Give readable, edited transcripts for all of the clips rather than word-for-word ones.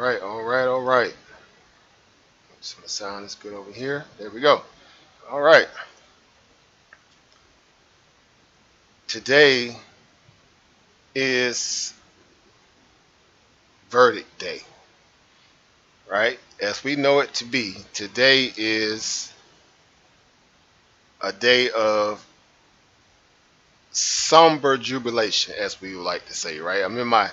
All right. So my sound is good over here. There we go. All right. Today is verdict day, right? As we know it to be, today is a day of somber jubilation, as we would like to say, right? I'm in my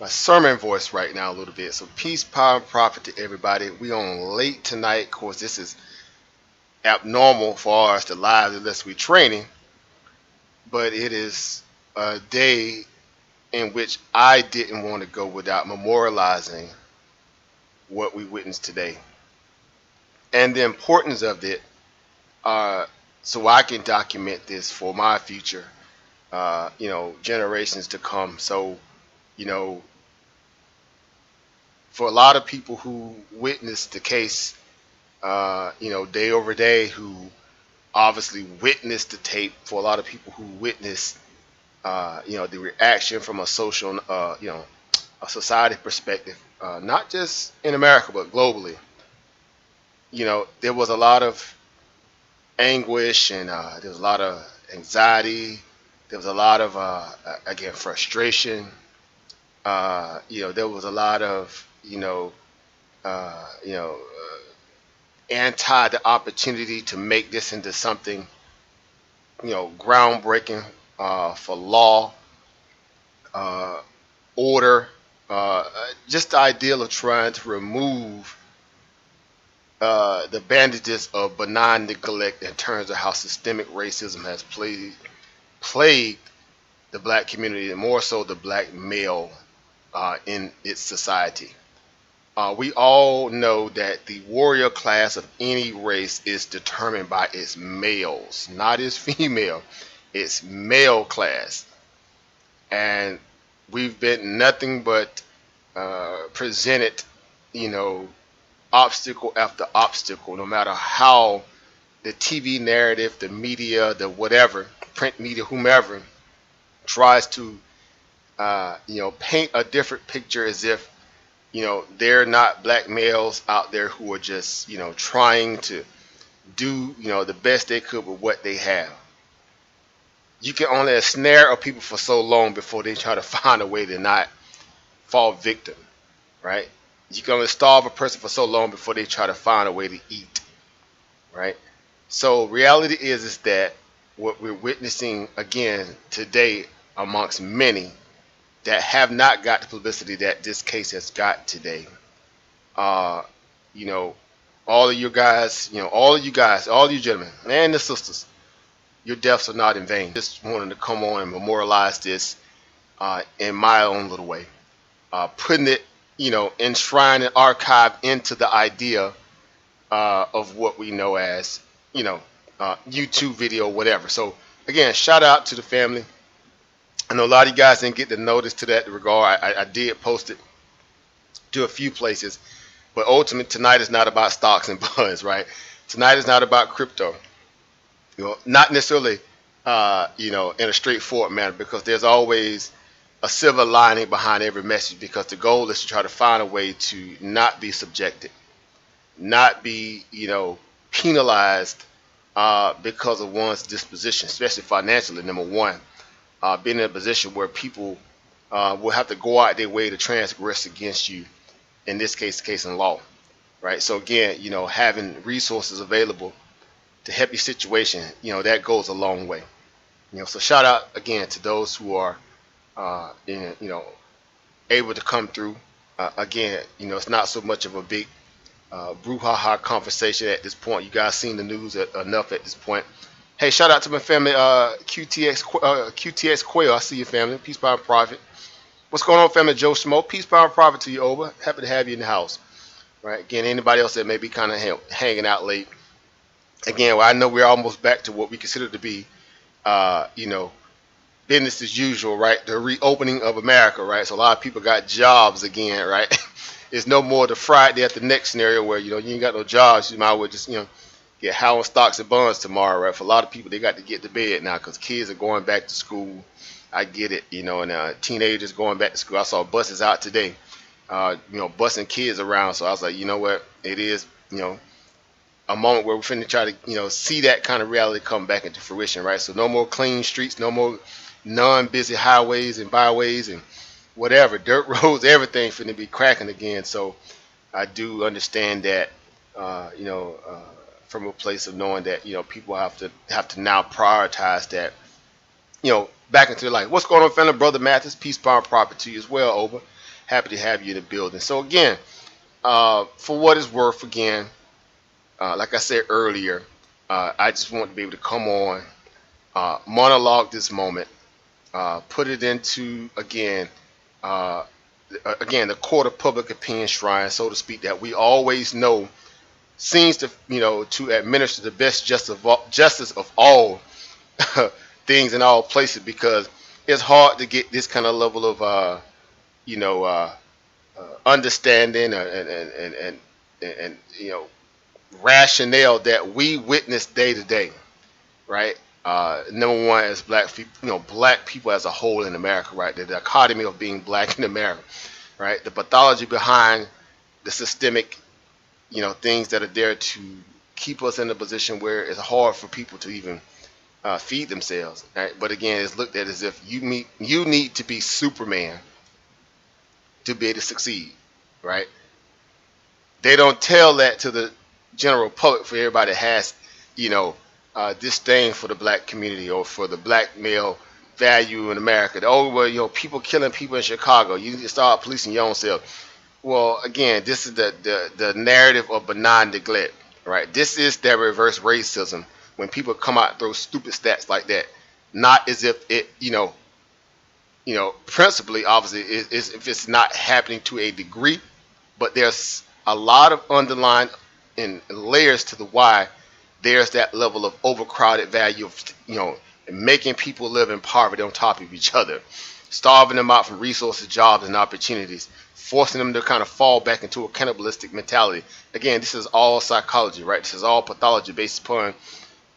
sermon voice right now a little bit. So peace, power, and profit to everybody. We on late tonight. Of course, this is abnormal for us to live unless we're training, but it is a day in which I didn't want to go without memorializing what we witnessed today and the importance of it, so I can document this for my future, generations to come. So, you know, for a lot of people who witnessed the case, day over day, who obviously witnessed the tape, for a lot of people who witnessed, the reaction from a social, a society perspective, not just in America, but globally. There was a lot of anguish and there was a lot of anxiety. There was a lot of, again, frustration. There was a lot of, anti the opportunity to make this into something, groundbreaking for law, order, just the ideal of trying to remove the bandages of benign neglect in terms of how systemic racism has plagued the black community, and more so the black male in its society. We all know that the warrior class of any race is determined by its males, not its female, its male class. And we've been nothing but presented, obstacle after obstacle, no matter how the TV narrative, the media, the whatever, print media, whomever, tries to, paint a different picture as if, they're not black males out there who are just, trying to do, the best they could with what they have. You can only ensnare a people for so long before they try to find a way to not fall victim, right? You can only starve a person for so long before they try to find a way to eat, right? So reality is that what we're witnessing again today amongst many that have not got the publicity that this case has got today. All of you guys, all of you gentlemen and the sisters, your deaths are not in vain. Just wanted to come on and memorialize this in my own little way, putting it, enshrined and archived into the idea of what we know as, YouTube video, whatever. So again, shout out to the family. I know a lot of you guys didn't get the notice to that regard. I did post it to a few places, but ultimately tonight is not about stocks and bonds, right? Tonight is not about crypto. Not necessarily, in a straightforward manner, because there's always a silver lining behind every message, because the goal is to try to find a way to not be subjected, not be, penalized because of one's disposition, especially financially, number one. Being in a position where people will have to go out their way to transgress against you, in this case, the case in law, right? So again, having resources available to help your situation, that goes a long way. So shout out again to those who are, able to come through. Again, it's not so much of a big brouhaha conversation at this point. You guys seen the news enough at this point. Hey, shout out to my family, QTX Quail. I see your family. Peace, power, and profit. What's going on, family? Joe Schmo. Peace, power, and profit to you, Oba. Happy to have you in the house. Right. Again, anybody else that may be kind of hanging out late. Again, I know we're almost back to what we consider to be, business as usual, right? The reopening of America, right? So a lot of people got jobs again, right? It's no more the Friday at the next scenario where, you ain't got no jobs. You might as well just, get high on stocks and bonds tomorrow, right? For a lot of people, they got to get to bed now because kids are going back to school. I get it, and teenagers going back to school. I saw buses out today, busting kids around. So I was like, you know what, it is, a moment where we're finna try to, see that kind of reality come back into fruition, right? So no more clean streets, no more non-busy highways and byways and whatever, dirt roads, everything finna be cracking again. So I do understand that, from a place of knowing that, people have to now prioritize that, back into life. What's going on, family? Brother Mathis, peace, power, and profit to you as well. Over, happy to have you in the building. So again, for what it's worth, again, like I said earlier, I just want to be able to come on, monologue this moment, put it into the court of public opinion shrine, so to speak, that we always know seems to to administer the best justice of all things in all places, because it's hard to get this kind of level of understanding and rationale that we witness day to day, right? Number one, as black people as a whole in America, right? The dichotomy of being black in America, right? The pathology behind the systemic, things that are there to keep us in a position where it's hard for people to even feed themselves, right? But again, it's looked at as if you need to be Superman to be able to succeed, right? They don't tell that to the general public, for everybody that has, disdain for the black community or for the black male value in America. Oh, well, people killing people in Chicago, you need to start policing your own self. Well, again, this is the narrative of benign neglect, right? This is that reverse racism when people come out and throw stupid stats like that, not as if it, principally, obviously, is if it's not happening to a degree, but there's a lot of underlying and layers to the why there's that level of overcrowded value of, making people live in poverty on top of each other, starving them out from resources, jobs, and opportunities, forcing them to kind of fall back into a cannibalistic mentality. Again, this is all psychology, right? This is all pathology based upon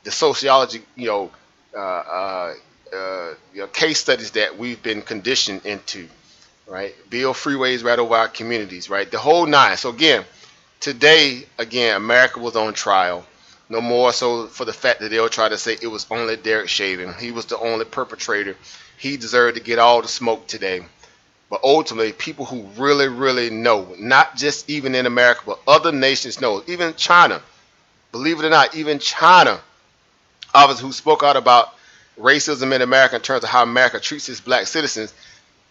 the sociology, case studies that we've been conditioned into, right? Build freeways right over our communities, right? The whole nine. So again, today, America was on trial. No more so for the fact that they'll try to say it was only Derek Chauvin. He was the only perpetrator. He deserved to get all the smoke today. But ultimately, people who really, really know, not just even in America, but other nations know, even China, believe it or not, even China, obviously, who spoke out about racism in America in terms of how America treats its black citizens,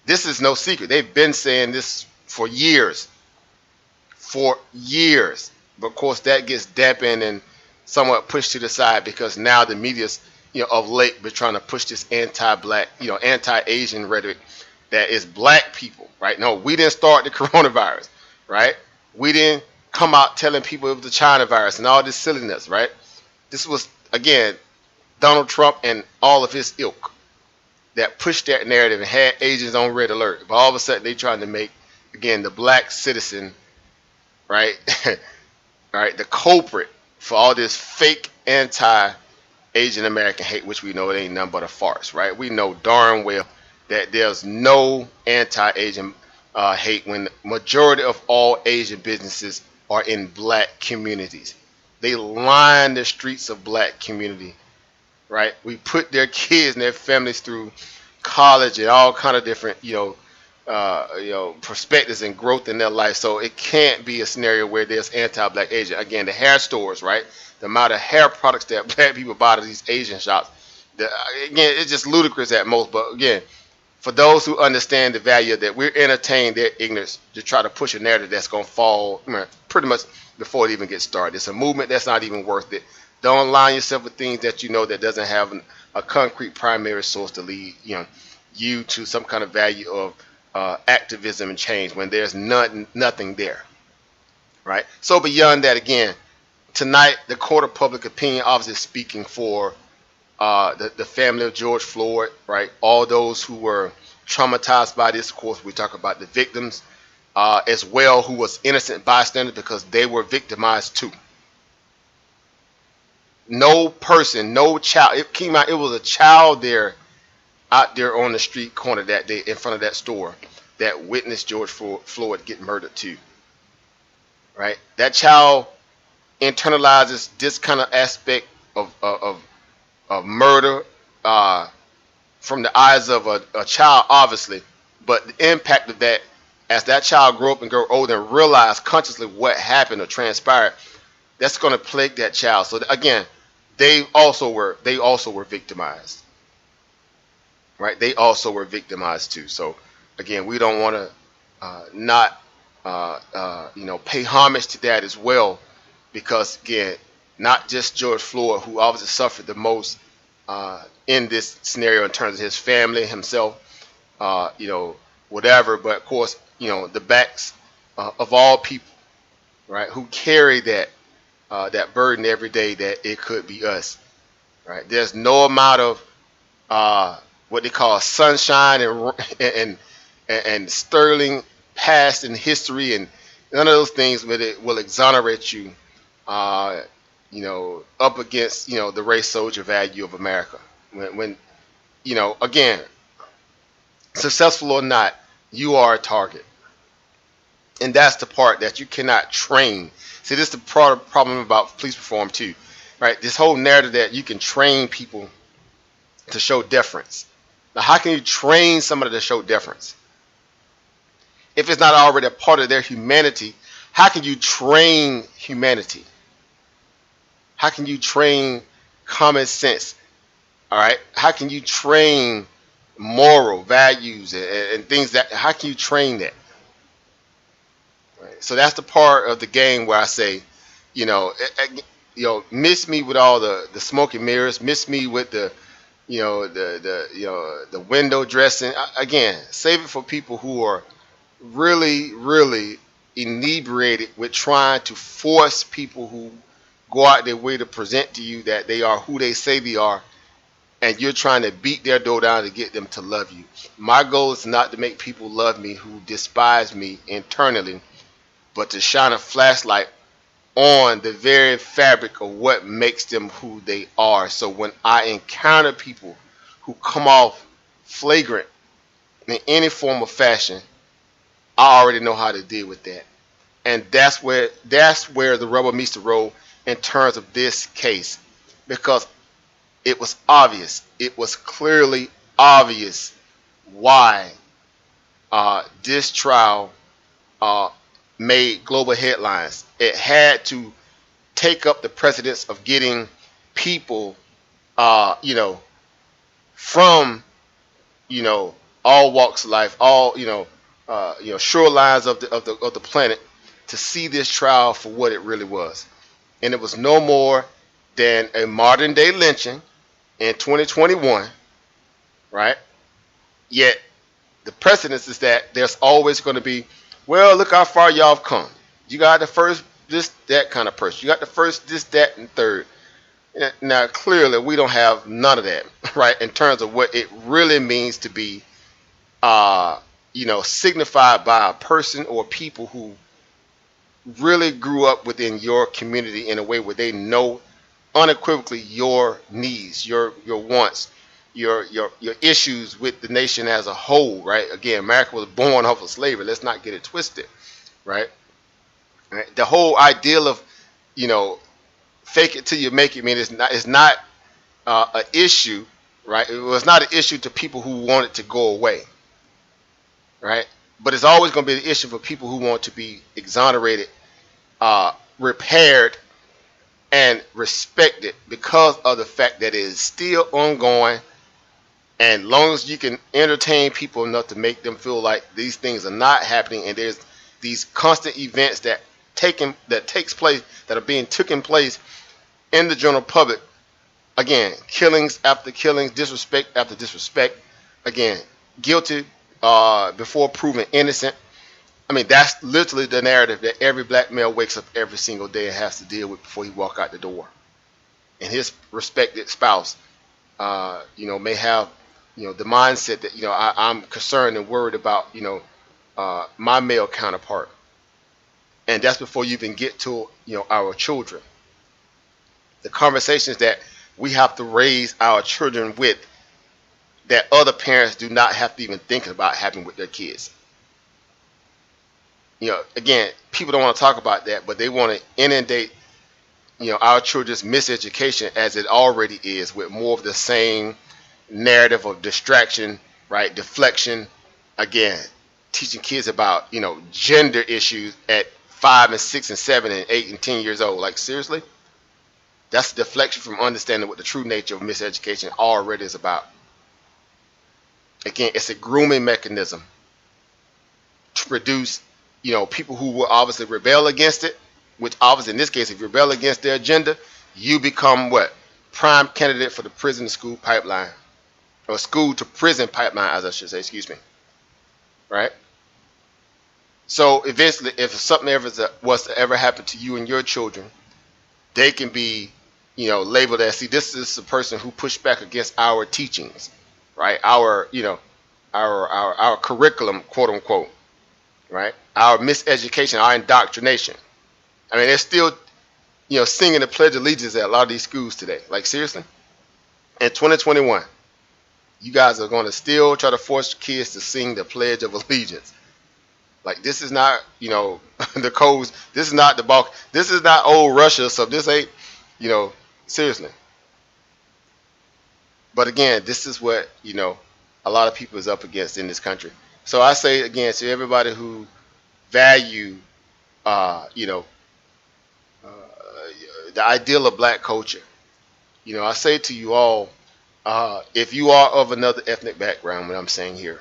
this is no secret. They've been saying this for years. For years. But of course, that gets dampened and somewhat pushed to the side because now the media's, of late been trying to push this anti-black, anti-Asian rhetoric that is black people, right? No, we didn't start the coronavirus, right? We didn't come out telling people it was the China virus and all this silliness, right? This was, again, Donald Trump and all of his ilk that pushed that narrative and had Asians on red alert. But all of a sudden, they trying to make, again, the black citizen, right? Right, the culprit for all this fake anti-Asian American hate, which we know it ain't nothing but a farce, right? We know darn well that there's no anti-Asian hate when the majority of all Asian businesses are in black communities. They line the streets of black community, right? We put their kids and their families through college and all kind of different, perspectives and growth in their life. So it can't be a scenario where there's anti-black Asian. Again, the hair stores, right? The amount of hair products that black people buy to these Asian shops. Again, it's just ludicrous at most. But again, for those who understand the value of that, we're entertaining their ignorance to try to push a narrative that's going to fall pretty much before it even gets started. It's a movement that's not even worth it. Don't align yourself with things that you know that doesn't have a concrete primary source to lead you to some kind of value of activism and change when there's nothing there, right? So beyond that, again, tonight the court of public opinion obviously speaking for the family of George Floyd, right? All those who were traumatized by this. Of course, we talk about the victims as well, who was innocent bystanders because they were victimized too. No person, no child. It was a child out there on the street corner that day in front of that store. that witnessed George Floyd get murdered too, right? That child internalizes this kind of aspect of murder from the eyes of a child, obviously, but the impact of that as that child grow up and grow older and realize consciously what happened or transpired, that's going to plague that child. So again, they also were victimized, right? They also were victimized too. So again, we don't want to not pay homage to that as well, because again, not just George Floyd, who obviously suffered the most in this scenario in terms of his family, himself, whatever, but of course, the backs of all people, right, who carry that burden every day, that it could be us, right? There's no amount of what they call sunshine and sterling past and history and none of those things will exonerate you, up against the race soldier value of America. When again, successful or not, you are a target. And that's the part that you cannot train. See, this is the problem about police reform too, right? This whole narrative that you can train people to show deference. Now, how can you train somebody to show deference if it's not already a part of their humanity? How can you train humanity? How can you train common sense? All right. How can you train moral values and things how can you train that? Right. So that's the part of the game where I say, miss me with all the smoke and mirrors, miss me with the window dressing. Again, save it for people who are really, really inebriated with trying to force people who go out their way to present to you that they are who they say they are, and you're trying to beat their door down to get them to love you. My goal is not to make people love me who despise me internally, but to shine a flashlight on the very fabric of what makes them who they are. So when I encounter people who come off flagrant in any form of fashion, I already know how to deal with that. And that's where the rubber meets the road in terms of this case, because it was obvious, it was clearly obvious why this trial made global headlines. It had to take up the precedence of getting people, from, all walks of life, all, shorelines of the planet, to see this trial for what it really was. And it was no more than a modern day lynching in 2021, right? Yet the precedence is that there's always going to be, well, look how far y'all have come. You got the first this, that kind of person. You got the first this, that, and third. Now, clearly, we don't have none of that, right, in terms of what it really means to be, signified by a person or people who really grew up within your community in a way where they know unequivocally your needs, your wants, your issues with the nation as a whole, right? Again, America was born off of slavery. Let's not get it twisted, right? The whole ideal of, fake it till you make it, it's not an issue, right? It was not an issue to people who want it to go away, right? But it's always going to be an issue for people who want to be exonerated, repaired, and respected because of the fact that it is still ongoing. And long as you can entertain people enough to make them feel like these things are not happening, and there's these constant events that are being taken place in the general public, again, killings after killings, disrespect after disrespect, again, guilty before proven innocent. That's literally the narrative that every black male wakes up every single day and has to deal with before he walk out the door. And his respected spouse, may have, the mindset that, I'm concerned and worried about, my male counterpart. And that's before you even get to, our children. The conversations that we have to raise our children with that other parents do not have to even think about having with their kids. Again, people don't want to talk about that, but they want to inundate, our children's miseducation as it already is with more of the same narrative of distraction, right? Deflection. Again, teaching kids about, gender issues at 5 and 6 and 7 and 8 and 10 years old. Like, seriously? That's a deflection from understanding what the true nature of miseducation already is about. Again, it's a grooming mechanism to produce, people who will obviously rebel against it, which obviously in this case, if you rebel against their agenda, you become what? Prime candidate for the prison to school pipeline, or school to prison pipeline, as I should say, excuse me. Right? So eventually, if something was to ever happen to you and your children, they can be, labeled as, see, this is the person who pushed back against our teachings, right? Our curriculum, quote unquote, right? Our miseducation, our indoctrination. I mean, they're still, singing the Pledge of Allegiance at a lot of these schools today. Like, seriously? In 2021, you guys are going to still try to force kids to sing the Pledge of Allegiance. Like, this is not, the codes. This is not the bulk. This is not old Russia. So this ain't, seriously. But again, this is what, a lot of people is up against in this country. So I say again to everybody who value, the ideal of black culture, I say to you all, if you are of another ethnic background, what I'm saying here,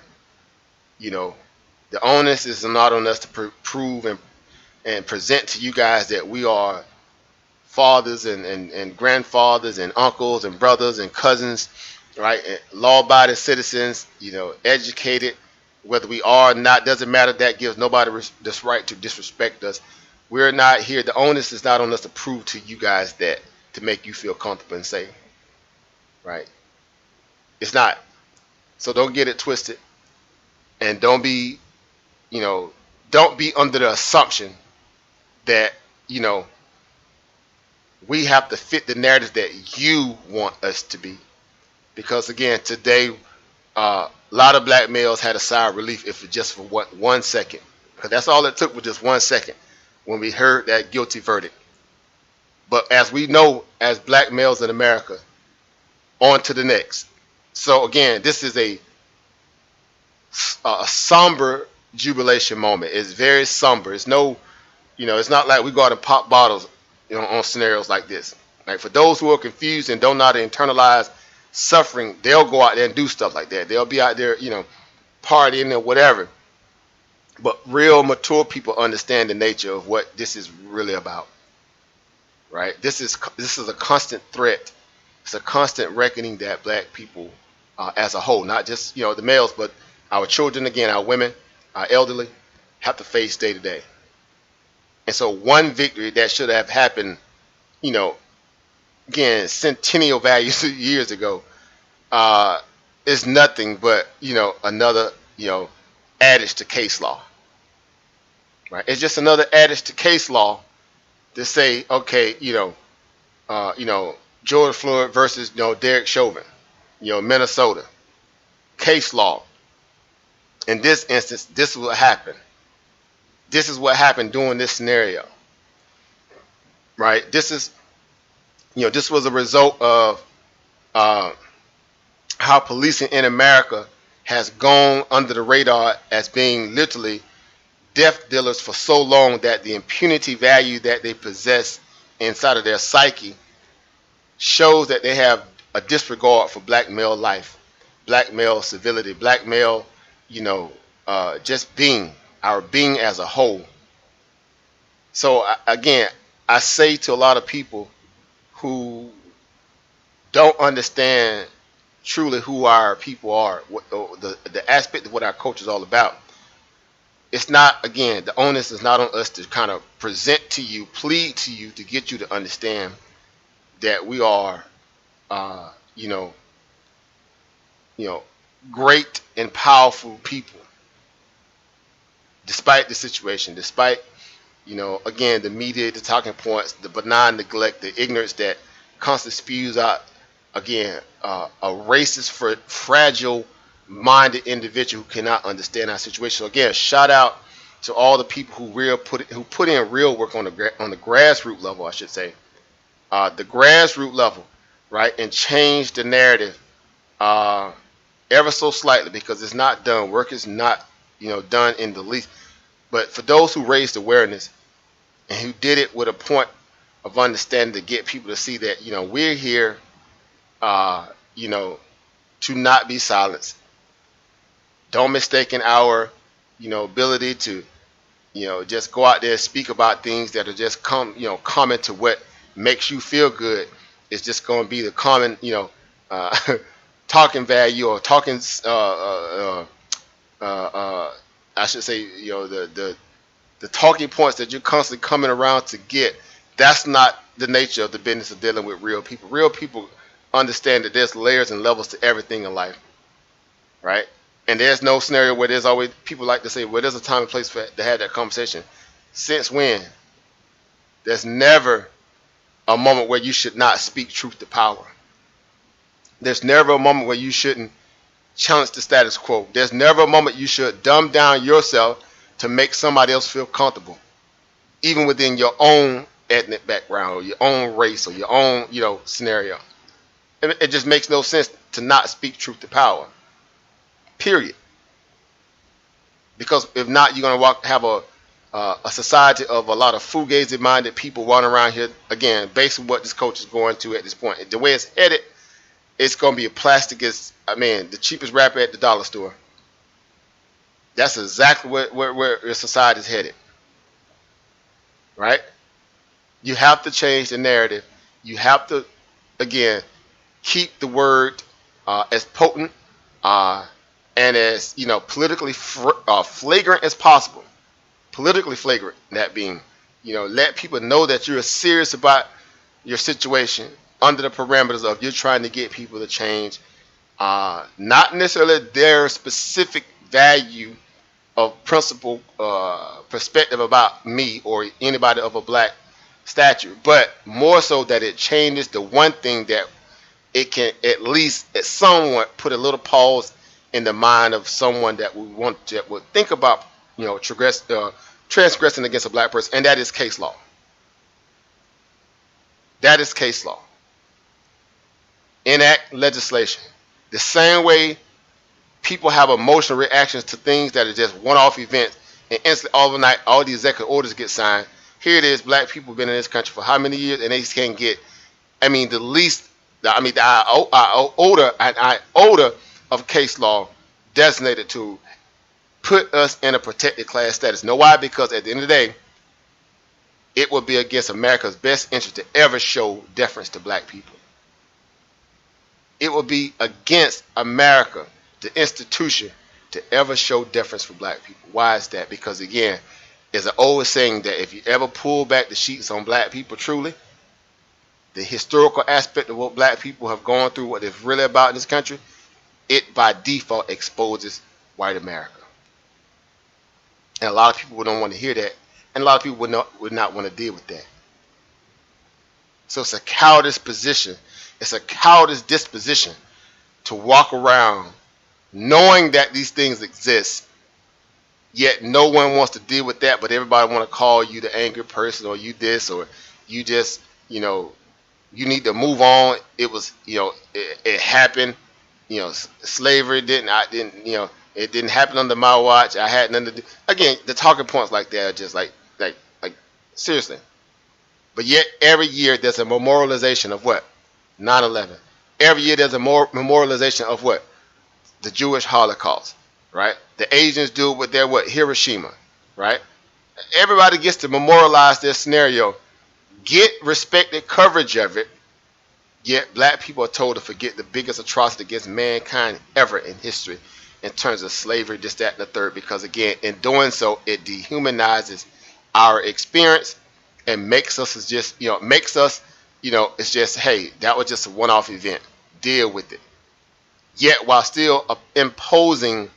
the onus is not on us to prove and present to you guys that we are fathers and grandfathers and uncles and brothers and cousins, right? Law-abiding citizens, educated, whether we are or not, doesn't matter. That gives nobody this right to disrespect us. We're not here. The onus is not on us to prove to you guys that, to make you feel comfortable and safe, right? It's not. So don't get it twisted, and don't be under the assumption that, we have to fit the narrative that you want us to be. Because again, today, a lot of black males had a sigh of relief if it's just for 1 second. Because that's all it took, was just 1 second when we heard that guilty verdict. But as we know, as black males in America, on to the next. So again, this is a somber jubilation moment. It's very somber. It's no, it's not like we go out and pop bottles, on scenarios like this. Like, for those who are confused and don't know how to internalize suffering, they'll go out there and do stuff like that. They'll be out there, partying or whatever. But real mature people understand the nature of what this is really about. Right? This is a constant threat. It's a constant reckoning that black people, as a whole, not just the males, but our children, again, our women, our elderly, have to face day to day. And so one victory that should have happened, again, centennial values years ago, is nothing but, another, adage to case law. Right? It's just another adage to case law to say, okay, George Floyd versus, Derek Chauvin, Minnesota. Case law. In this instance, this is what happened. This is what happened during this scenario. Right? This is, this was a result of how policing in America has gone under the radar as being literally death dealers for so long that the impunity value that they possess inside of their psyche shows that they have a disregard for black male life, black male civility, black male, just being, our being as a whole. So again, I say to a lot of people who don't understand truly who our people are, what the aspect of what our culture is all about. It's not, again, the onus is not on us to kind of present to you, plead to you to get you to understand that we are, great and powerful people. Despite the situation, despite, again, the media, the talking points, the benign neglect, the ignorance that constantly spews out, again, a racist, fragile-minded individual who cannot understand our situation. So again, shout out to all the people who put in real work on the grassroots level, I should say, the grassroots level, right, and change the narrative ever so slightly, because it's not done. Work is not, done in the least. But for those who raised awareness and who did it with a point of understanding to get people to see that, we're here, to not be silenced. Don't mistake our, ability to, just go out there and speak about things that are just common to what makes you feel good. It's just going to be the common, talking value, or talking, I should say, the talking points that you're constantly coming around to get. That's not the nature of the business of dealing with real people. Real people understand that there's layers and levels to everything in life, right? And there's no scenario where there's always, people like to say, well, there's a time and place to have that conversation. Since when? There's never a moment where you should not speak truth to power. There's never a moment where you shouldn't challenge the status quo. There's never a moment you should dumb down yourself to make somebody else feel comfortable, even within your own ethnic background or your own race or your own, scenario. It just makes no sense to not speak truth to power. Period. Because if not, you're going to have a society of a lot of fugazi-minded people running around here. Again, based on what this coach is going to at this point, the way it's headed, it's going to be a plastic as, the cheapest rapper at the dollar store. That's exactly where your society is headed. Right? You have to change the narrative. You have to, again, keep the word as potent and as, politically flagrant as possible. Politically flagrant, that being, let people know that you're serious about your situation under the parameters of you're trying to get people to change, not necessarily their specific value of principle perspective about me or anybody of a black stature, but more so that it changes the one thing that it can at least at somewhat put a little pause in the mind of someone that would think about transgressing against a black person, and that is case law. That is case law. Enact legislation. The same way people have emotional reactions to things that are just one-off events, and instantly overnight all the executive orders get signed. Here it is, black people have been in this country for how many years, and they can't get, the iota of case law designated to put us in a protected class status. Know why? Because at the end of the day, it would be against America's best interest to ever show deference to black people. It would be against America, the institution, to ever show deference for black people. Why is that? Because again, there's an old saying that if you ever pull back the sheets on black people truly, the historical aspect of what black people have gone through, what it's really about in this country, it by default exposes white America. And a lot of people don't want to hear that, and a lot of people would not want to deal with that. So it's a cowardice position. It's a cowardice disposition to walk around knowing that these things exist, yet no one wants to deal with that, but everybody want to call you the angry person, or you this, or you just, you need to move on. It was, it happened. Slavery it didn't happen under my watch. I had nothing to do. Again, the talking points like that are just like seriously. But yet every year there's a memorialization of what? 9/11. Every year there's a memorialization of what? The Jewish Holocaust, right? The Asians do it with their what? Hiroshima, right? Everybody gets to memorialize their scenario, get respected coverage of it, yet black people are told to forget the biggest atrocity against mankind ever in history in terms of slavery, this, that, and the third, because again, in doing so, it dehumanizes our experience and makes us it's just, hey, that was just a one-off event. Deal with it. Yet while still imposing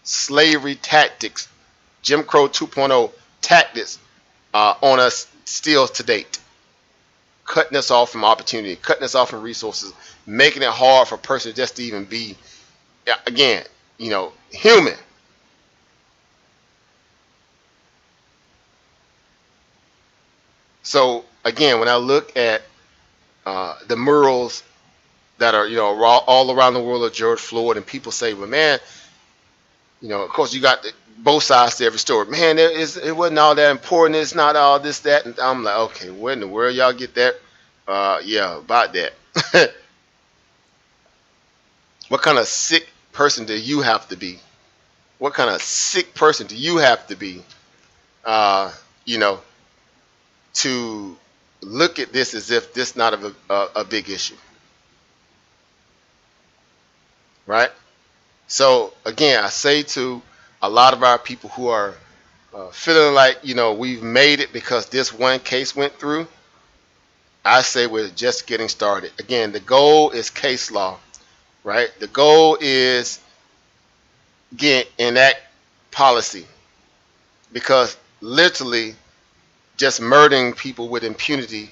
slavery tactics, Jim Crow 2.0 tactics on us still to date. Cutting us off from opportunity, cutting us off from resources, making it hard for a person just to even be, again, human. So again, when I look at the murals that are, all around the world of George Floyd, and people say, well, man, of course you got both sides to every story. Man, it wasn't all that important. It's not all this, that. And I'm like, okay, where in the world y'all get that? Yeah, about that. What kind of sick person do you have to be? What kind of sick person do you have to be, to look at this as if this not a big issue, right? So again, I say to a lot of our people who are feeling like, we've made it because this one case went through, I say we're just getting started. Again, the goal is case law, right? The goal is, again, enact policy, because literally just murdering people with impunity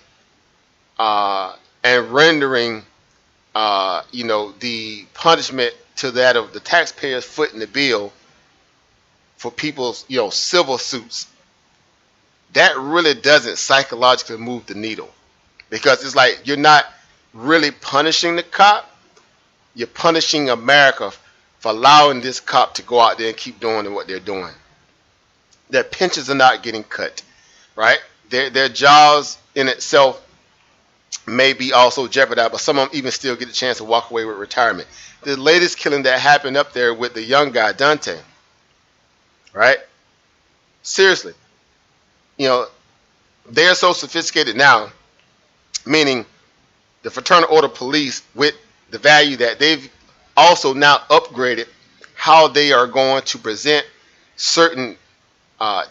and rendering, the punishment to that of the taxpayers footing the bill for people's, civil suits, that really doesn't psychologically move the needle, because it's like you're not really punishing the cop, you're punishing America for allowing this cop to go out there and keep doing what they're doing. Their pensions are not getting cut, right? Their jobs in itself may be also jeopardized, but some of them even still get a chance to walk away with retirement. The latest killing that happened up there with the young guy, Dante, right? Seriously, they're so sophisticated now, meaning the Fraternal Order Police, with the value that they've also now upgraded how they are going to present certain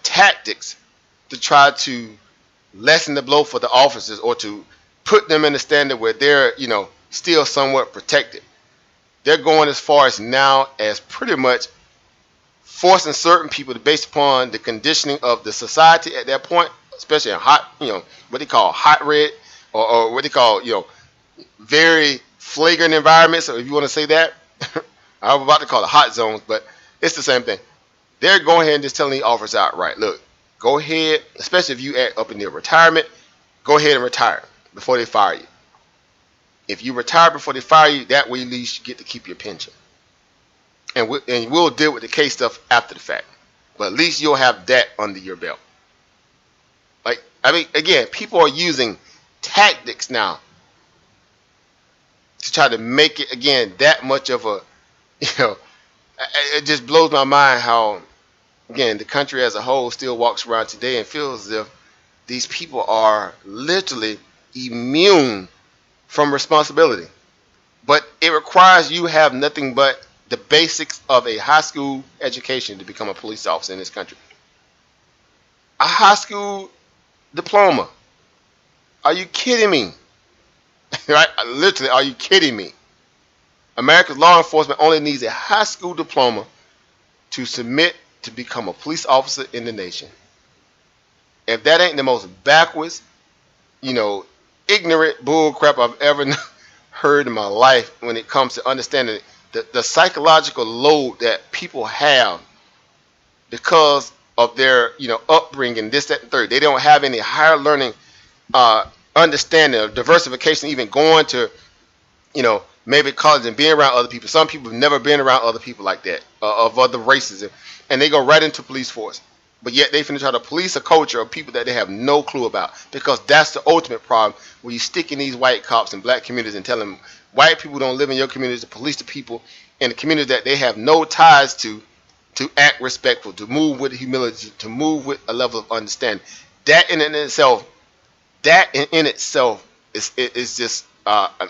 tactics to try to lessen the blow for the officers, or to put them in a standard where they're, still somewhat protected. They're going as far as now as pretty much forcing certain people to, based upon the conditioning of the society at that point, especially in hot, what they call hot red, or what they call, very flagrant environments, or if you want to say that. I was about to call it hot zones, but it's the same thing. They're going ahead and just telling the officers outright, look, go ahead, especially if you act up in their retirement, go ahead and retire before they fire you. If you retire before they fire you, that way at least you get to keep your pension. And we'll deal with the case stuff after the fact. But at least you'll have that under your belt. Again, people are using tactics now to try to make it, again, that much of a, it just blows my mind how, again, the country as a whole still walks around today and feels as if these people are literally immune from responsibility. But it requires you have nothing but the basics of a high school education to become a police officer in this country. A high school diploma. Are you kidding me? Right? Literally, are you kidding me? America's law enforcement only needs a high school diploma to submit to become a police officer in the nation. If that ain't the most backwards, ignorant bull crap I've ever heard in my life when it comes to understanding the psychological load that people have because of their, upbringing, this, that, and third. They don't have any higher learning, understanding of diversification, even going to, maybe college and being around other people. Some people have never been around other people like that, of other races, and they go right into police force. But yet they finna try to police a culture of people that they have no clue about, because that's the ultimate problem, where you stick in these white cops in black communities and tell them white people don't live in your communities to police the people in the community that they have no ties to act respectful, to move with humility, to move with a level of understanding. That in itself is just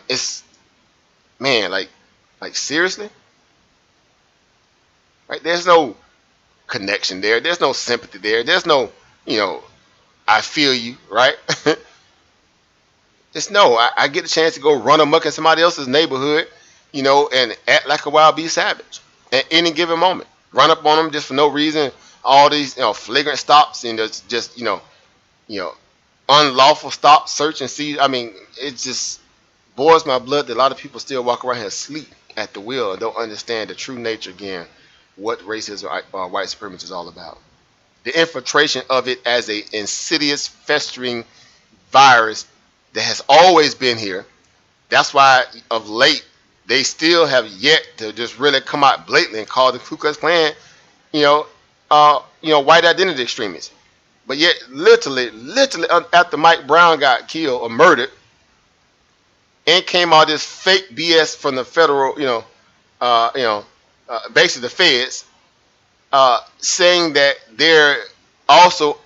it's, man, like seriously, right? There's no connection there. There's no sympathy there. There's no, I feel you, right? Just no. I get a chance to go run amok in somebody else's neighborhood, and act like a wild beast savage at any given moment. Run up on them just for no reason. All these, flagrant stops and just unlawful stops, search and seize. I mean, it just boils my blood that a lot of people still walk around here asleep at the wheel and don't understand the true nature, again, what racism or white supremacy is all about. The infiltration of it as a insidious, festering, virus that has always been here. That's why of late they still have yet to just really come out blatantly and call the Ku Klux Klan, white identity extremists. But yet, literally, after Mike Brown got killed or murdered, and came all this fake BS from the federal, basically the feds, saying that they're also,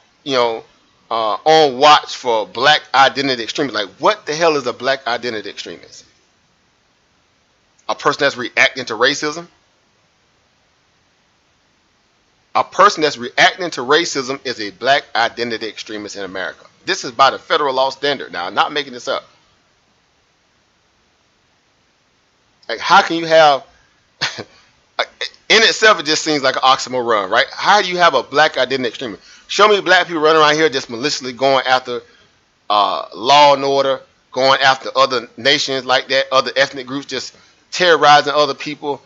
on watch for black identity extremists. Like, what the hell is a black identity extremist? A person that's reacting to racism? A person that's reacting to racism is a black identity extremist in America. This is by the federal law standard. Now, I'm not making this up. Like, how can you have, in itself, it just seems like an oxymoron, right? How do you have a black identity extremist? Show me black people running around here just maliciously going after law and order, going after other nations like that, other ethnic groups, just terrorizing other people.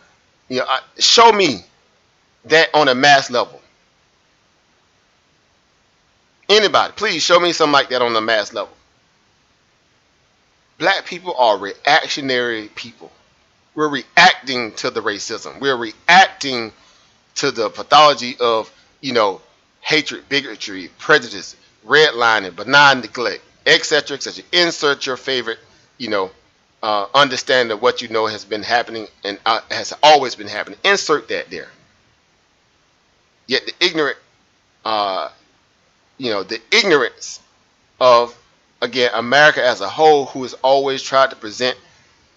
Show me that on a mass level. Anybody, please show me something like that on a mass level. Black people are reactionary people. We're reacting to the racism. We're reacting to the pathology of, hatred, bigotry, prejudice, redlining, benign neglect, etc., etc. Insert your favorite, understanding of what has been happening and has always been happening. Insert that there. Yet the ignorant, the ignorance of, again, America as a whole, who has always tried to present,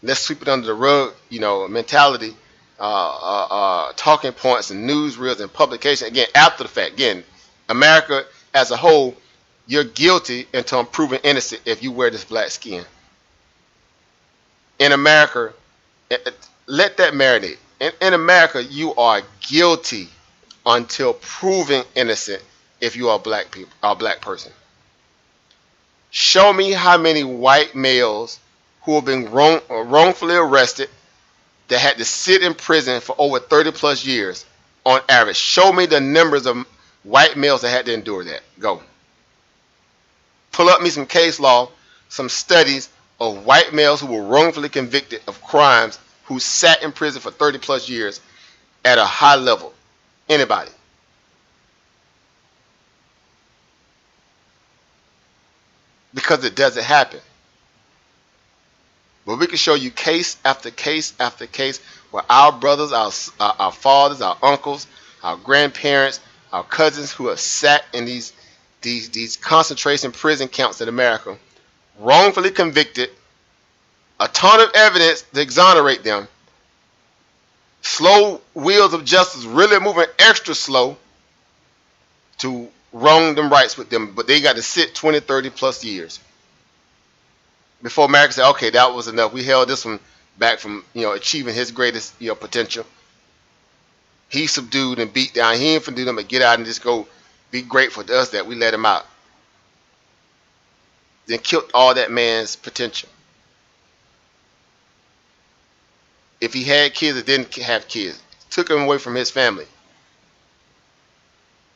let's sweep it under the rug, mentality, talking points and newsreels and publication. Again, after the fact, again, America as a whole, you're guilty until I'm proven innocent if you wear this black skin. In America, let that marinate. In America, you are guilty until proven innocent if you are a black person. Show me how many white males who have been wrongfully arrested that had to sit in prison for over 30 plus years on average. Show me the numbers of white males that had to endure that. Go. Pull up me some case law, some studies of white males who were wrongfully convicted of crimes who sat in prison for 30 plus years at a high level. Anybody? Because it doesn't happen. But we can show you case after case after case where our brothers, our fathers, our uncles, our grandparents, our cousins who have sat in these concentration prison camps in America, wrongfully convicted, a ton of evidence to exonerate them, slow wheels of justice really moving extra slow to wrong them rights with them, but they got to sit 20, 30 plus years before America said, okay, that was enough. We held this one back from achieving his greatest potential. He subdued and beat down. He ain't finna do them but get out and just go be grateful to us that we let him out. Then killed all that man's potential. If he had kids or didn't have kids, took him away from his family.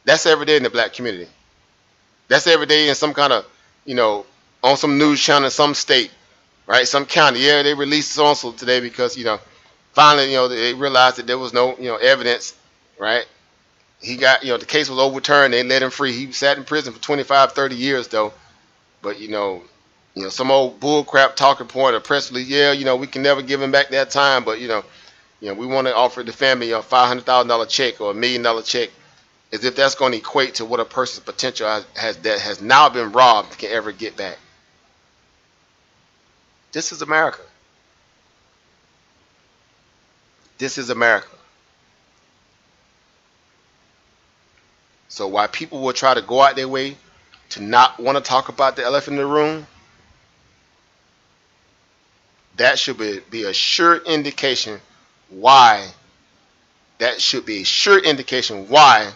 That's every day in the black community. That's every day in some kind of, on some news channel in some state, right? Some county. Yeah, they released so-and-so today because, finally, they realized that there was no, evidence, right? He got, the case was overturned. They let him free. He sat in prison for 25, 30 years, though. But, some old bullcrap talking point or press release, yeah, we can never give him back that time. But, we want to offer the family a $500,000 check or $1 million check, as if that's going to equate to what a person's potential has now been robbed can ever get back. This is America. This is America. So while people will try to go out their way to not want to talk about the elephant in the room, that should be a sure indication why. That should be a sure indication why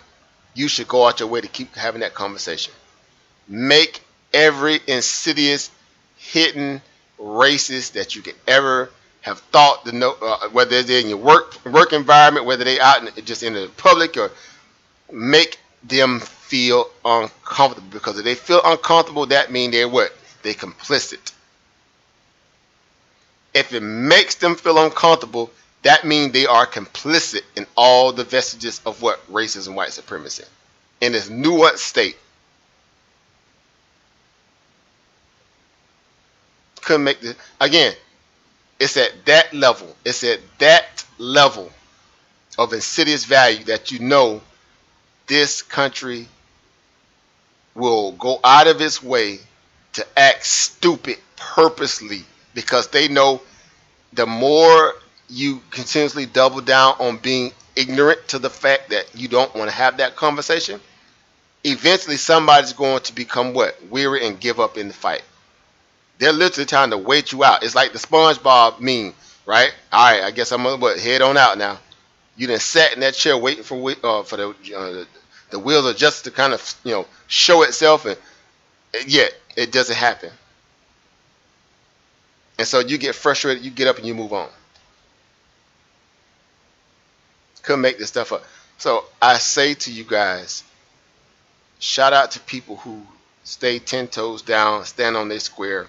you should go out your way to keep having that conversation. Make every insidious, hidden racist that you could ever have thought to know, whether they're in your work environment, whether they're out just in the public, or make them feel uncomfortable. Because if they feel uncomfortable, that means they're what? They're complicit. If it makes them feel uncomfortable, that means they are complicit in all the vestiges of what racism and white supremacy in its nuanced state. Couldn't make the again. It's at that level. It's at that level of insidious value that you know this country will go out of its way to act stupid purposely, because they know the more you continuously double down on being ignorant to the fact that you don't want to have that conversation, eventually somebody's going to become what? Weary and give up in the fight. They're literally trying to wait you out. It's like the SpongeBob meme, right? All right, I guess I'm gonna head on out now. You done sat in that chair waiting for the wheels of justice to kind of show itself, and yet it doesn't happen. And so you get frustrated. You get up and you move on. Couldn't make this stuff up. So I say to you guys, shout out to people who stay 10 toes down, stand on their square,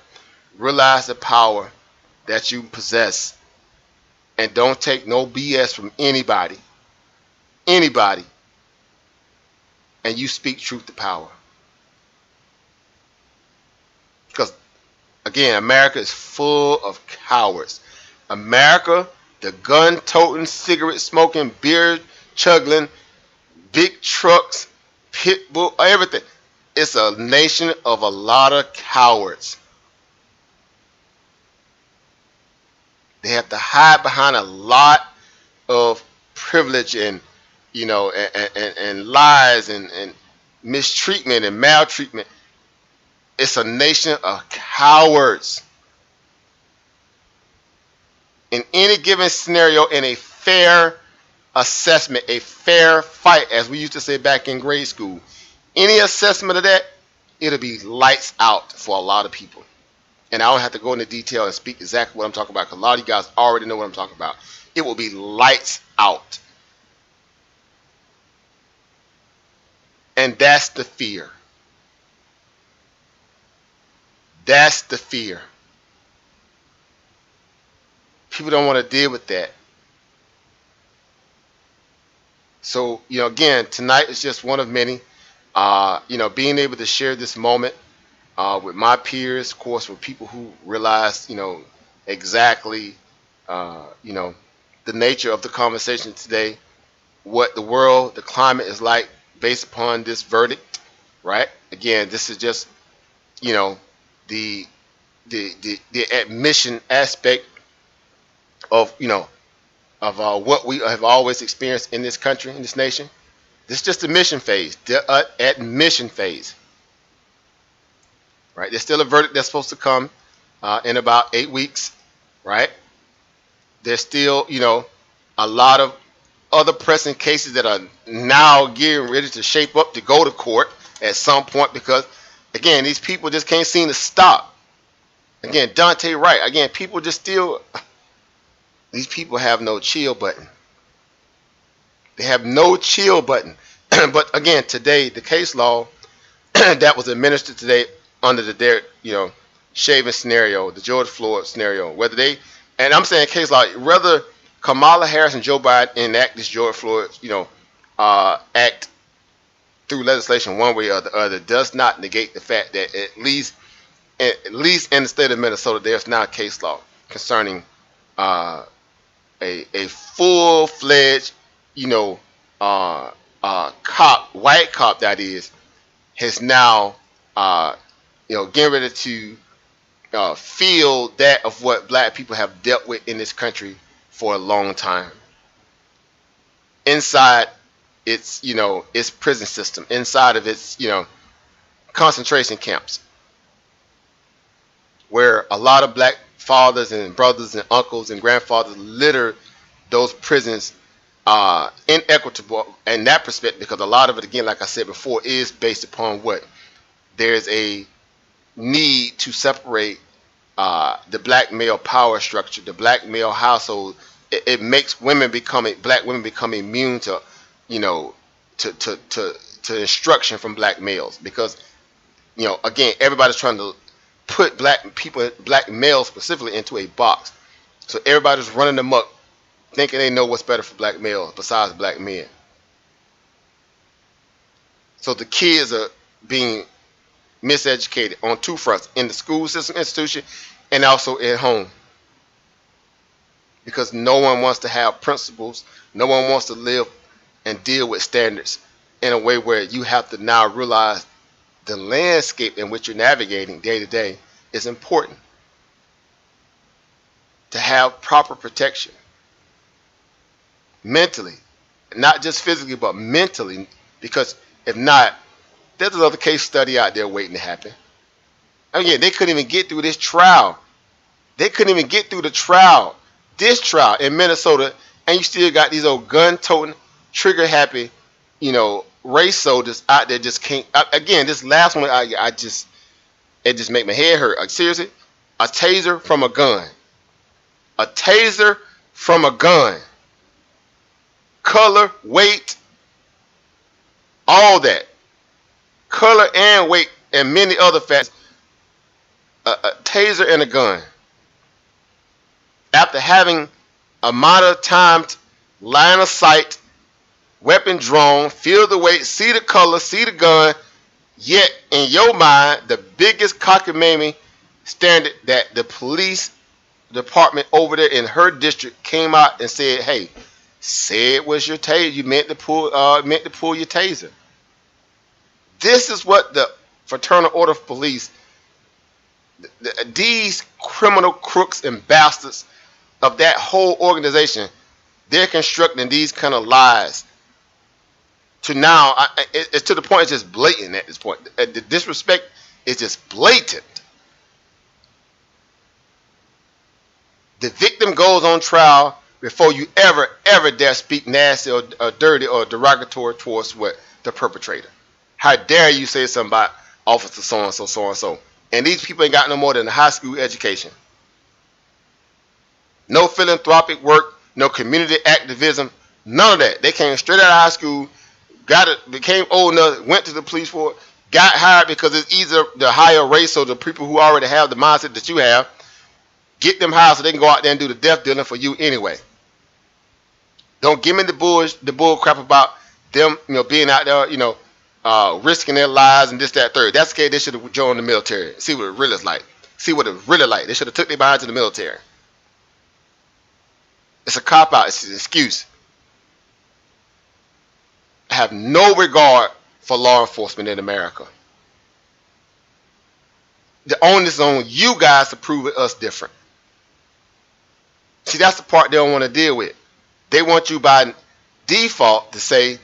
realize the power that you possess, and don't take no BS from anybody, and you speak truth to power. Because again, America is full of cowards. America, the gun-toting, cigarette-smoking, beer-chuggling, big trucks, pit bull, everything. It's a nation of a lot of cowards. They have to hide behind a lot of privilege and and lies and mistreatment and maltreatment. It's a nation of cowards. In any given scenario, in a fair assessment, a fair fight, as we used to say back in grade school, any assessment of that, it'll be lights out for a lot of people. And I don't have to go into detail and speak exactly what I'm talking about, because a lot of you guys already know what I'm talking about. It will be lights out. And that's the fear. That's the fear. People don't want to deal with that. So, again, tonight is just one of many. Being able to share this moment with my peers, of course, with people who realize, exactly, the nature of the conversation today, what the world, the climate is like based upon this verdict, right? Again, this is just, the admission aspect of, what we have always experienced in this country, in this nation. This is just the admission phase, admission phase. Right? There's still a verdict that's supposed to come in about 8 weeks, right? There's still, a lot of other pressing cases that are now getting ready to shape up to go to court at some point, because, again, these people just can't seem to stop. Again, Dante Wright. Again, people just still, these people have no chill button. They have no chill button. But again, today, the case law that was administered today under the Chauvin scenario, the George Floyd scenario, whether they, and I'm saying case law, whether Kamala Harris and Joe Biden enact this George Floyd, act through legislation one way or the other, does not negate the fact that at least in the state of Minnesota, there's now a case law concerning a full-fledged, cop, white cop that is, has now getting ready to feel that of what black people have dealt with in this country for a long time. Inside its, its prison system, inside of its, concentration camps, where a lot of black fathers and brothers and uncles and grandfathers litter those prisons inequitable in that perspective, because a lot of it, again, like I said before, is based upon what? There's a need to separate the black male power structure, the black male household. It makes black women become immune to, to instruction from black males, because, again, everybody's trying to put black people, black males specifically, into a box. So everybody's running amok, thinking they know what's better for black males besides black men. So the kids are being miseducated on two fronts: in the school system institution and also at home. Because no one wants to have principles, no one wants to live and deal with standards in a way where you have to now realize the landscape in which you're navigating day to day is important. To have proper protection mentally, not just physically, but mentally, because if not, there's another case study out there waiting to happen. Again, they couldn't even get through this trial. They couldn't even get through this trial in Minnesota, and you still got these old gun-toting, trigger-happy, race soldiers out there just can't. Again, this last one, it just make my head hurt. Seriously, a taser from a gun. A taser from a gun. Color, weight, all that. Color and weight and many other factors. A taser and a gun. After having a monitored line of sight, weapon drawn, feel the weight, see the color, see the gun, yet in your mind, the biggest cockamamie standard that the police department over there in her district came out and said, hey, say it was your taser. You meant to pull your taser. This is what the Fraternal Order of Police, these criminal crooks and bastards of that whole organization, they're constructing these kind of lies. To now, it's to the point it's just blatant at this point. The disrespect is just blatant. The victim goes on trial before you ever dare speak nasty or dirty or derogatory towards what the perpetrator. How dare you say something about officer so-and-so, so-and-so. And these people ain't got no more than a high school education. No philanthropic work, no community activism, none of that. They came straight out of high school, became old enough, went to the police force, got hired because it's either the higher race or the people who already have the mindset that you have, get them hired so they can go out there and do the death dealing for you anyway. Don't give me the bull crap about them, being out there, risking their lives and this, that, third. That's okay. They should have joined the military. See what it really is like. See what it's really like. They should have took their behind to the military. It's a cop-out. It's an excuse. I have no regard for law enforcement in America. The onus is on you guys to prove us different. See, that's the part they don't want to deal with. They want you by default to say,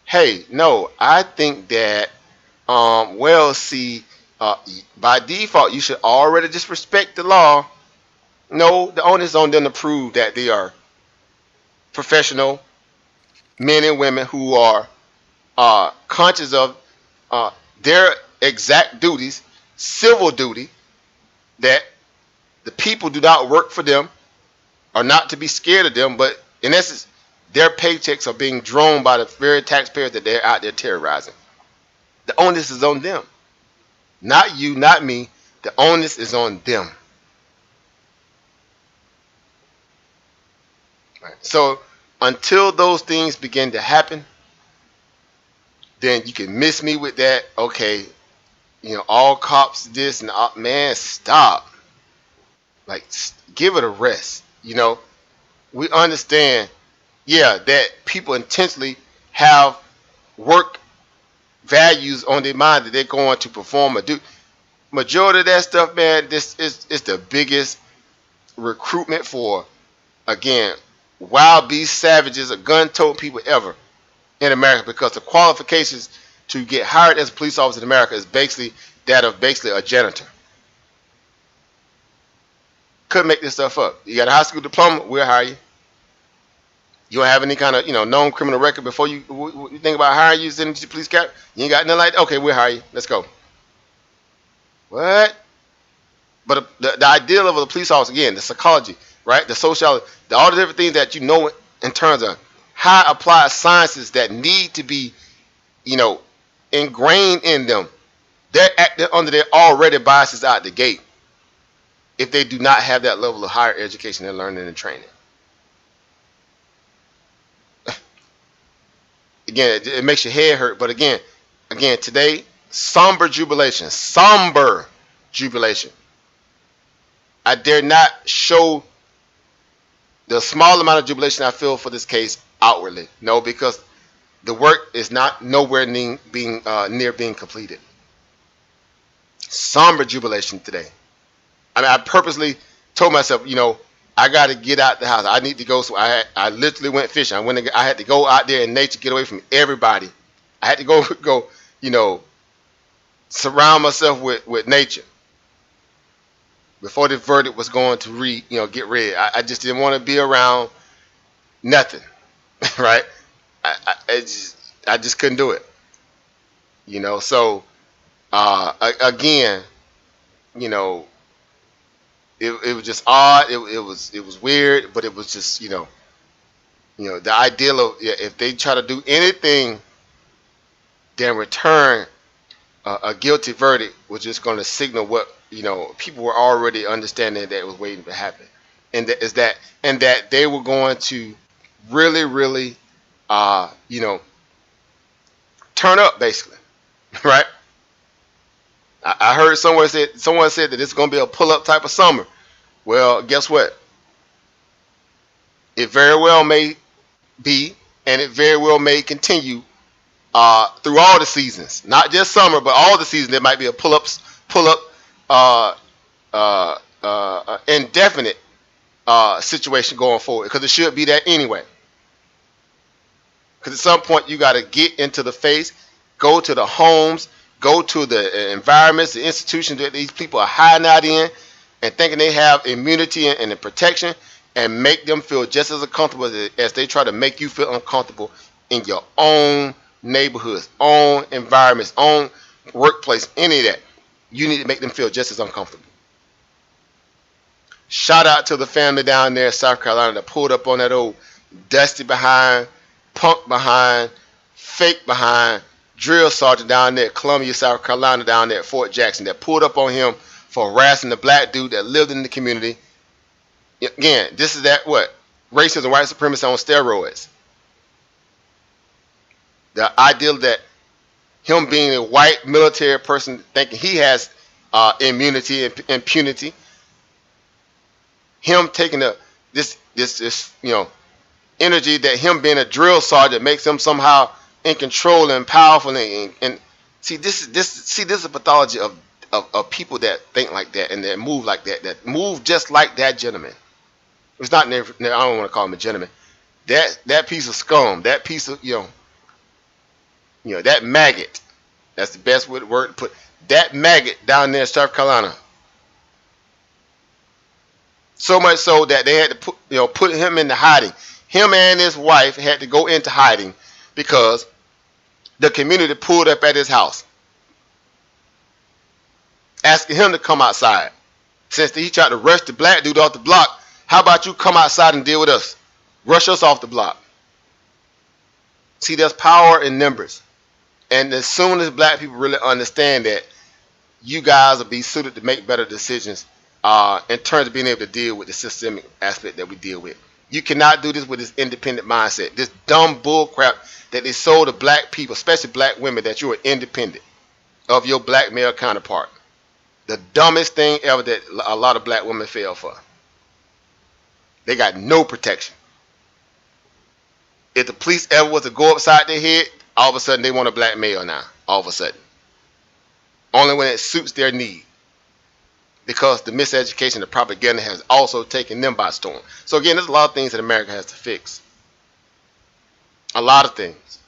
hey, no, I think that, by default, you should already just respect the law. No, the onus is on them to prove that they are professional men and women who are conscious of their exact duties, civil duty, that the people do not work for them, are not to be scared of them, but in essence, their paychecks are being drawn by the very taxpayers that they're out there terrorizing. The onus is on them. Not you, not me. The onus is on them. Right. So until those things begin to happen, then you can miss me with that. Okay, all cops this and man, stop. Like, give it a rest. We understand, that people intentionally have work values on their mind that they're going to perform or do. Majority of that stuff, man, this is the biggest recruitment for, again, wild beast savages or gun-toting people ever in America, because the qualifications to get hired as a police officer in America is basically that of a janitor. Couldn't make this stuff up. You got a high school diploma, we'll hire you. You don't have any kind of known criminal record before you think about hiring you, sending you to the police cap. You ain't got nothing like that. Okay, we'll hire you. Let's go. What? But the ideal of a police officer, again, the psychology, right? The sociology, all the different things that in terms of high applied sciences that need to be, ingrained in them They're acting under their already biases out the gate if they do not have that level of higher education and learning and training. Again, it makes your head hurt. But again, today, somber jubilation. Somber jubilation. I dare not show the small amount of jubilation I feel for this case outwardly. No, because the work is not nowhere near being completed. Somber jubilation today. I mean, I purposely told myself, I got to get out the house. I need to go. So I literally went fishing. I had to go out there in nature, get away from everybody. I had to go, surround myself with nature before the verdict was going to get read. I just didn't want to be around nothing, right? I just couldn't do it, So again, it was just odd. It was weird, but it was just the ideal of if they try to do anything, then return a guilty verdict was just going to signal what people were already understanding that it was waiting to happen, and that they were going to really turn up basically, right? I heard someone said that it's going to be a pull-up type of summer. Well, guess what? It very well may be, and it very well may continue through all the seasons, not just summer, but all the seasons. There might be a pull-up, indefinite situation going forward, because it should be that anyway. Because at some point you got to get into the face, go to the homes, go to the environments, the institutions that these people are hiding out in and thinking they have immunity and the protection, and make them feel just as uncomfortable as they try to make you feel uncomfortable in your own neighborhoods, own environments, own workplace, any of that. You need to make them feel just as uncomfortable. Shout out to the family down there in South Carolina that pulled up on that old dusty behind, punk behind, fake behind drill sergeant down there at Columbia, South Carolina, down there at Fort Jackson, that pulled up on him for harassing the black dude that lived in the community. Again, this is that what? Racism, white supremacy on steroids. The idea that him being a white military person thinking he has immunity and impunity, him taking this energy that him being a drill sergeant makes him somehow in control and powerful, and see this is a pathology of people that think like that and that move like that move just like that gentleman. It's not I don't want to call him a gentleman. That piece of scum, that piece of that maggot. That's the best word to put. That maggot down there in South Carolina. So much so that they had to put him into hiding. Him and his wife had to go into hiding because the community pulled up at his house, asking him to come outside. Since he tried to rush the black dude off the block, how about you come outside and deal with us? Rush us off the block. See, there's power in numbers. And as soon as black people really understand that, you guys will be suited to make better decisions in terms of being able to deal with the systemic aspect that we deal with. You cannot do this with this independent mindset, this dumb bull crap that they sold to black people, especially black women, that you are independent of your black male counterpart. The dumbest thing ever that a lot of black women fell for. They got no protection. If the police ever was to go upside their head, all of a sudden they want a black male now. All of a sudden. Only when it suits their need. Because the miseducation, the propaganda has also taken them by storm. So again, there's a lot of things that America has to fix. A lot of things.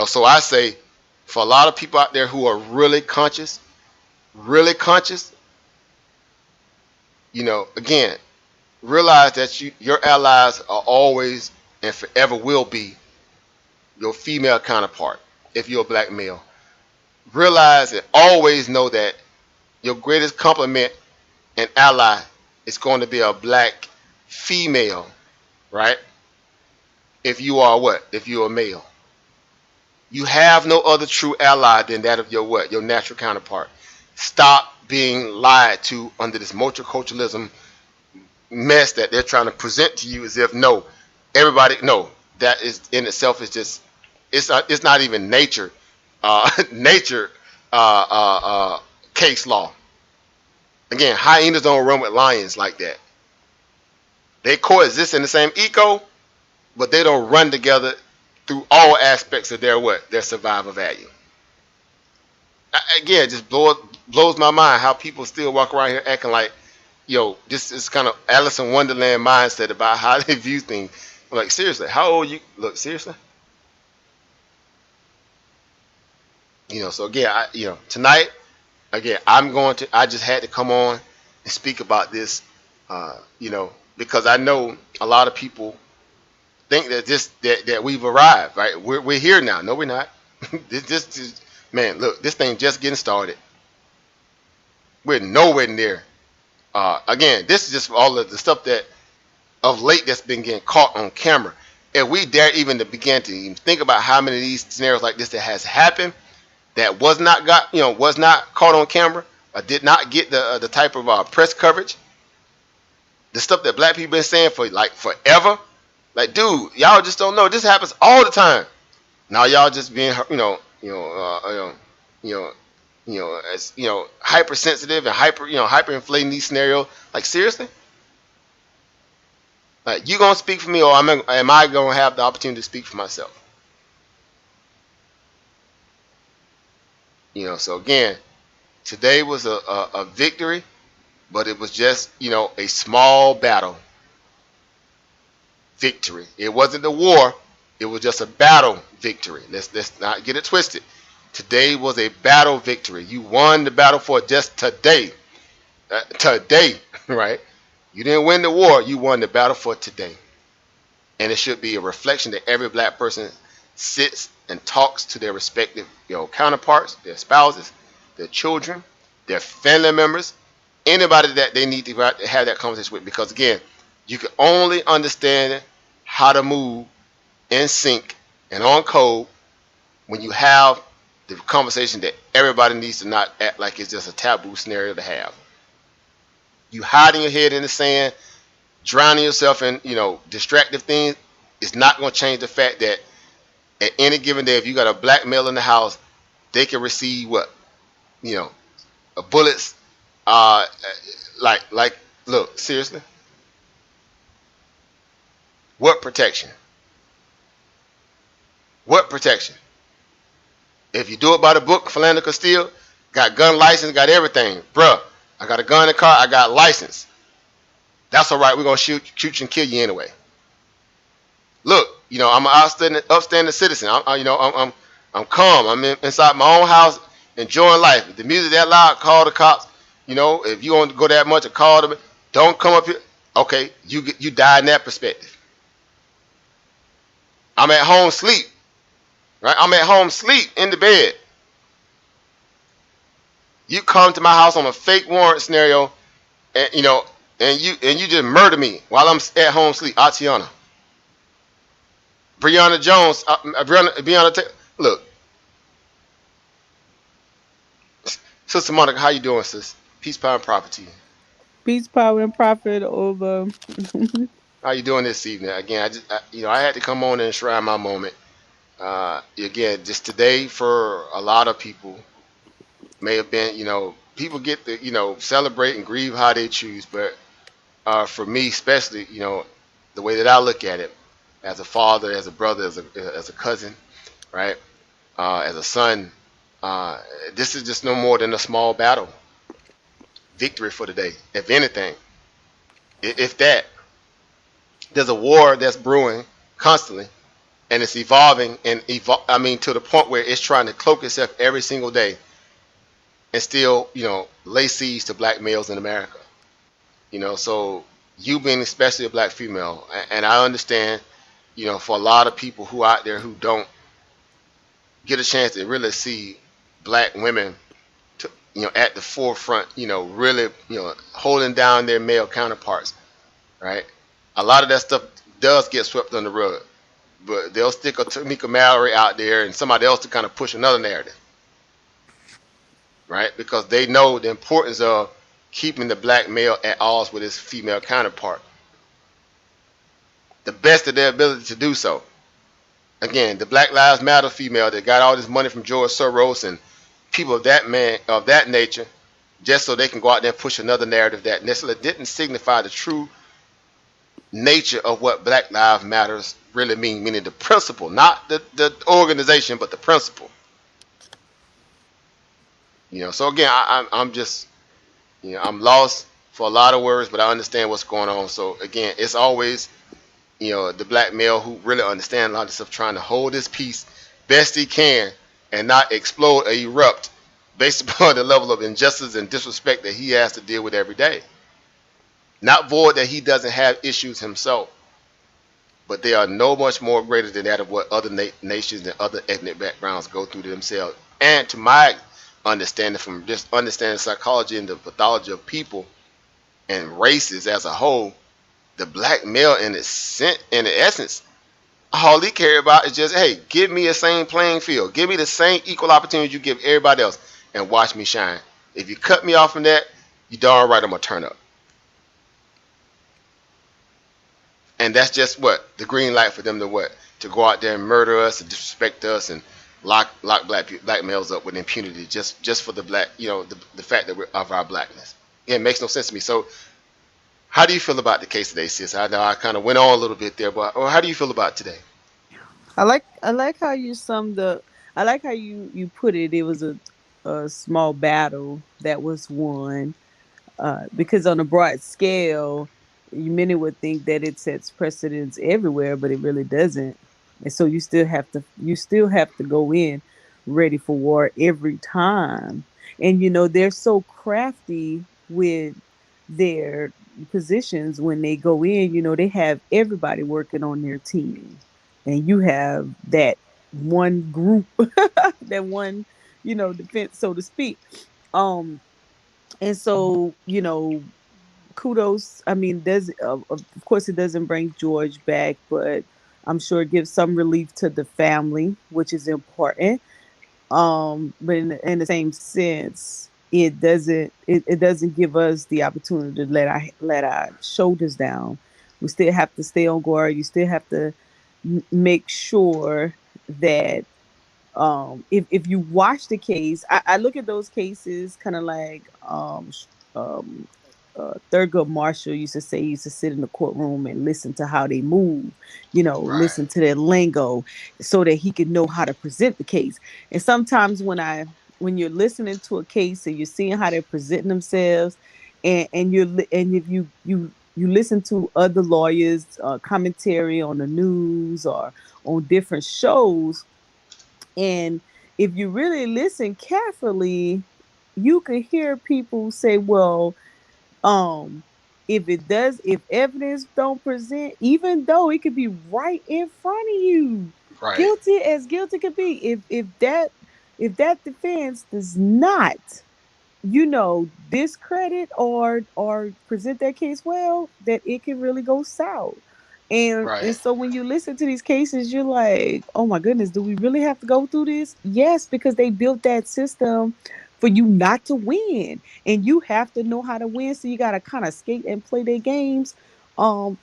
So I say, for a lot of people out there who are really conscious, again, realize that your allies are always and forever will be your female counterpart if you're a black male. Realize and always know that your greatest compliment and ally is going to be a black female, right? If you are what? If you're a male. You have no other true ally than that of your what? Your natural counterpart. Stop being lied to under this multiculturalism mess that they're trying to present to you as if no, everybody no, that is in itself is just it's not even nature nature case law. Again, hyenas don't run with lions like that. They coexist in the same eco, but they don't run together through all aspects of their what? Their survival value. Again, just blows my mind how people still walk around here acting like, yo, this is kind of Alice in Wonderland mindset about how they view things. I'm like, seriously, how old you? Look, seriously. So again, tonight, again, I just had to come on and speak about this, because I know a lot of people think that we've arrived, right? We're here now. No, we're not. this man, look, this thing just getting started. We're nowhere near. Again, this is just all of the stuff that of late that's been getting caught on camera. If we dare even to begin to even think about how many of these scenarios like this that has happened that was not caught on camera, or did not get the type of press coverage, the stuff that black people been saying for like forever, like, dude, y'all just don't know. This happens all the time. Now y'all just being as hypersensitive and hyperinflating these scenarios. Like, seriously? Like, you gonna speak for me, or am I gonna have the opportunity to speak for myself? So again, today was a victory, but it was just a small battle victory. It wasn't the war. It was just a battle victory. Let's not get it twisted. Today was a battle victory. You won the battle for just today. Today, right? You didn't win the war. You won the battle for today. And it should be a reflection that every black person sits and talks to their respective counterparts, their spouses, their children, their family members, anybody that they need to have that conversation with. Because again, you can only understand how to move in sync and on code when you have the conversation that everybody needs to not act like it's just a taboo scenario to have. You hiding your head in the sand, drowning yourself in distractive things, is not going to change the fact that at any given day, if you got a black male in the house, they can receive what? Bullets. Look, seriously. What protection? What protection? If you do it by the book, Philando Castile, got gun license, got everything. Bruh, I got a gun in the car, I got license. That's all right, we're going to shoot you and kill you anyway. Look, I'm an upstanding citizen. I'm calm. I'm inside my own house, enjoying life. If the music that loud, call the cops. If you want to go that much, call them. Don't come up here. Okay, you die in that perspective. I'm at home sleep. Right? I'm at home sleep in the bed. You come to my house on a fake warrant scenario, and you just murder me while I'm at home sleep. Atiana. Breonna Jones, look. Sister Monica, how you doing, sis? Peace, power, and profit to you. Peace, power, and profit over. How you doing this evening? Again, I had to come on and enshrine my moment. Again, just today for a lot of people may have been, people get to, celebrate and grieve how they choose. But for me, especially, the way that I look at it, as a father, as a brother, as a cousin, right? As a son, this is just no more than a small battle. Victory for the day, if anything. If that, there's a war that's brewing constantly, and it's evolving to the point where it's trying to cloak itself every single day, and still, lay siege to black males in America. So you being especially a black female, and I understand. For a lot of people who out there who don't get a chance to really see black women, at the forefront, really, holding down their male counterparts, right? A lot of that stuff does get swept under the rug. but they'll stick a Tamika Mallory out there and somebody else to kind of push another narrative, right? Because they know the importance of keeping the black male at odds with his female counterpart, the best of their ability to do so. Again, the Black Lives Matter female that got all this money from George Soros and people of that nature, just so they can go out there and push another narrative that necessarily didn't signify the true nature of what Black Lives Matters really mean, meaning the principle, not the organization, but the principle. So again, I'm just, I'm lost for a lot of words, but I understand what's going on. So again, it's always, the black male who really understands a lot of stuff, trying to hold his peace best he can and not explode or erupt based upon the level of injustice and disrespect that he has to deal with every day. Not void that he doesn't have issues himself, but they are no much more greater than that of what other nations and other ethnic backgrounds go through to themselves. And to my understanding, from just understanding psychology and the pathology of people and races as a whole, the black male in essence, all he care about is just, hey, give me a same playing field, give me the same equal opportunity you give everybody else, and watch me shine. If you cut me off from that, you darn right I'm gonna turn up. And that's just what the green light for them to go out there and murder us and disrespect us and lock black males up with impunity just for the black, the fact that we're of our blackness. It makes no sense to me. So how do you feel about the case today, sis? I know I kind of went on a little bit there, but how do you feel about it today? I like how you summed up. I like how you put it. It was a small battle that was won, because on a broad scale, many would think that it sets precedents everywhere, but it really doesn't. And so you still have to go in ready for war every time. And they're so crafty with their positions when they go in. They have everybody working on their team, and you have that one group, that one, defense, so to speak. Um, and so kudos. I mean, does of course it doesn't bring George back, but I'm sure it gives some relief to the family, which is important. But in the same sense, it doesn't give us the opportunity to let our shoulders down. We still have to stay on guard. You still have to make sure that, if you watch the case, I look at those cases kind of like, um Thurgood Marshall used to say. He used to sit in the courtroom and listen to how they move, Right, listen to their lingo, so that he could know how to present the case. And sometimes when you're listening to a case and you're seeing how they're presenting themselves, and if you listen to other lawyers, commentary on the news or on different shows, and if you really listen carefully, you could hear people say, well, um if evidence don't present, even though it could be right in front of you, right, guilty could be, if that defense does not, discredit or present that case well, that it can really go south. And right, so when you listen to these cases, you're like, oh my goodness, do we really have to go through this? Yes, because they built that system for you not to win, and you have to know how to win. So you got to kind of skate and play their games, um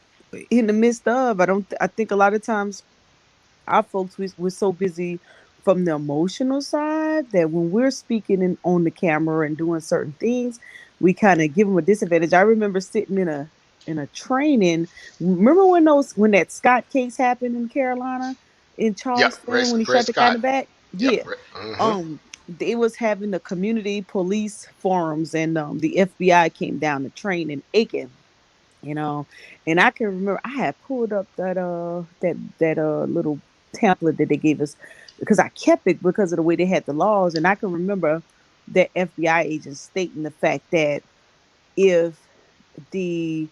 in the midst of, I think a lot of times our folks, we're so busy from the emotional side that when we're speaking on the camera and doing certain things, we kind of give them a disadvantage. I remember sitting in a training. Remember when that Scott case happened in Carolina, in yep, Charleston, when he Red shot the guy in Scott, the back? yep, Yeah. mm-hmm. They was having the community police forums, and the FBI came down to train in Aiken, you know and I can remember I had pulled up that little template that they gave us, because I kept it because of the way they had the laws. And I can remember that FBI agent stating the fact that if the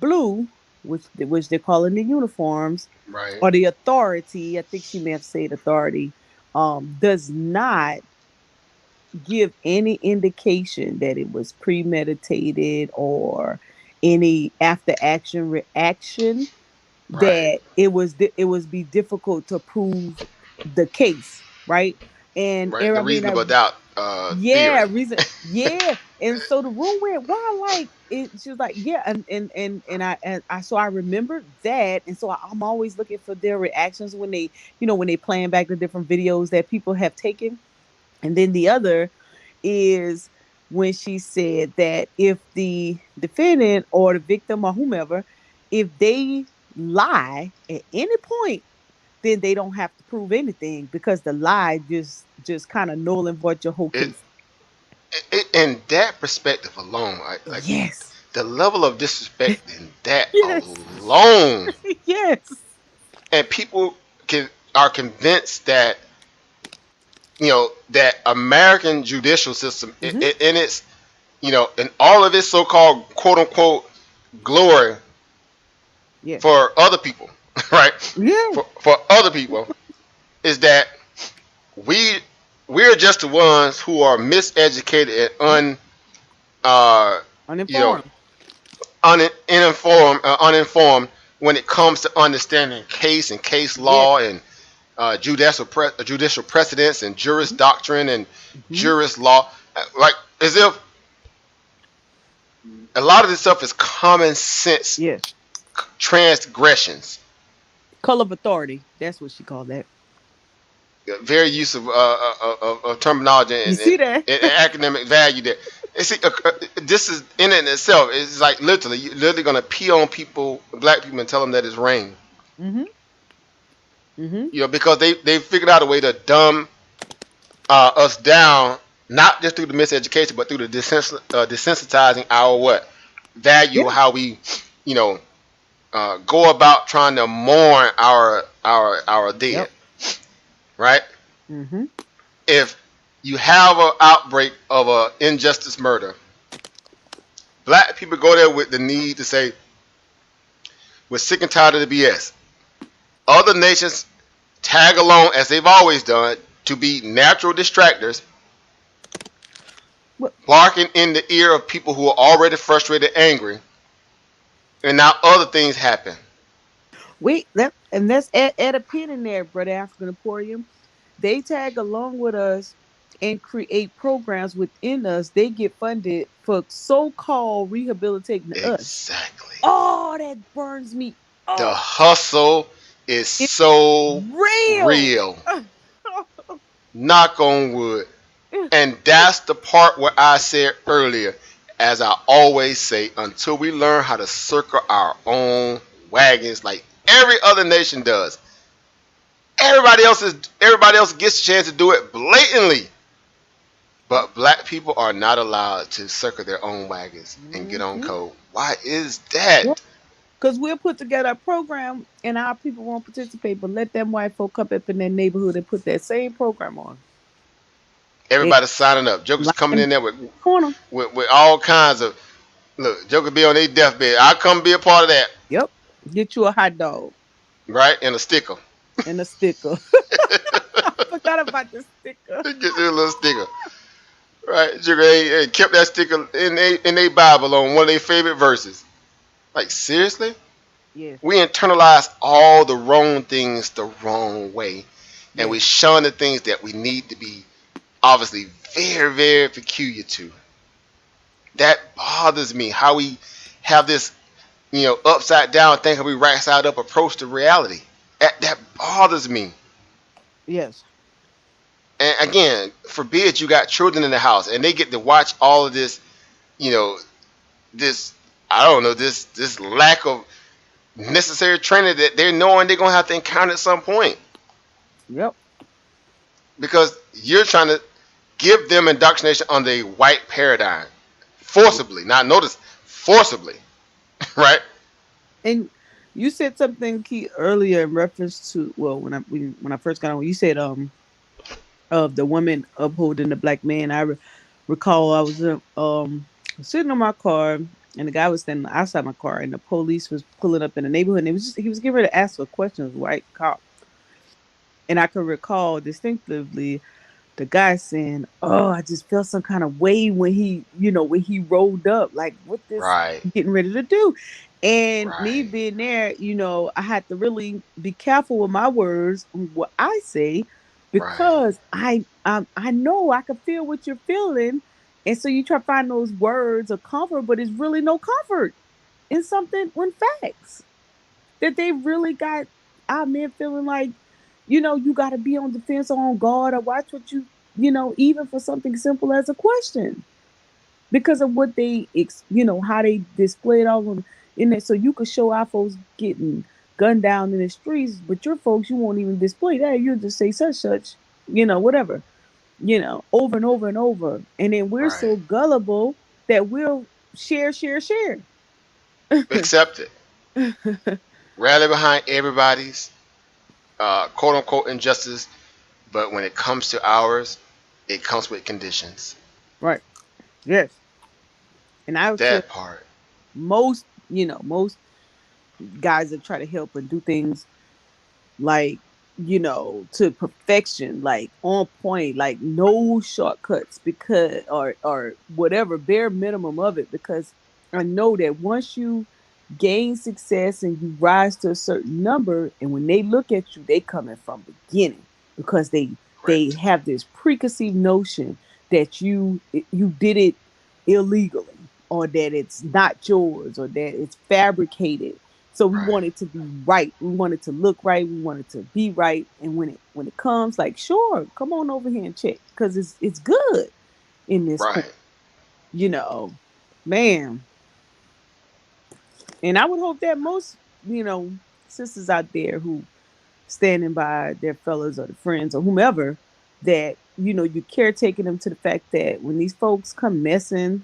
blue, which they're calling the uniforms, Right, or the authority, I think she may have said authority, does not give any indication that it was premeditated or any after action reaction, Right. that it was be difficult to prove the case, right? And Right. The I mean, reasonable doubt yeah, theory. reason, yeah. And so the room went, wow, like it. She was like, yeah, and I so I remembered that, and so I'm always looking for their reactions when they, when they playing back the different videos that people have taken. And then the other is when she said that if the defendant or the victim or whomever, if they lie at any point, then they don't have to prove anything because the lie just kind of null and void your whole It, case. in that perspective alone, like Yes. the level of disrespect in that Yes. alone, Yes. and people are convinced that that American judicial system Hmm. in its in all of its so-called quote unquote glory Yeah. for other people, right? Yeah. For other people is that we we're just the ones who are miseducated and uh you know Uninformed. uninformed when it comes to understanding case and case Yeah. law and judicial precedents and jurist Hmm. doctrine and Hmm. jurist law, like as if a lot of this stuff is common sense Yeah. transgressions. Color of authority. That's what she called that. Very use of terminology You see that? and academic value there. And see, this is in it in itself. It's like literally, you're literally gonna pee on people, black people, and tell them that it's rain. Hmm. Hmm. Because they figured out a way to dumb us down, not just through the miseducation, but through the desensitizing our what value, Yeah. how we, you know, go about trying to mourn our dead, Yep. right? Hmm. If you have an outbreak of a injustice murder, black people go there with the need to say we're sick and tired of the BS. Other nations tag along as they've always done to be natural distractors, What? barking in the ear of people who are already frustrated, angry, and now other things happen. Wait, that's add a pin in there, brother African Emporium. They tag along with us and create programs within us. They get funded for so-called rehabilitating us. Exactly. Oh, that burns me The up. hustle is It's so real. real. Knock on wood. And that's the part where I said earlier, as I always say, until we learn how to circle our own wagons like every other nation does. Everybody else gets a chance to do it blatantly. But black people are not allowed to circle their own wagons and get on Hmm. code. Why is that? Because we'll put together a program and our people won't participate, but let them white folk come up in their neighborhood and put that same program on. They Everybody's signing up. Jokers line coming them in there with corner. with all kinds of look. Joker be on their deathbed. I come be a part of that, Yep. Get you a hot dog right? And a sticker. and a sticker. I forgot about the sticker. Get you a little sticker. Right, Sugar kept that sticker in they Bible on one of their favorite verses. Like seriously, Yes. we internalize all the wrong things the wrong way, and Yes. we shun the things that we need to be obviously very very peculiar to. That bothers me. How we have this upside down thing, how we right side up approach to reality. That bothers me. Yes. And again, forbid you got children in the house and they get to watch all of this, you know, this I don't know this lack of necessary training that they're knowing they're gonna have to encounter at some point Yep. because you're trying to give them indoctrination on the white paradigm forcibly. Now notice forcibly, right? And you said something key earlier in reference to, well, when I first got on, you said of the woman upholding the black man. Recall I was sitting in my car and the guy was standing outside my car and the police was pulling up in the neighborhood and he was getting ready to ask for questions, white cop. And I could recall distinctively the guy saying, "Oh, I just felt some kind of way when he rolled up. Like, what this Right. getting ready to do?" And me Right. being there, I had to really be careful with my words, what I say, Right. because I know I can feel what you're feeling, and so you try to find those words of comfort, but it's really no comfort in something when facts that they really got our men feeling like, you got to be on defense or on guard or watch what even for something simple as a question because of what how they display it all on in there. So you could show our folks getting gunned down in the streets, but your folks, you won't even display that. You'll just say such, whatever, over and over and over. And then we're Right. so gullible that we'll share, share, share. Accept it. Rally behind everybody's quote unquote injustice, but when it comes to ours, it comes with conditions. Right. Yes. And I would say That part. most guys that try to help and do things like, to perfection, like on point, like no shortcuts because or whatever, bare minimum of it, because I know that once you gain success and you rise to a certain number, and when they look at you, they coming from beginning because they Correct. have this preconceived notion that you did it illegally, or that it's not yours, or that it's fabricated. So we Right. want it to be right. We want it to look right. We want it to be right. And when it comes, like, sure, come on over here and check because it's good in this point, Right. you know, man. And I would hope that most, sisters out there who standing by their fellas or the friends or whomever, that you caretaking them to the fact that when these folks come messing,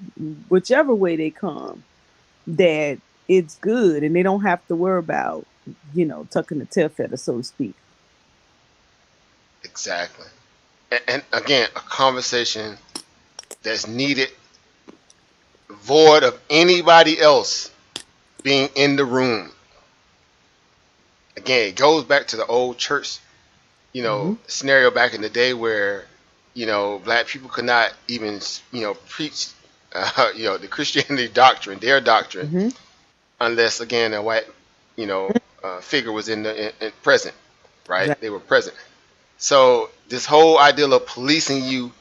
whichever way they come, that it's good and they don't have to worry about, tucking the tail feather, so to speak. Exactly. And again, a conversation that's needed, void of anybody else being in the room. Again, it goes back to the old church, Hmm. scenario back in the day where, black people could not even, preach, the Christianity doctrine, their doctrine, Hmm. unless again a white, figure was in present, right? Exactly. They were present. So this whole idea of policing you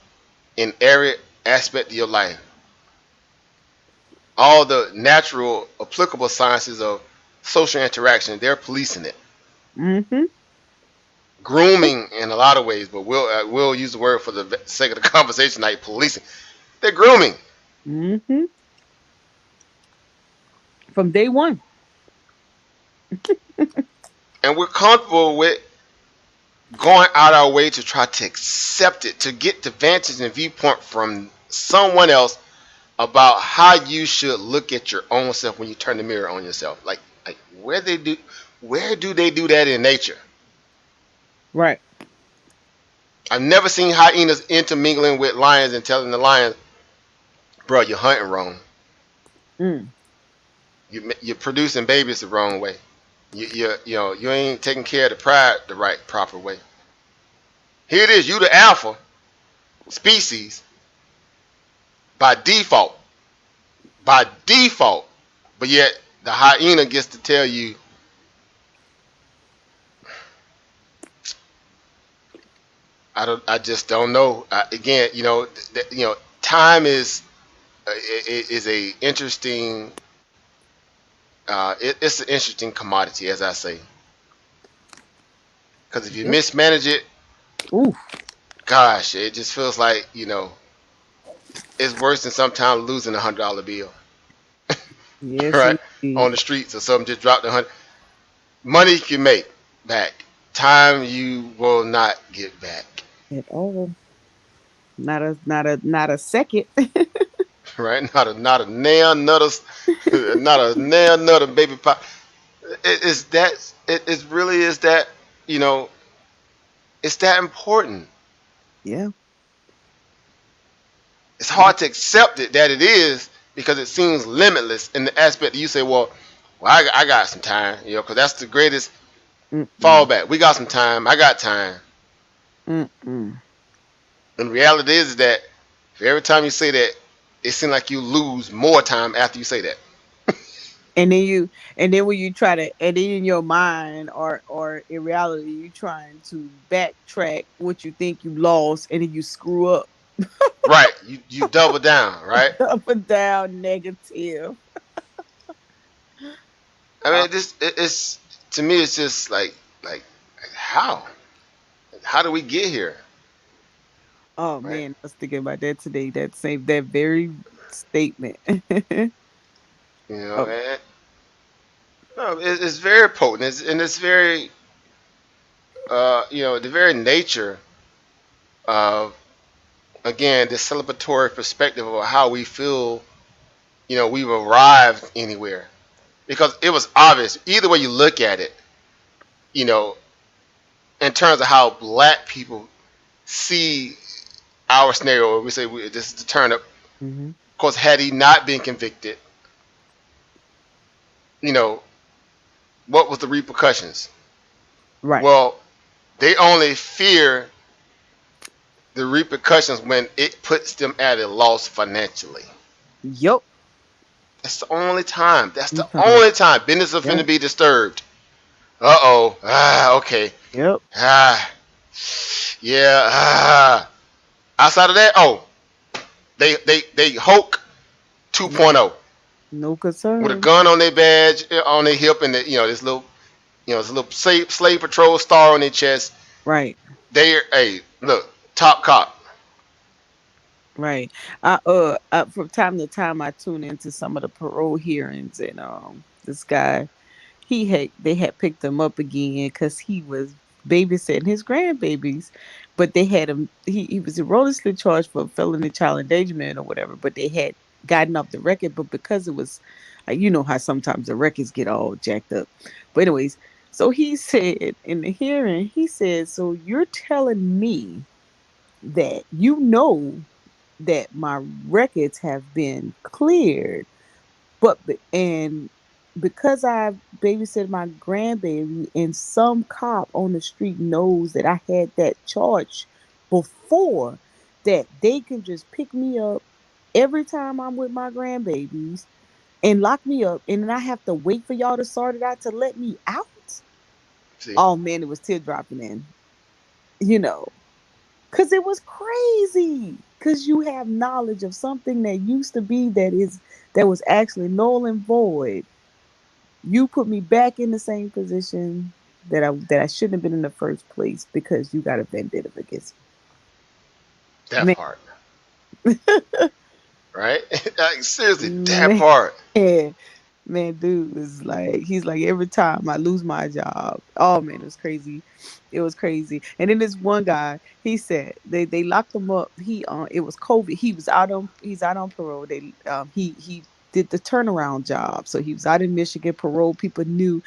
in every aspect of your life, all the natural applicable sciences of social interaction, they're policing it. Hmm. Grooming in a lot of ways, but we'll use the word for the sake of the conversation, like policing. They're grooming. Hmm. From day one. And we're comfortable with going out our way to try to accept it, to get the vantage and viewpoint from someone else about how you should look at your own self when you turn the mirror on yourself. Like where do they do that in nature? Right. I've never seen hyenas intermingling with lions and telling the lions, "Bro, you're hunting wrong. Mm. You're producing babies the wrong way. You ain't taking care of the pride the right proper way. Here it is, you the alpha species by default, by default, but yet the hyena gets to tell you, I just don't know. Again, time is a interesting. It's an interesting commodity, as I say, because if you Yep. mismanage it, Ooh. gosh, it just feels like it's worse than sometimes losing $100 bill, Yes, right, indeed. on the streets or something. Just dropped 100. Money you can make back. Time you will not get back. At all. Not a second. Right? Not a nail nutter, not a nail nutter baby pop. It's that. It really is that. You know, it's that important. Yeah. It's hard to accept it that it is because it seems limitless in the aspect that you say, well, I got some time, because that's the greatest Mm-mm. fallback. We got some time. I got time. Mm-mm. And reality is that for every time you say that, it seems like you lose more time after you say that. And then when you try to, and then in your mind or in reality, you trying to backtrack what you think you lost, and then you screw up. Right. You double down, right? Up and down negative. I Uh, mean, it's to me, it's just like how? How do we get here? oh Right? man, I was thinking about that today. That very statement. You know, Oh, and, no, it's very potent. And it's very, the very nature of, again, this celebratory perspective of how we feel, we've arrived anywhere. Because it was obvious, either way you look at it, you know, in terms of how black people see our scenario, where we say this is the turn up. hmm, Of course, had he not been convicted, you know, what was the repercussions? right. Well, they only fear the repercussions when it puts them at a loss financially. Yup. That's the only time. That's You the talking about? only time business is finna Yep. be disturbed. Uh oh. Okay. Yep. Ah, yeah. Outside of that, oh, they Hulk Yep. 2.0 No with a concern. gun on their badge, on their hip, and this little slave patrol star on their chest. Right. They, hey, look, top cop. Right. From time to time, I tune into some of the parole hearings, and this guy, they had picked him up again because he was babysitting his grandbabies, but they had him. He was erroneously charged for felony child endangerment or whatever, but they had gotten off the record. But because it was, you know how sometimes the records get all jacked up. But anyways, so he said in the hearing, he said, "So you're telling me that you know that my records have been cleared, and because I babysit my grandbaby, and some cop on the street knows that I had that charge before, that they can just pick me up every time I'm with my grandbabies and lock me up, and then I have to wait for y'all to sort it out to let me out." See, Oh man, it was tear dropping in, you know. Cause it was crazy. Cause you have knowledge of something that used to be, that was actually null and void. You put me back in the same position that I shouldn't have been in the first place because you got a vendetta against that me. part, right? Like, seriously, that Man, part. man, man, dude was like, he's like, every time I lose my job, oh man, it was crazy. It was crazy. And then this one guy, he said they locked him up. It was COVID. He's out on parole. He did the turnaround job. So he was out in Michigan. Probation people knew,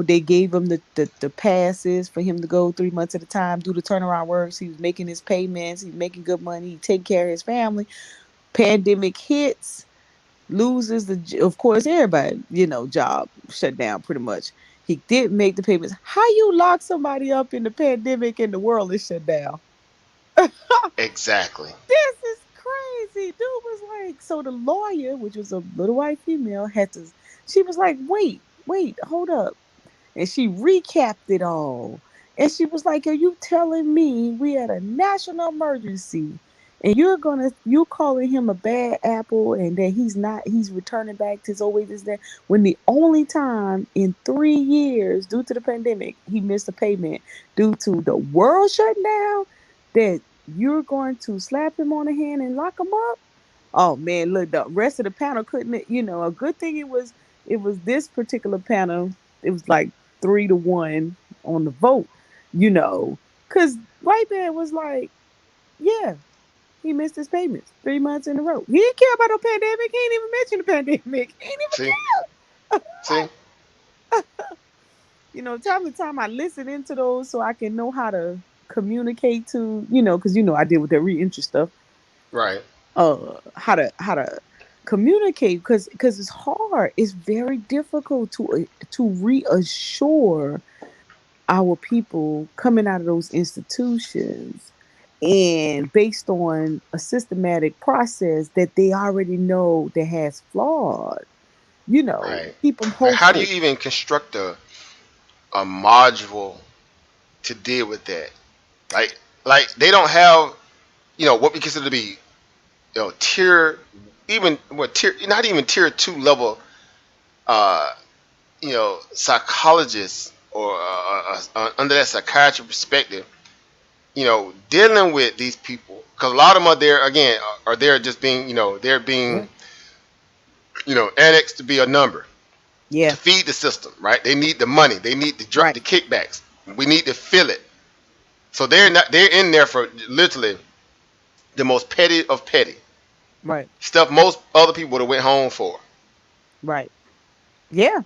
they gave him the passes for him to go 3 months at a time, do the turnaround works. He was making his payments, he's making good money, he take care of his family. Pandemic hits, loses of course, everybody, job shut down pretty much. He didn't make the payments. How you lock somebody up in the pandemic and the world is shut down? Exactly. This is crazy. Dude was like, so the lawyer, which was a little white female, she was like, wait, hold up. And she recapped it all. And she was like, "Are you telling me we had a national emergency, and you calling him a bad apple, and that he's returning back to his old ways, is that when the only time in 3 years due to the pandemic he missed a payment due to the world shutting down, that you're going to slap him on the hand and lock him up?" Oh man, look, the rest of the panel couldn't. A good thing it was this particular panel. It was like 3-1 on the vote, because white man was like, yeah, he missed his payments 3 months in a row. He didn't care about no pandemic. He didn't even mention the pandemic. He didn't See, even see, time to time I listen into those so I can know how to communicate to, because I deal with that reentry stuff. right. How to communicate, because it's hard. It's very difficult to reassure our people coming out of those institutions, and based on a systematic process that they already know that has flawed, Right. keep them Right. How do hopeful. you even construct a module to deal with that? Like like they don't have what we consider to be tier, even what tier, not even tier two level uh psychologists or under that psychiatry perspective, dealing with these people, because a lot of them are there again, are there just being, they're being, Yeah. annexed to be a number to Yeah. feed the system, right? They need the money, they need the Right. kickbacks. We need to fill it. So they're in there for literally the most petty of petty Right. stuff most other people would have went home for. Right. Yeah.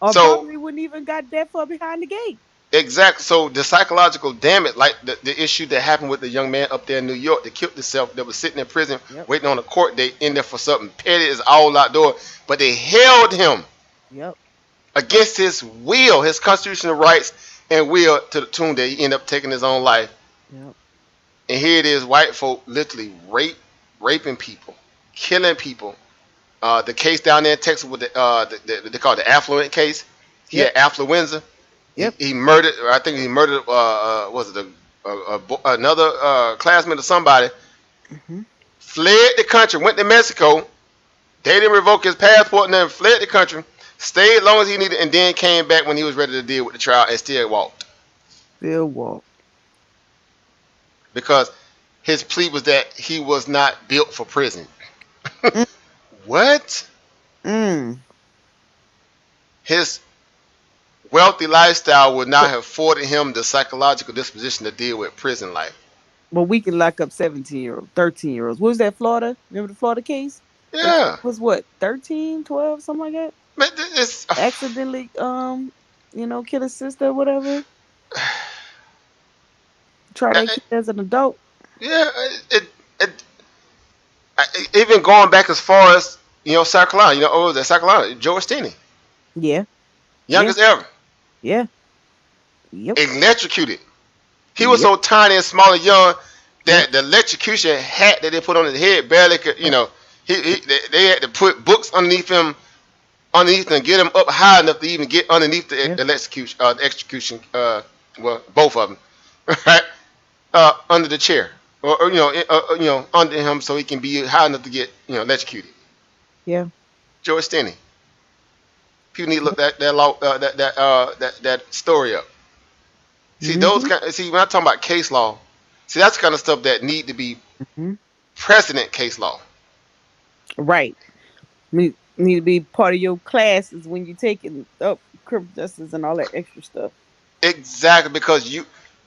Or So probably wouldn't even got that far behind the gate. exactly. So the psychological damage, like the issue that happened with the young man up there in New York that killed himself, that was sitting in prison Yep. waiting on a court date in there for something petty is all outdoor, but they held him Yep. against his will, his constitutional rights and will, to the tune that he ended up taking his own life. Yep. And here it is, white folk literally raping people, killing people. The case down there in Texas with they call it the affluent case. He Yep. had affluenza. Yep. He murdered. I think he murdered. Was it another classmate or somebody? Hmm. Fled the country. Went to Mexico. They didn't revoke his passport and then fled the country. Stayed as long as he needed, and then came back when he was ready to deal with the trial and still walked Still walk. because his plea was that he was not built for prison. Mm. What? Mm. His wealthy lifestyle would not have afforded him the psychological disposition to deal with prison life. Well, we can lock up 17-year-old, 13-year-olds. What was that, Florida? Remember the Florida case? That kid Yeah, was what, 13, 12, something like that? but it's Accidentally, kill his sister or whatever. Try that kid as an adult. yeah. It even going back as far as South Carolina. Oh, that South Carolina, George Stinney, Yeah. Yeah. youngest ever, Yeah. Yep. electrocuted. He was Yep. so tiny and small and young Yep. that the electrocution hat that they put on his head barely could. They had to put books underneath and get him up high enough to even get underneath Yeah. the execution. The execution. Well, both of them, right? Under the chair, or under him so he can be high enough to get electrocuted. Yeah. George Stinney. People need to look that story up. See Mm-hmm. when I talk about case law, see that's the kind of stuff that need to be Hmm. precedent case law. Right. Need to be part of your classes when you taking up criminal justice and all that extra stuff. Exactly, because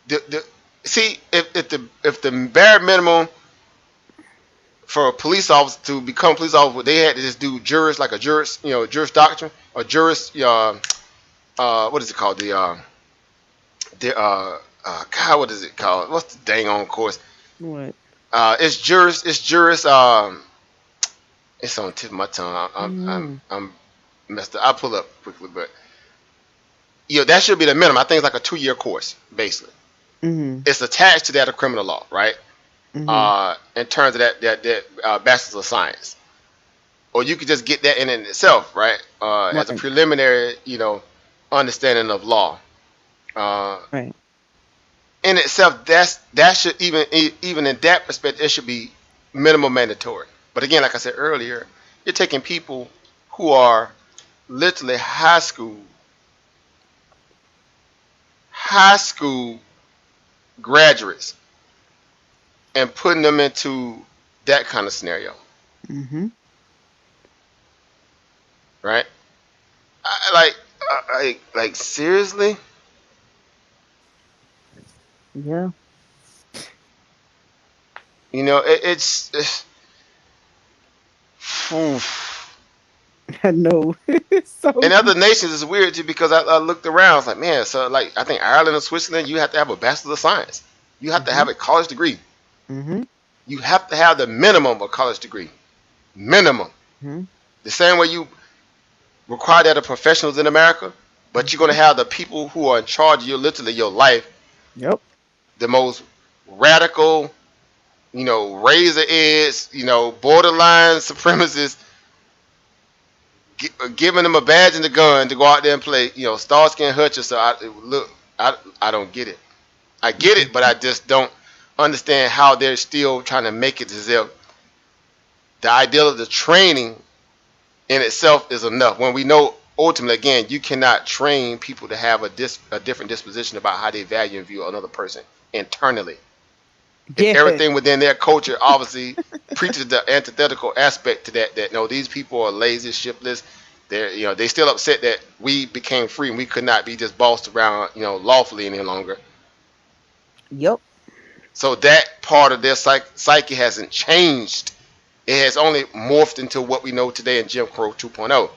the see if the bare minimum for a police officer to become a police officer, they had to just do juris, like a juris doctrine or juris what is it called, God, what is it called? What's the dang on course? What? It's juris it's on the tip of my tongue. Mm. I'm messed up. I'll pull up quickly, but that should be the minimum. I think it's like a 2-year course, basically. Mm-hmm. It's attached to that of criminal law, right? Mm-hmm. In terms of that bachelor's of science, or you could just get that in itself, right? As a Right. preliminary, understanding of law. Right. In itself, that should even in that perspective, it should be minimum mandatory. But again, like I said earlier, you're taking people who are literally high school graduates and putting them into that kind of scenario, Mm-hmm. right? Like seriously, Yeah. it's oof. I know. So In other nations, it's weird too because I looked around. It's like, man, so like I think Ireland and Switzerland, you have to have a bachelor of science. You have to mm-hmm. have a college degree. Mm-hmm. You have to have the minimum of a college degree. Minimum. Mm-hmm. The same way you require that of professionals in America, But you're going to have the people who are in charge of literally your life, Yep. the most radical, razor edge, borderline supremacists, giving them a badge and a gun to go out there and play, Starsky and Hutch. So I don't get it. I get it, but I just don't understand how they're still trying to make it as if the ideal of the training in itself is enough. When we know ultimately, again, you cannot train people to have a different disposition about how they value and view another person internally. If Yeah. everything within their culture obviously preaches the antithetical aspect to that no, these people are lazy, shiftless. They still upset that we became free and we could not be just bossed around, lawfully any longer. Yep. So that part of their psyche hasn't changed. It has only morphed into what we know today in Jim Crow 2.0.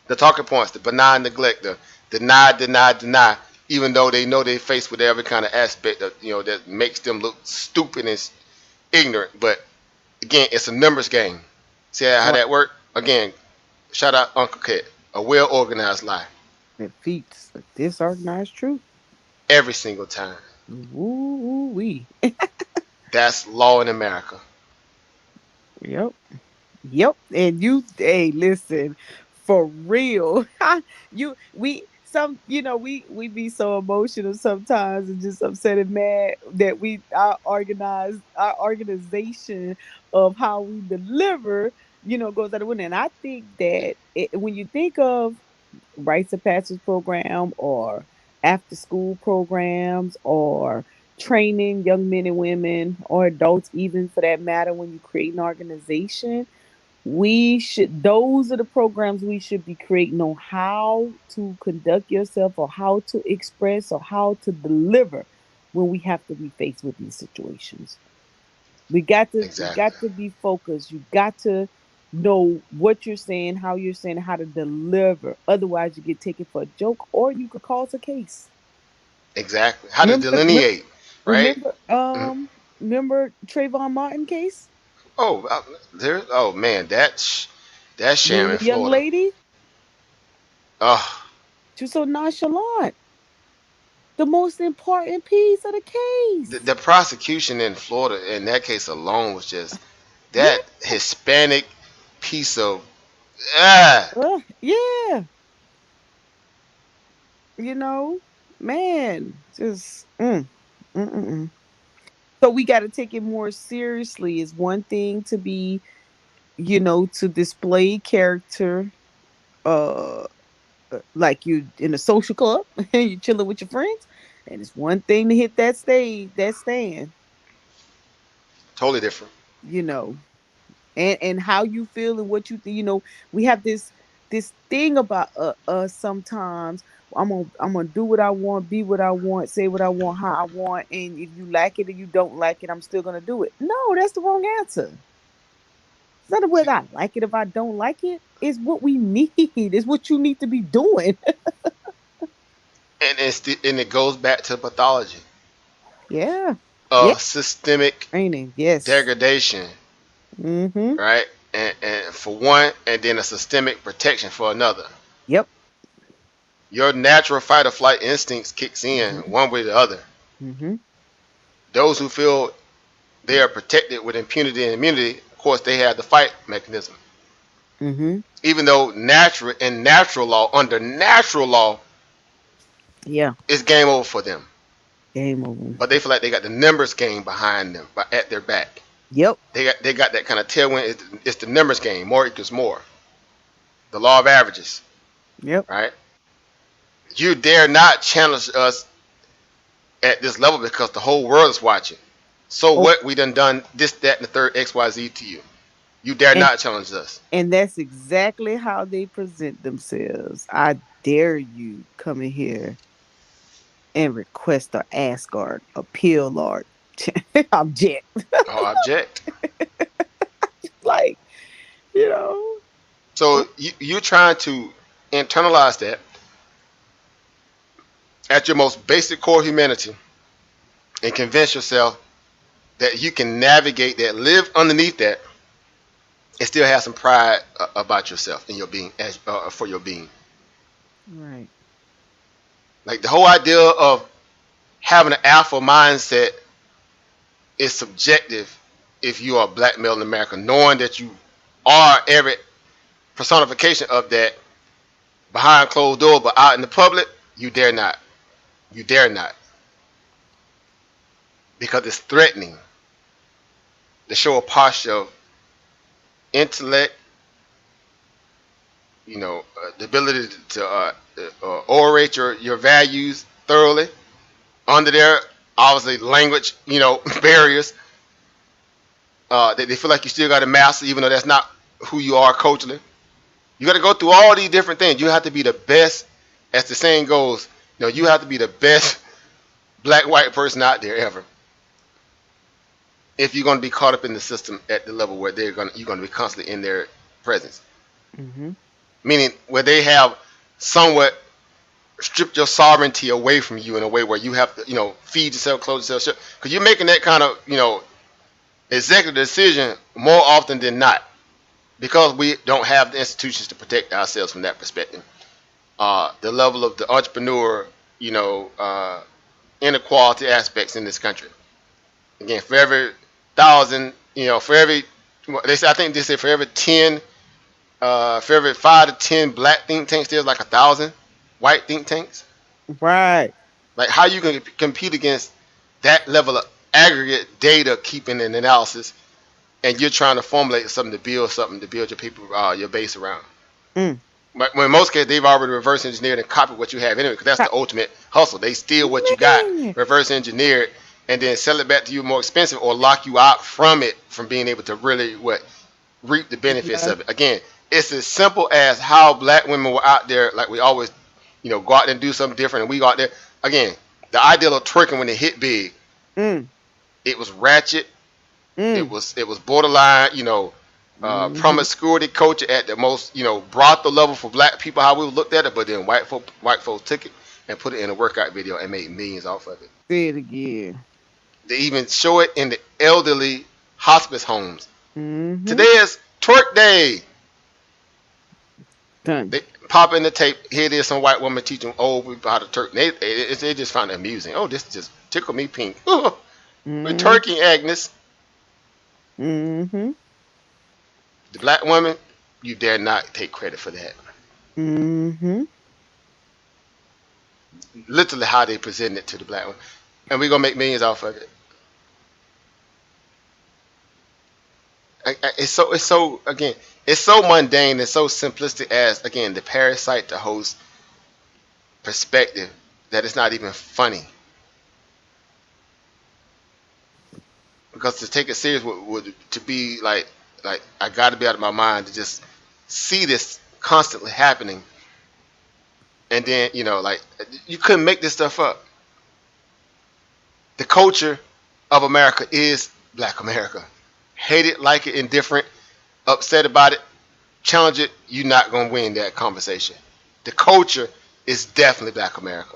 The talking points, the benign neglect, the deny, even though they know they're faced with every kind of aspect of, that makes them look stupid and ignorant. But again, it's a numbers game. See how that worked? Again, shout out Uncle Cat. A well-organized lie. It defeats a disorganized truth. Every single time. Woo wee. That's law in America. Yep. Yep. And hey, listen, for real. We be so emotional sometimes and just upset and mad that our organization of how we deliver, goes out the window. And I think that when you think of rites of passage program or after school programs or training young men and women or adults, even for that matter, when you create an organization, those are the programs we should be creating on how to conduct yourself or how to express or how to deliver when we have to be faced with these situations. We got to be focused. You got to know what you're saying, how you're saying, how to deliver. Otherwise, you get taken for a joke, or you could cause a case. Exactly. How to delineate, right? Remember Trayvon Martin case? Oh man, that's Sharon, The young Florida. lady. Oh, She was so nonchalant. The most important piece of the case. the prosecution in Florida in that case alone was just Yeah. that Hispanic piece of Yeah. Man, just mm, mm, mm. So we got to take it more seriously. It's one thing to be, to display character, uh, like you in a social club and you chilling with your friends, and it's one thing to hit that stage, that stand, totally different. you know, and how you feel and what you think. We have this thing about us sometimes. I'm gonna do what I want, be what I want, say what I want, how I want, and if you like it or you don't like it, I'm still gonna do it. No, that's the wrong answer. It's not whether I like it if I don't like it. It's what we need. It's what you need to be doing. And it goes back to pathology, Yeah. Yeah. systemic Training. Yes. degradation, Mm-hmm. right? And for one, and then a systemic protection for another. Yep. Your natural fight or flight instincts kicks in Mm-hmm. one way or the other. Mm-hmm. Those who feel they are protected with impunity and immunity, of course, they have the fight mechanism. Mm-hmm. Even though under natural law, Yeah. it's game over for them. Game over. But they feel like they got the numbers game behind them, at their back. Yep. They got that kind of tailwind. It's the numbers game. More equals more. The law of averages, Yep. right? You dare not challenge us at this level because the whole world is watching. So Oh, what? We done this, that, and the third XYZ to you. You dare and not challenge us. and that's exactly how they present themselves. I dare you come in here and request a Asgard appeal, Lord. Object. Oh, object. Like, you know. So you're trying to internalize that at your most basic core humanity and convince yourself that you can navigate that, live underneath that, and still have some pride about yourself and your being, for your being. Right. Like the whole idea of having an alpha mindset is subjective if you are a black male in America, knowing that you are every personification of that behind closed doors, but out in the public, you dare not. You dare not. Because it's threatening to show a posture of intellect, the ability to orate your values thoroughly under their obviously language, barriers that they feel like you still got to master, even though that's not who you are culturally. You got to go through all these different things. You have to be the best, as the saying goes. You have to be the best black white person out there ever, if you're going to be caught up in the system at the level where you're going to be constantly in their presence. Mm-hmm. Meaning where they have somewhat stripped your sovereignty away from you in a way where you have to, feed yourself, clothe yourself, because you're making that kind of, executive decision more often than not, because we don't have the institutions to protect ourselves from that perspective. The level of the entrepreneur, inequality aspects in this country. Again, for every 1,000, for every, I think they say for every 10, for every 5 to 10 black think tanks, there's like 1,000 white think tanks. Right. Like, how you can compete against that level of aggregate data keeping and analysis, and you're trying to formulate something to build your people, your base around. But in most cases, they've already reverse engineered and copied what you have anyway, because that's the ultimate hustle. They steal what you got, reverse engineer it, and then sell it back to you more expensive, or lock you out from it, from being able to really reap the benefits of it. Again, it's as simple as how black women were out there, like we always, go out there and do something different, and we go out there. Again, the ideal of twerking when it hit big, it was ratchet, it was borderline, promiscuity culture at the most, brothel level for black people, how we looked at it. But then white folks took it and put it in a workout video and made millions off of it. Say it again. They even show it in the elderly hospice homes. Mm-hmm. Today is twerk day. Done. They pop in the tape. Here it is, some white woman teaching old people how to twerk. They just find it amusing. Oh, this just tickled me pink. We're twerking, Agnes. Mm-hmm. The black woman, you dare not take credit for that. Mm-hmm. Literally how they present it to the black woman. And we're going to make millions off of it. It's so mundane and so simplistic as, again, the parasite to host perspective, that it's not even funny. Because to take it serious would to be like I got to be out of my mind to just see this constantly happening. And then, you couldn't make this stuff up. The culture of America is black America. Hate it, like it, indifferent, upset about it, challenge it, you're not going to win that conversation. The culture is definitely black America.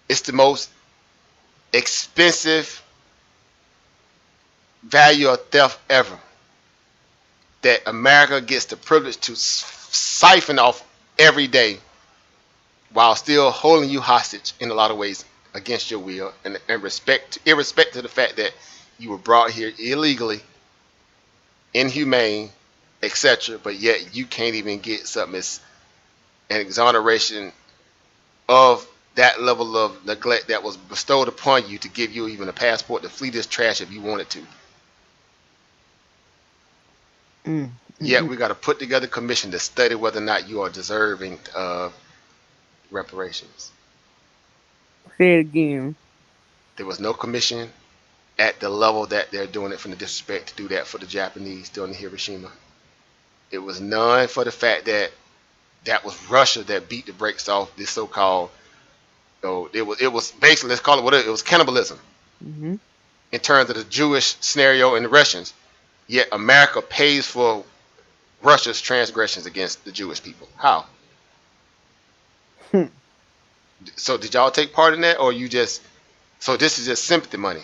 It's the most expensive value of theft ever that America gets the privilege to siphon off every day, while still holding you hostage in a lot of ways against your will, and irrespective of the fact that you were brought here illegally, inhumane, etc. But yet you can't even get something as an exoneration of that level of neglect that was bestowed upon you to give you even a passport to flee this trash if you wanted to. Yet we got to put together a commission to study whether or not you are deserving of reparations. Say it again. There was no commission at the level that they're doing it from the disrespect to do that for the Japanese during Hiroshima. It was none for the fact that that was Russia that beat the brakes off this so-called. It was basically, let's call it what it was, cannibalism. In terms of the Jewish scenario and the Russians. Yet America pays for Russia's transgressions against the Jewish people. How? So did y'all take part in that, or you just? So this is just sympathy money.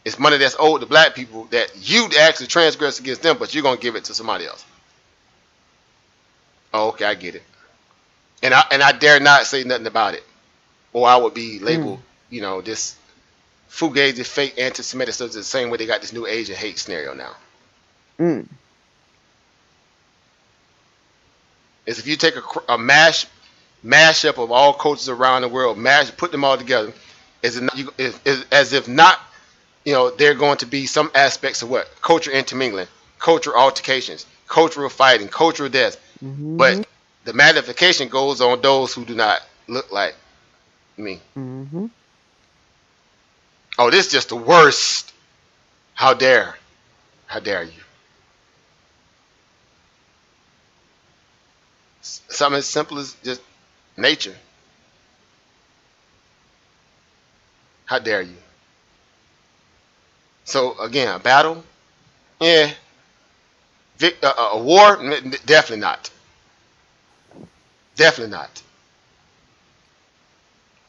It's money that's owed to black people that you actually transgress against them, but you're gonna give it to somebody else. Oh, okay, I get it. And I dare not say nothing about it, or I would be labeled, Mm. this fugazi, fake anti-Semitic stuff the same way they got this new Asian hate scenario now. Mm. Is if you take a mashup of all cultures around the world, put them all together, as if not, they're going to be some aspects of what culture intermingling, cultural altercations, cultural fighting, cultural death. Mm-hmm. But the magnification goes on those who do not look like me. Mm-hmm. Oh, this is just the worst. How dare? How dare you? Something as simple as just nature. How dare you? So again, a battle, yeah. A war, definitely not. Definitely not.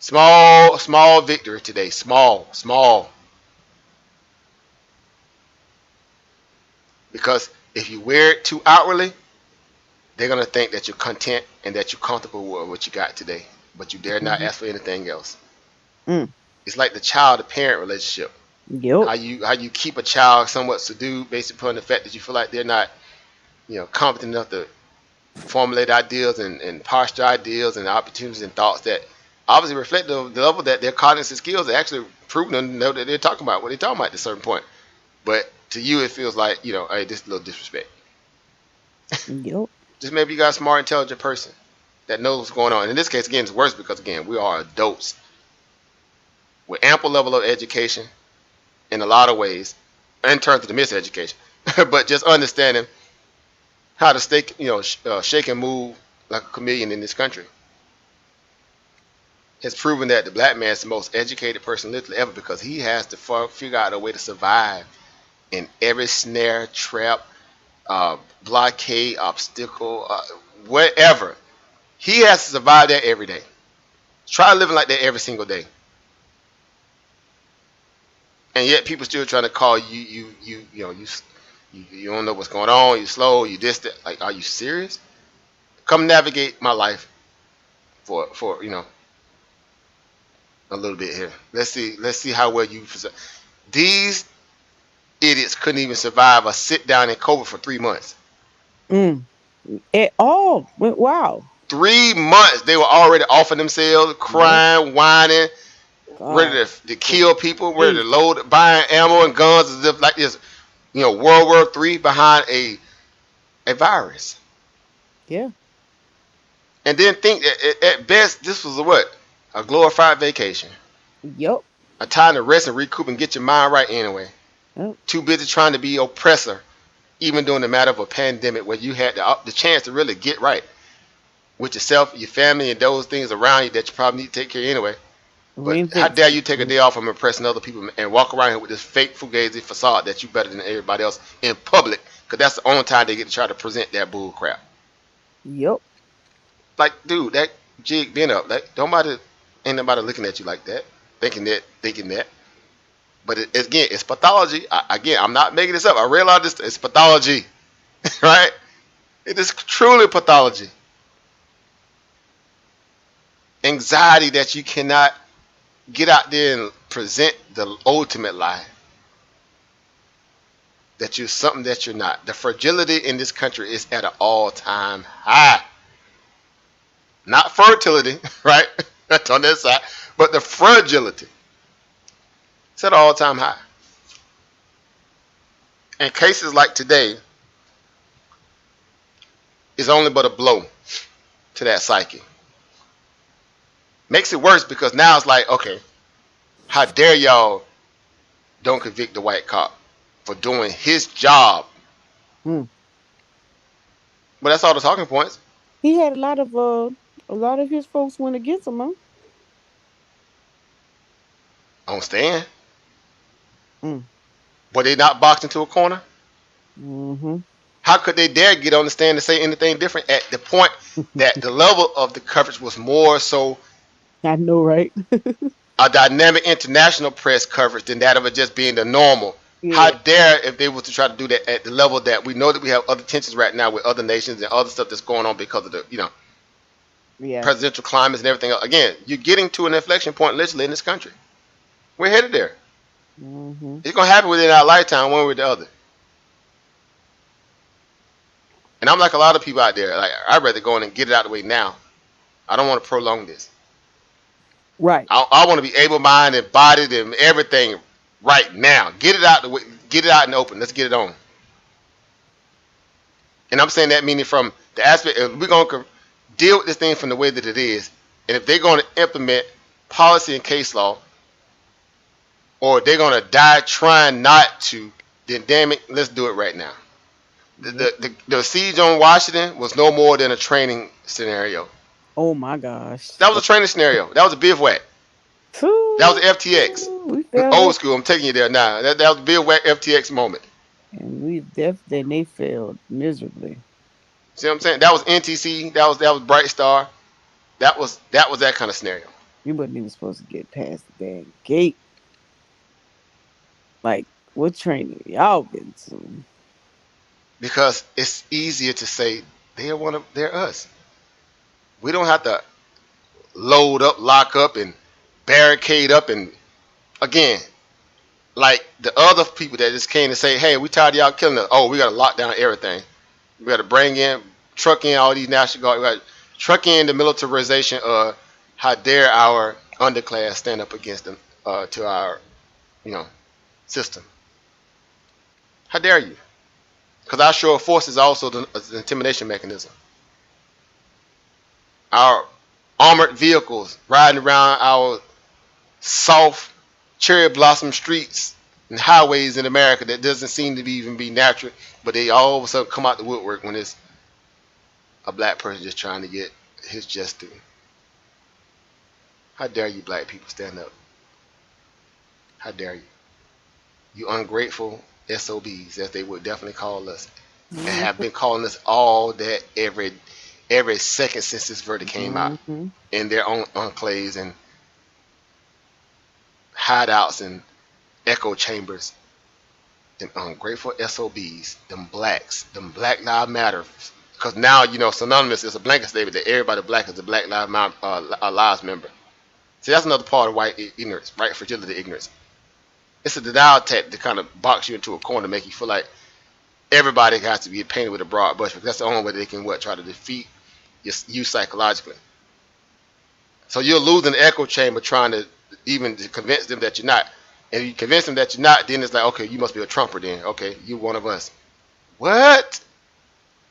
Small victory today. Small. Because if you wear it too outwardly, they're gonna think that you're content and that you're comfortable with what you got today. But you dare not Mm-hmm. ask for anything else. Mm. It's like the child-to-parent relationship. Yep. How you keep a child somewhat subdued based upon the fact that you feel like they're not, competent enough to formulate ideas and posture ideas and opportunities and thoughts that obviously reflect the level that their cognitive skills are actually proven to know that they're talking about what they're talking about at a certain point. But to you, it feels like, hey, this is a little disrespect. Yep. Just maybe you got a smart, intelligent person that knows what's going on. And in this case, again, it's worse because, again, we are adults with ample level of education in a lot of ways, in terms of the miseducation, but just understanding how to stay, shake and move like a chameleon in this country. Has proven that the black man is the most educated person literally ever because he has to figure out a way to survive in every snare, trap, blockade, obstacle, whatever. He has to survive that every day. Try living like that every single day. And yet people still trying to call you don't know what's going on, you slow, you this, that. Like, are you serious? Come navigate my life for a little bit here. Let's see how well you. These idiots couldn't even survive a sit down in COVID for 3 months. Mm. It all went wow. 3 months they were already offing themselves, crying, whining, God. ready to kill people, ready to load, buying ammo and guns as if like this, World War III behind a virus. Yeah. And then think that at best this was a glorified vacation. Yep. A time to rest and recoup and get your mind right anyway. Yep. Too busy trying to be oppressor, even during the matter of a pandemic where you had the chance to really get right with yourself, your family, and those things around you that you probably need to take care of anyway. But how dare you take a day off from impressing other people and walk around here with this fake fugazi facade that you better than everybody else in public, because that's the only time they get to try to present that bull crap. Yep. Like, dude, that jig been up. Like, ain't nobody looking at you like that, thinking that. But again, it's pathology. I'm not making this up. I realize this. It's pathology, right? It is truly pathology. Anxiety that you cannot get out there and present the ultimate lie. That you're something that you're not. The fragility in this country is at an all-time high. Not fertility, right? That's on that side. But the fragility. It's at an all-time high. And cases like today is only but a blow to that psyche. Makes it worse because now it's like, okay, how dare y'all don't convict the white cop for doing his job? Mm. But that's all the talking points. He had a lot of his folks went against him, huh? On stand. Mm. Were they not boxed into a corner? Mm-hmm. How could they dare get on the stand and say anything different at the point that the level of the coverage was more so I know, right? a dynamic international press coverage than that of it just being the normal How Yeah. dare if they were to try to do that at the level that we know that we have other tensions right now with other nations and other stuff that's going on because of the Yeah. presidential climates and everything else. Again, you're getting to an inflection point literally in this country. We're headed there. Mm-hmm. It's gonna happen within our lifetime, one way or the other. And I'm like a lot of people out there. Like I'd rather go in and get it out of the way now. I don't want to prolong this. Right. I want to be able-minded, bodied, and everything right now. Get it out the way. Get it out in the open. Let's get it on. And I'm saying that meaning from the aspect of we're going to deal with this thing from the way that it is. And if they're going to implement policy and case law, or they're going to die trying not to, then damn it, let's do it right now. The siege on Washington was no more than a training scenario. Oh my gosh. That was a training scenario. That was a bivouac. That was the FTX. Old school. I'm taking you there now. That was the bivouac FTX moment. And they failed miserably. See what I'm saying? That was NTC. That was Bright Star. That was that kind of scenario. You wasn't even supposed to get past the damn gate. Like, what training y'all been to? Because it's easier to say they're us. We don't have to load up, lock up, and barricade up. And again, like the other people that just came to say, hey, we tired of y'all killing us. Oh, we got to lock down everything. We got to truck in all these National Guard. We got to truck in the militarization of how dare our underclass stand up against them to our, system. How dare you? Because our show of force is also the intimidation mechanism. Our armored vehicles riding around our soft cherry blossom streets and highways in America that doesn't seem to even be natural, but they all of a sudden come out the woodwork when it's a black person just trying to get his just due. How dare you black people stand up? How dare you? You ungrateful SOBs, as they would definitely call us, and have been calling us all that every second since this verdict came out, in their own enclaves and hideouts and echo chambers. Them ungrateful SOBs, them blacks, them Black Lives Matter. Because now, synonymous is a blanket statement that everybody black is a Black Lives member. See, that's another part of white ignorance, white fragility ignorance. It's a denial tactic to kind of box you into a corner, make you feel like everybody has to be painted with a broad brush, because that's the only way they can try to defeat you psychologically. So you're losing the echo chamber trying to even convince them that you're not. And if you convince them that you're not, then it's like, okay, you must be a Trumper then. Okay, you're one of us. What?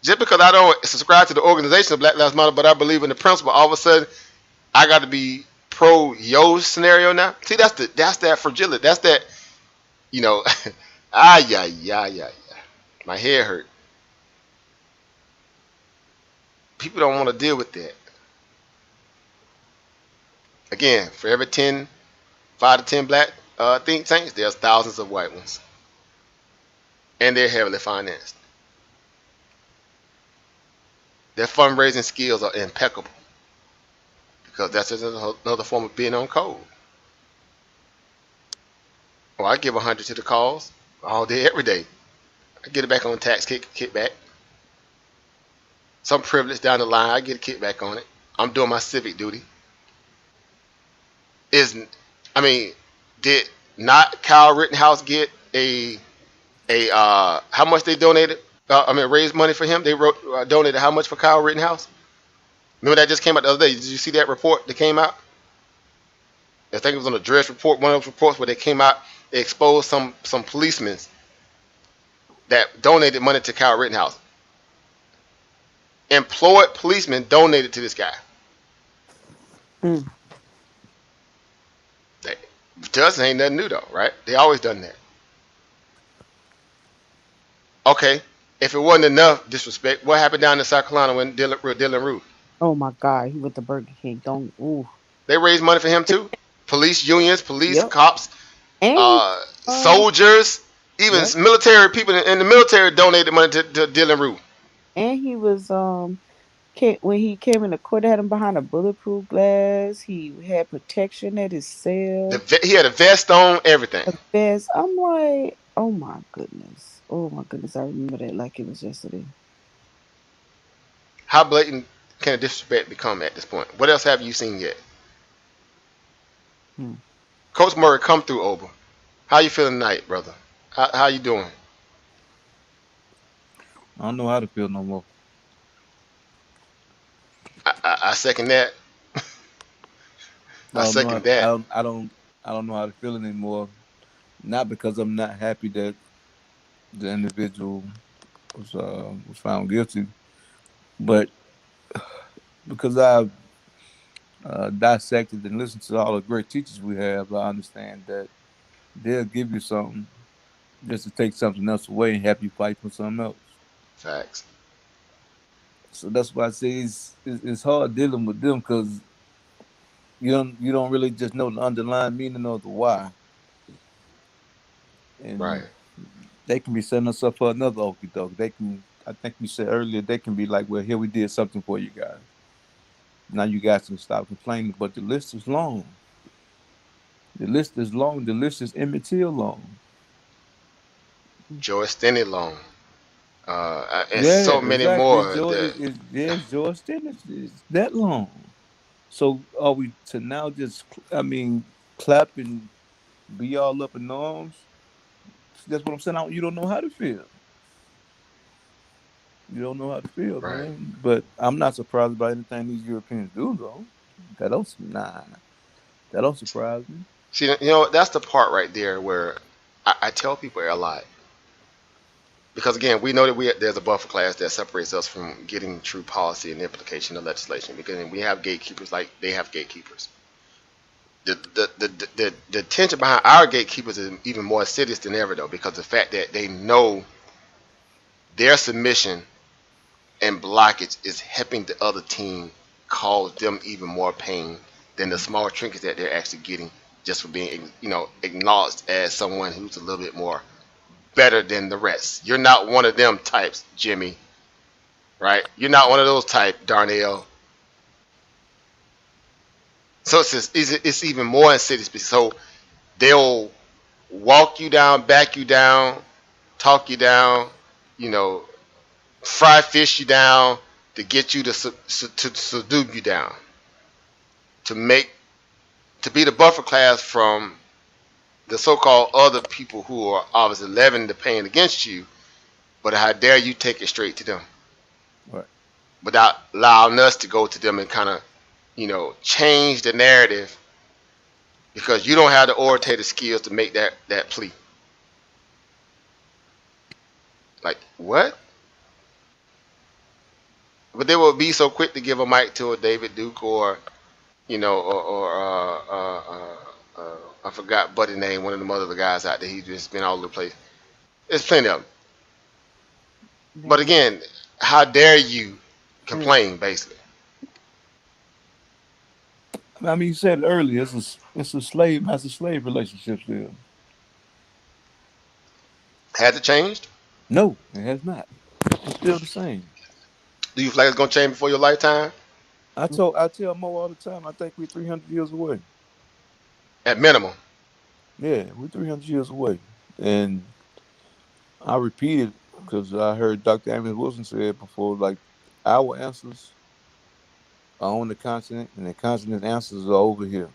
Just because I don't subscribe to the organization of Black Lives Matter, but I believe in the principle, all of a sudden I got to be pro yo scenario now. See, that's that fragility. That's that, yeah. My head hurt. People don't want to deal with that. Again, for every 5 to 10 black think tanks, there's thousands of white ones. And they're heavily financed. Their fundraising skills are impeccable. Because that's just another form of being on code. Well, I give 100 to the cause all day, every day. I get it back on tax kickback. Some privilege down the line, I get a kickback on it. I'm doing my civic duty. Did not Kyle Rittenhouse get how much they donated? Raised money for him. They donated how much for Kyle Rittenhouse? Remember that just came out the other day. Did you see that report that came out? I think it was on the Dress report, one of those reports where they came out, they exposed some policemen that donated money to Kyle Rittenhouse. Employed policemen donated to this guy. To us, it ain't nothing new though, right? They always done that. Okay, if it wasn't enough disrespect, what happened down in South Carolina when Dylan Roof? Oh my God, he went to Burger King. They raised money for him too. Police unions, Yep. cops, And soldiers, even military people in the military donated money to Dylan Roof. and he was when he came in the court, they had him behind a bulletproof glass. He had protection at his cell. He had a vest on, everything. The vest. I'm like, Oh my goodness. Oh my goodness. I remember that like it was yesterday. How blatant can a disrespect become at this point? What else have you seen yet? Hmm. Coach Murray, come through, Oba. How you feeling tonight, brother? How you doing? I don't know how to feel no more. I second that. I I don't know. second that. I don't know how to feel anymore. Not because I'm not happy that the individual was found guilty, but because I've dissected and listened to all the great teachers we have, I understand that they'll give you something just to take something else away and have you fight for something else. Facts. So that's why I say it's hard dealing with them because you don't really just know the underlying meaning of the why, and Right. they can be setting us up for another okey doke. They can, I think you said earlier, they can be like, well, here we did something for you guys. Now you guys can stop complaining, but the list is long. The list is long. The list is Emmett Till long. Joy Steny long. And Yeah, so many exactly. more. It's George. The Yes, George Stennett is that long. So are we to now just? I mean, clap and be all up in arms? That's what I'm saying. You don't know how to feel. You don't know how to feel, right. man. But I'm not surprised by anything these Europeans do, though. That don't surprise me. See, that's the part right there where I tell people a lot because again, we know that there's a buffer class that separates us from getting true policy and implication of legislation because we have gatekeepers like they have gatekeepers. The tension behind our gatekeepers is even more insidious than ever though because the fact that they know their submission and blockage is helping the other team cause them even more pain than the small trinkets that they're actually getting just for being acknowledged as someone who's a little bit more better than the rest. You're not one of them types, Jimmy, right? You're not one of those type, Darnell. So it's even more insidious. So they'll walk you down, back you down, talk you down, you know, fry fish you down to get you to subdue you down, to make to be the buffer class from the so-called other people who are obviously levying the pain against you. But how dare you take it straight to them Right. without allowing us to go to them and kind of change the narrative because you don't have the orator skills to make that plea. Like what? But they will be so quick to give a mic to a David Duke or I forgot Buddy name, one of the other guys out there. He's just been all over the place. There's plenty of them. But That, again, how dare you mm, complain, basically? I mean, you said it earlier. It's a slave master slave relationship still. Has it changed? No, it has not. It's still the same. Do you feel like it's gonna change before your lifetime? I tell Mo all the time. I think we're 300 years away. At minimum. Yeah, we're 300 years away. And I repeat it because I heard Dr. Amos Wilson say it before. Like our answers are on the continent, and the continent answers are over here.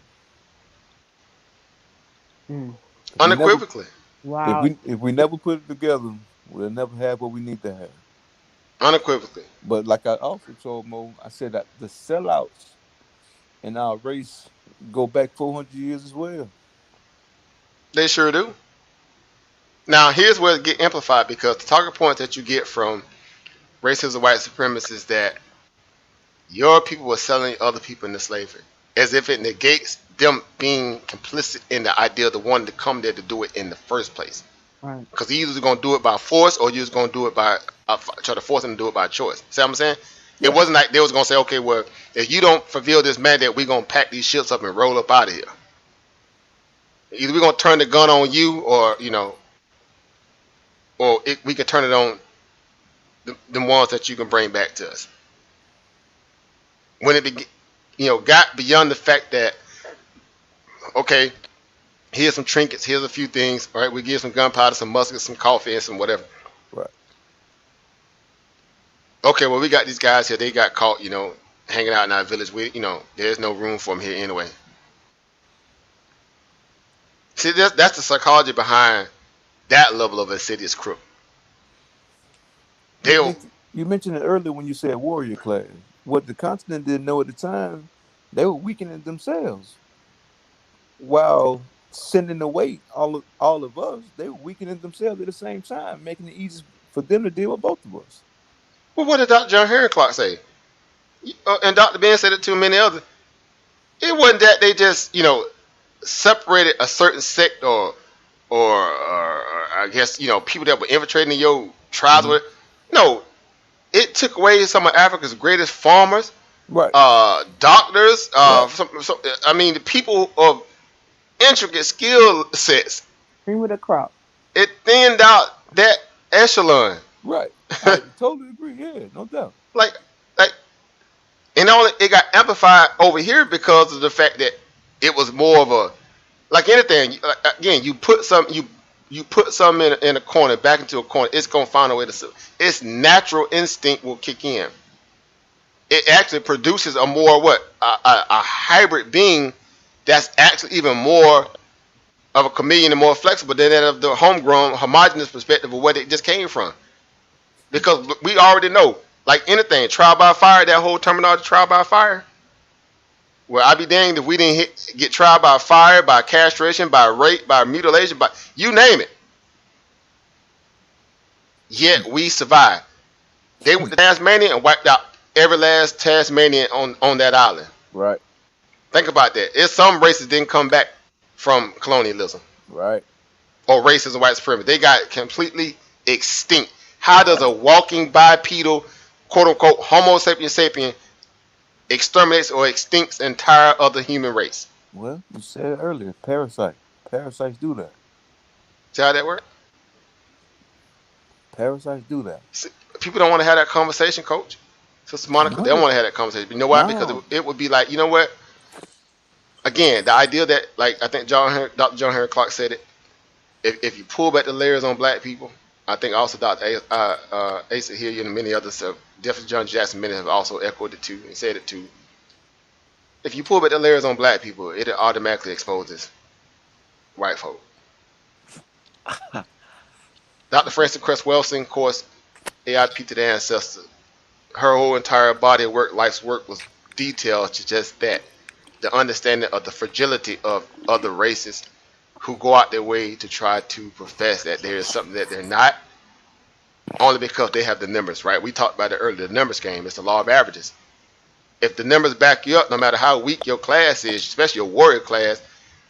mm. If we never Unequivocally. Wow. if we never put it together, we'll never have what we need to have. Unequivocally. But like I also told Mo, I said that the sellouts in our race go back 400 years as well. They sure do. Now here's where it get amplified because the talking points that you get from racism, white supremacists that your people were selling other people into slavery, as if it negates them being complicit in the idea of the one to come there to do it in the first place. Right. Because you're either going to do it by force or you're just going to do it by try to force them to do it by choice. See what I'm saying? It Yeah. wasn't like they was going to say, okay, well, if you don't fulfill this mandate, we're going to pack these ships up and roll up out of here. Either we're going to turn the gun on you or, we can turn it on the ones that you can bring back to us. When it got beyond the fact that, okay, Here's some trinkets. Here's a few things. All right, we give some gunpowder, some muskets, some coffee, and some whatever. Right. Okay, well, we got these guys here. They got caught, hanging out in our village. There's no room for them here anyway. See, that's the psychology behind that level of insidious crook. You They'll, mentioned, you mentioned it earlier when you said warrior class. What the continent didn't know at the time, they were weakening themselves while sending away all of us. They were weakening themselves at the same time, making it easy for them to deal with both of us. well, what did Dr. John Hancock say? And Dr. Ben said it to many others. It wasn't that they just, separated a certain sect or I guess, people that were infiltrating your tribes. Mm-hmm. No, it took away some of Africa's greatest farmers, Right. doctors, Right. the people of intricate skill sets. Cream of the crop. It thinned out that echelon. Right. I totally agree. Yeah, no doubt. Like, like, and it got amplified over here because of the fact that it was more of a, like anything. Again, you put something in a corner, back into a corner, it's gonna find a way to. Its natural instinct will kick in. It actually produces a more a hybrid being that's actually even more of a chameleon and more flexible than that of the homegrown homogenous perspective of where it just came from. Because we already know, like anything, trial by fire, that whole terminology, trial by fire. Well, I'd be danged if we didn't get trial by fire, by castration, by rape, by mutilation, by you name it. Yet we survived. They went to Tasmania and wiped out every last Tasmanian on that island. Right. Think about that. It's some races didn't come back from colonialism Right. or racism, white supremacy. They got completely extinct. How does a walking bipedal, quote unquote, Homo sapiens sapien exterminates or extincts the entire other human race? Well, you said it earlier. Parasite. Parasites do that. See how that works? Parasites do that. People don't want to have that conversation, Coach. Sister Monica, they don't want to have that conversation. You know why? No. Because it would be like, you know what? Again, the idea that, like I think Dr. John Henry Clark said it, if you pull back the layers on black people, I think also Dr. Asa here and many others, definitely John Jackson, many have also echoed it too and said it too. If you pull back the layers on black people, it automatically exposes white folk. Dr. Frances Cress Welsing, of course, AIP to the ancestors. Her whole entire body of work, life's work, was detailed to just that. The understanding of the fragility of other races who go out their way to try to profess that there is something that they're not, only because they have the numbers, right? We talked about it earlier, the numbers game. It's the law of averages. If the numbers back you up, no matter how weak your class is, especially your warrior class,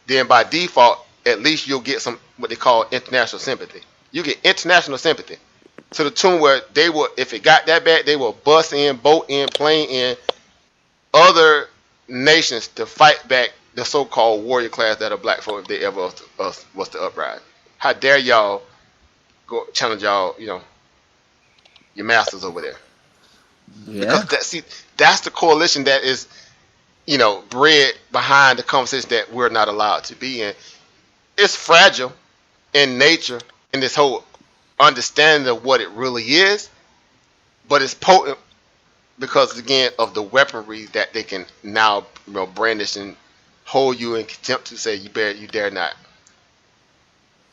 then by default, at least you'll get some what they call international sympathy. You get international sympathy to the tune where they will, if it got that bad, they will bus in, boat in, plane in other nations to fight back the so-called warrior class that are black folk if they ever was to uprise. How dare y'all go challenge y'all, your masters over there? Yeah. Because that's the coalition that is, bred behind the conversation that we're not allowed to be in. It's fragile in nature in this whole understanding of what it really is, but it's potent because again of the weaponry that they can now brandish and hold you in contempt to say you dare not.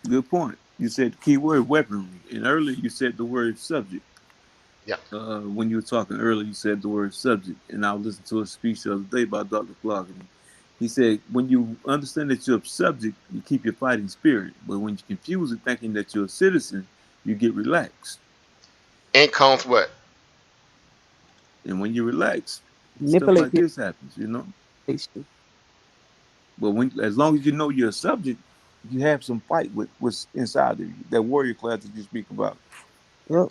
Good point. You said the key word weaponry, and earlier you said the word subject. Yeah. When you were talking earlier, you said the word subject, and I listened to a speech the other day by Dr. Clark. He said, when you understand that you're a subject, you keep your fighting spirit. But when you confuse it thinking that you're a citizen, you get relaxed. And comes what? And when you relax, Manipulate stuff like this happens, people. But as long as you know you're a subject, you have some fight with what's inside of you. That warrior class that you speak about. Yep.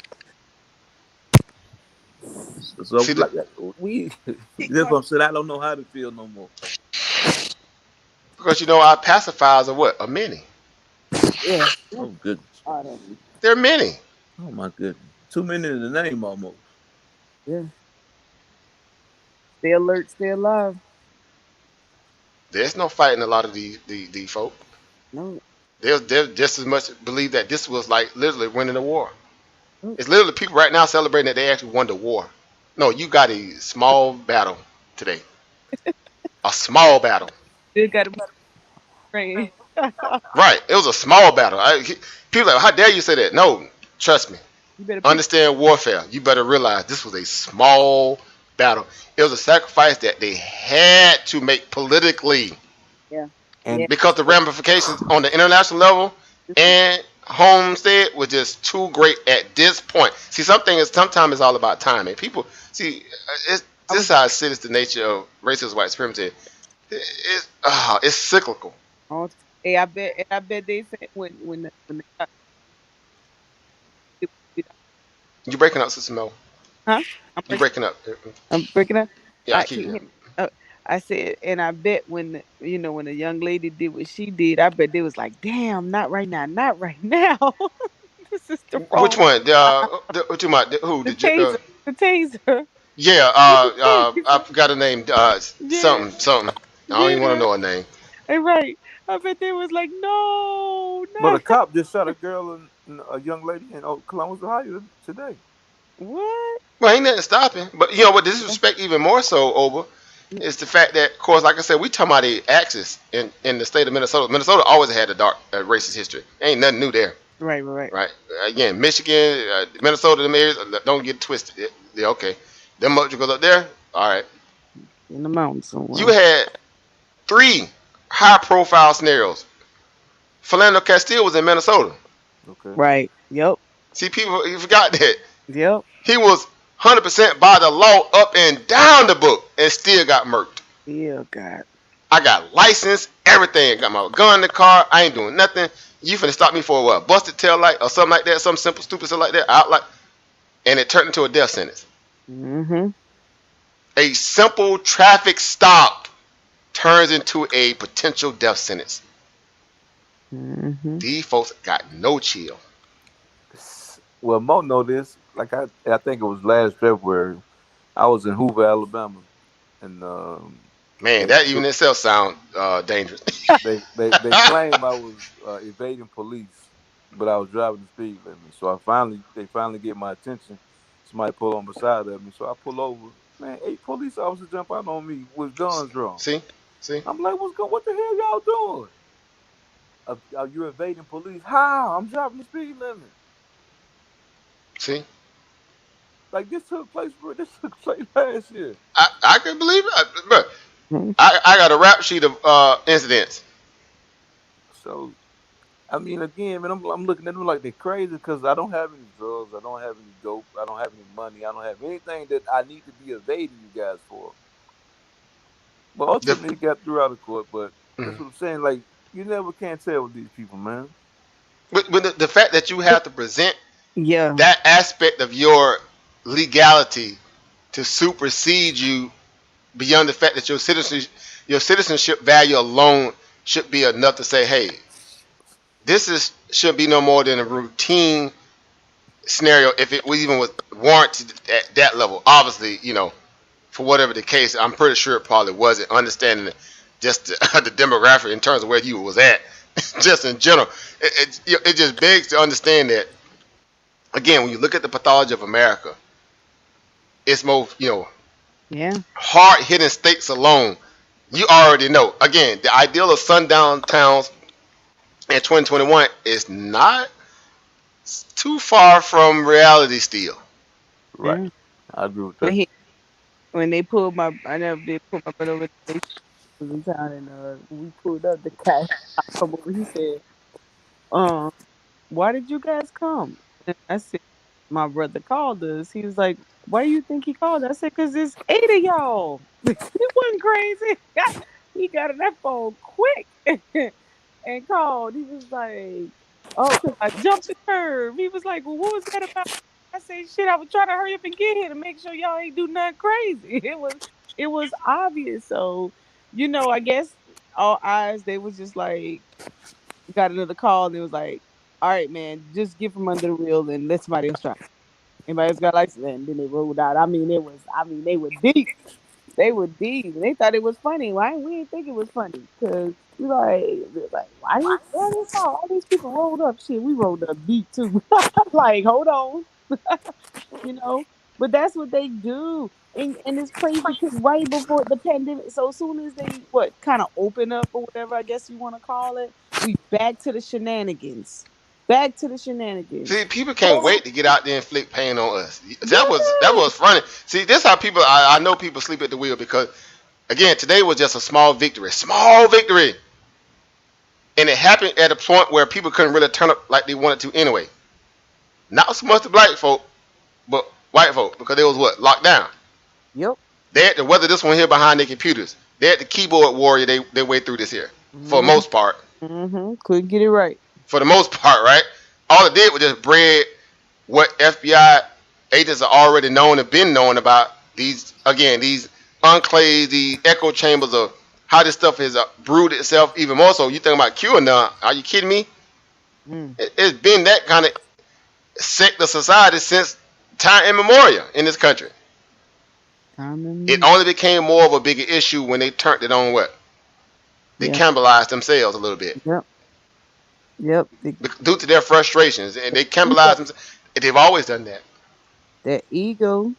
So See, that's what I'm saying. I don't know how to feel no more. because our pacifiers are what? Are many. Yeah. Oh goodness. They're many. Oh my goodness. Too many in the name almost. Yeah. Stay alert, stay alive. There's no fighting a lot of these folk. No. They'll just as much believe that this was like literally winning a war. No. It's literally people right now celebrating that they actually won the war. No, you got a small battle today. A small battle. Still got to pray. Right. It was a small battle. People are like, how dare you say that? No, trust me. You better pick. Understand warfare. You better realize this was a small battle. It was a sacrifice that they had to make politically Yeah. And Yeah. because the ramifications on the international level and homestead was just too great at this point. See, sometimes it's all about timing. People see this is how it is the nature of racist white supremacy. It's cyclical. Oh, hey, I bet they said when they, You breaking up, Sister Mel. huh? I'm You breaking. breaking up. I'm breaking up. Yeah, I I keep can't you. hear me. I said, and I bet when the young lady did what she did, I bet they was like, "Damn, not right now, not right now." This is the Which wrong one? What you about? Who the did you? taser, the taser. Yeah. The I taser. forgot her name. Yeah, Something. I don't even want to yeah, know her name. right. I bet they was like, "No, but a not cop just shot a girl and a young lady in Columbus, Ohio today. what." Well, ain't nothing stopping. But you know what? Disrespect even more so over is the fact that, of course, like I said, we talking about the axis in the state of Minnesota. Minnesota always had a dark racist history. Ain't nothing new there, Right, right, right. right? Again, Michigan, Minnesota, them areas, don't get twisted. Yeah, okay. Them much goes up there. All right. In the mountains You somewhere. had three high-profile scenarios. Philando Castile was in Minnesota. Okay. Right. Yep. See, people you forgot that Yep. he was 100% by the law up and down the book and still got murked. Yeah, God. I got license, everything. Got my gun in the car. I ain't doing nothing. You finna stop me for what? Busted tail light or something like that? Some simple, stupid stuff like that. Out like, and it turned into a death sentence. Mm-hmm. A simple traffic stop turns into a potential death sentence. Mm-hmm. These folks got no chill. Well, Mo know this. Like I think it was last February. I was in Hoover, Alabama, and Man, they that even itself sound dangerous. they claim I was evading police, but I was driving the speed limit. So they finally get my attention. Somebody pull on beside of me, so I pull over. Man, 8 police officers jump out on me with guns drawn. See, see, I'm like, What the hell y'all doing? Are you evading police? How? I'm driving the speed limit. see. Like this took place last year. I can believe it. Bro, Mm-hmm. I got a rap sheet of incidents. So I mean, again, man, I'm looking at them like they're crazy because I don't have any drugs, I don't have any dope, I don't have any money, I don't have anything that I need to be evading you guys for. But The, ultimately, it got through out of court. But that's mm. what I'm saying. Like, you never can tell with these people, man. But the fact that you have to present Yeah. that aspect of your legality to supersede you beyond the fact that your citizenship value alone should be enough to say, hey, this is should be no more than a routine scenario if it even was warranted at that level. Obviously, for whatever the case, I'm pretty sure it probably wasn't. Understanding just the demographic in terms of where you was at, just in general, it just begs to understand that again when you look at the pathology of America, it's more Yeah. hard hitting stakes alone. You already know. Again, the ideal of sundown towns in 2021 is not too far from reality still. Right. Yeah. I agree with When that. they pulled I never did pull my brother over. They was in town and when we pulled up, the guy come over. He said, "Um, why did you guys come?" And I said, "My brother called us." He was like, "Why do you think he called?" I said, "Cause there's 8 of y'all." It wasn't crazy. He got on that phone quick and called. He was like, "Oh, cause I jumped the curve." He was like, "Well, what was that about?" I said, "Shit, I was trying to hurry up and get here to make sure y'all ain't do nothing crazy." It was obvious. So, I guess all eyes they was just like got another call and it was like, "All right, man, just get from under the wheel and let somebody else try." Anybody else got license? And then they rolled out. I mean, they were deep. They were deep. They thought it was funny. Why we didn't think it was funny? Cause we like why they saw all these people rolled up shit. We rolled up deep too. Like, hold on, you know. But that's what they do, and it's crazy because right before the pandemic, so as soon as they what kind of open up or whatever, I guess you want to call it, we back to the shenanigans. Back to the shenanigans. See, people can't So, wait to get out there and inflict pain on us. That yeah. was funny. See, this how people. I know people sleep at the wheel because again, today was just a small victory, and it happened at a point where people couldn't really turn up like they wanted to anyway. Not so much the black folk, but white folk because they was what locked down. Yep. They had to weather this one here behind their computers. They had the keyboard warrior their way through this here for the Mm-hmm. most part. Mm-hmm. Couldn't get it right. For the most part, right? All it did was just bread what FBI agents are already known and been known about these enclaves, these echo chambers of how this stuff has brewed itself even more so. You think about QAnon? Are you kidding me? Mm. It's been that kind of sect of society since time immemorial in this country. It only became more of a bigger issue when they turned it on what? They cannibalized themselves a little bit. Yep. Yep. Due to their frustrations. And they cannibalized themselves. They've always done that. That ego.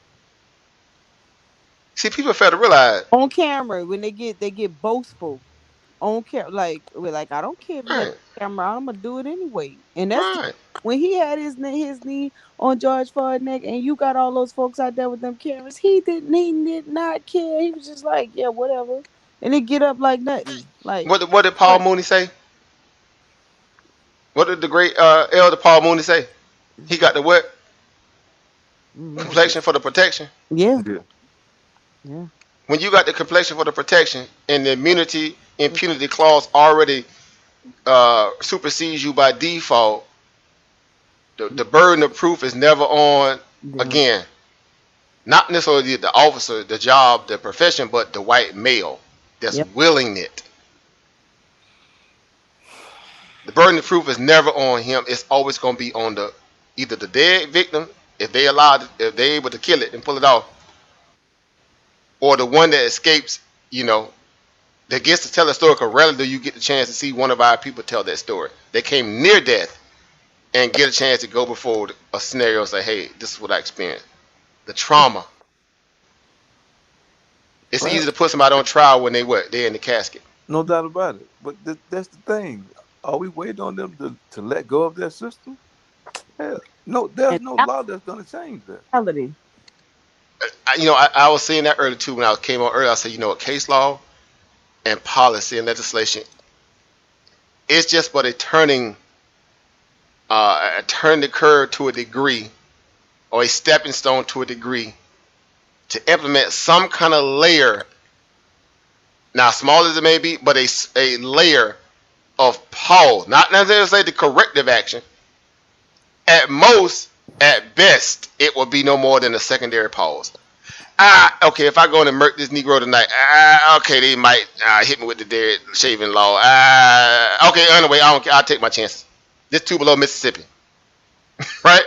See, people fail to realize. On camera, when they get boastful. On camera, we're like, I don't care if you got Right. the camera, I'm gonna do it anyway. And that's Right. when he had his knee on George Floyd's neck, and you got all those folks out there with them cameras. He did not care. He was just like, yeah, whatever, and they get up like nothing. Like What did Paul Mooney say? What did the great elder Paul Mooney say? He got the what? Complexion for the protection. Yeah. Yeah. When you got the complexion for the protection and the impunity clause already supersedes you by default, the burden of proof is never on again. Not necessarily the officer, the job, the profession, but the white male that's willing it. The burden of proof is never on him. It's always going to be on either the dead victim, if they're able to kill it and pull it off, or the one that escapes, that gets to tell a story. Because rarely do you get the chance to see one of our people tell that story. They came near death and get a chance to go before a scenario and say, hey, this is what I experienced. The trauma. It's easy to put somebody on trial when they're in the casket. No doubt about it. But that's the thing. Are we waiting on them to let go of their system? Hell, no, there's no law that's going to change that. Reality. I was saying that earlier too when I came on earlier. I said, case law and policy and legislation, it's just but turning the curve to a degree, or a stepping stone to a degree, to implement some kind of layer. Now, small as it may be, but a layer of pause, not necessarily the corrective action. At most, at best, it will be no more than a secondary pause. Okay, if I go in and murk this Negro tonight, okay, they might hit me with the dead shaving law. Okay, anyway, I don't care. I'll take my chances. This Tupelo, Mississippi. Right?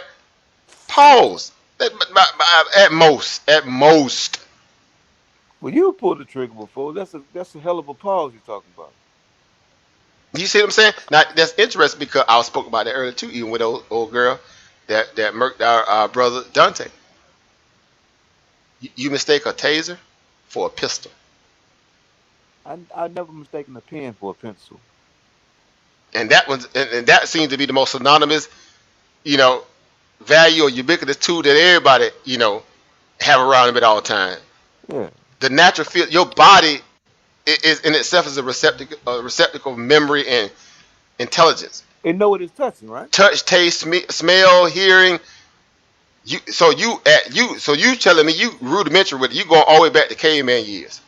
Pause. At most. Well, you pulled the trigger before. That's a hell of a pause you're talking about. You see what I'm saying? Now, that's interesting because I spoke about that earlier too, even with old girl that murked our brother Dante. You mistake a taser for a pistol. I never mistaken a pen for a pencil. And that seems to be the most synonymous, value or ubiquitous tool that everybody, have around them at all times. Yeah. The natural feel, your body is in itself is a receptacle of memory and intelligence. It know what it's touching, right? Touch, taste, smell, hearing. You telling me you rudimentary with it. You going all the way back to caveman years.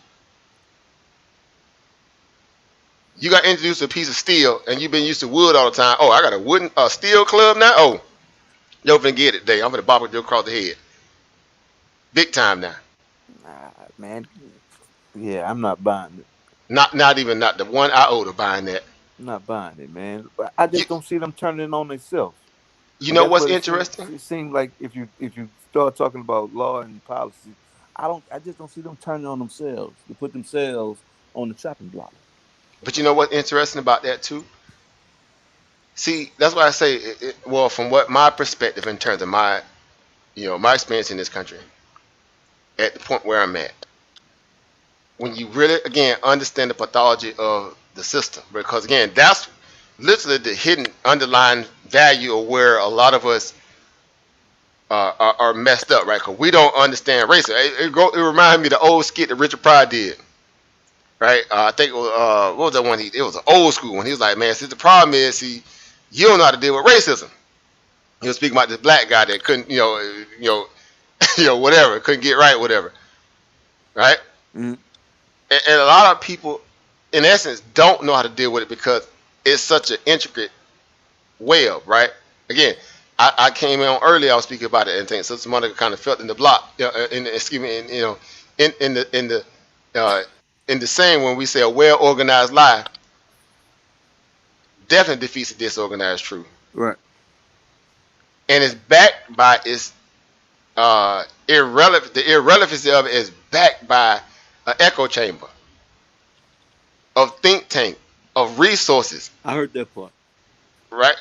You got introduced to a piece of steel and you've been used to wood all the time. Oh, I got a steel club now. Oh, yo, finna get it today. I'm gonna bop it across the head. Big time now. Man. Yeah, I'm not buying it. Not the 1 iota buying that. I'm not buying it, man. But I just don't see them turning it on themselves. You know what's interesting? It seems like if you start talking about law and policy, I just don't see them turning on themselves to put themselves on the chopping block. But you know what's interesting about that too? See, that's why I say, well, from what my perspective in terms of my, my experience in this country, at the point where I'm at, when you really, again, understand the pathology of the system, because again, that's literally the hidden underlying value of where a lot of us are messed up, right? Because we don't understand racism. It reminded me of the old skit that Richard Pryor did, right? I think it was, what was that one? It was an old school one. He was like, man, see, the problem is, you don't know how to deal with racism. He was speaking about this black guy that couldn't, whatever, couldn't get right, whatever, right? Mm-hmm. And a lot of people, in essence, don't know how to deal with it because it's such an intricate web, right? Again, I came in on early. I was speaking about it and things. So some other kind of felt in the block, in the saying when we say a well organized lie definitely defeats a disorganized truth. Right. And it's backed by its irrelevant. The irrelevancy of it is backed by an echo chamber of think tank of resources. I heard that part. Right.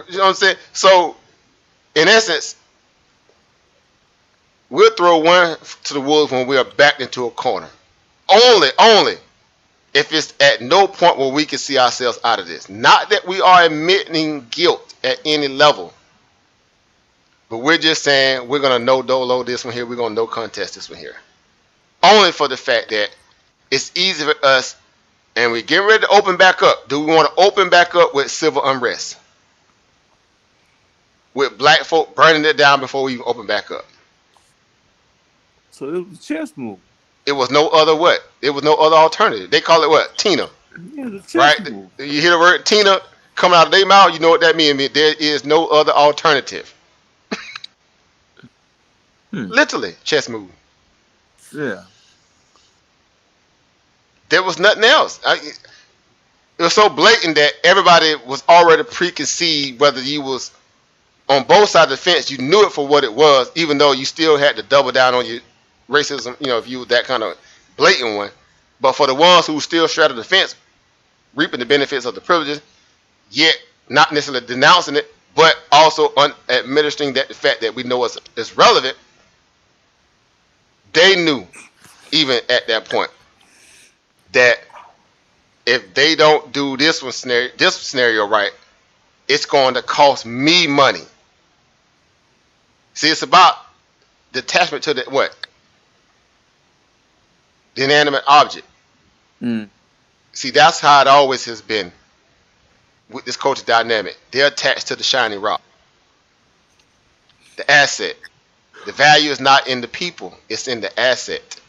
You know what I'm saying? So, in essence, we'll throw one to the wolves when we are backed into a corner. Only if it's at no point where we can see ourselves out of this. Not that we are admitting guilt at any level, but we're just saying we're going to no dolo this one here, we're going to no contest this one here. Only for the fact that it's easy for us, and we're getting ready to open back up. Do we want to open back up with civil unrest? With black folk burning it down before we even open back up? So it was a chess move. It was no other what? It was no other alternative. They call it what? Tina. Yeah, the chess move. You hear the word Tina coming out of their mouth, you know what that means. There is no other alternative. Literally, chess move. Yeah. There was nothing else. It was so blatant that everybody was already preconceived whether you was on both sides of the fence. You knew it for what it was, even though you still had to double down on your racism, if you were that kind of blatant one. But for the ones who still straddled the fence, reaping the benefits of the privileges, yet not necessarily denouncing it, but also administering the fact that we know it's relevant, they knew, even at that point, that if they don't do this scenario right, it's going to cost me money. See, it's about detachment to the inanimate object. See, that's how it always has been with this culture dynamic. They're attached to the shiny rock, the asset. The value is not in the people; it's in the asset.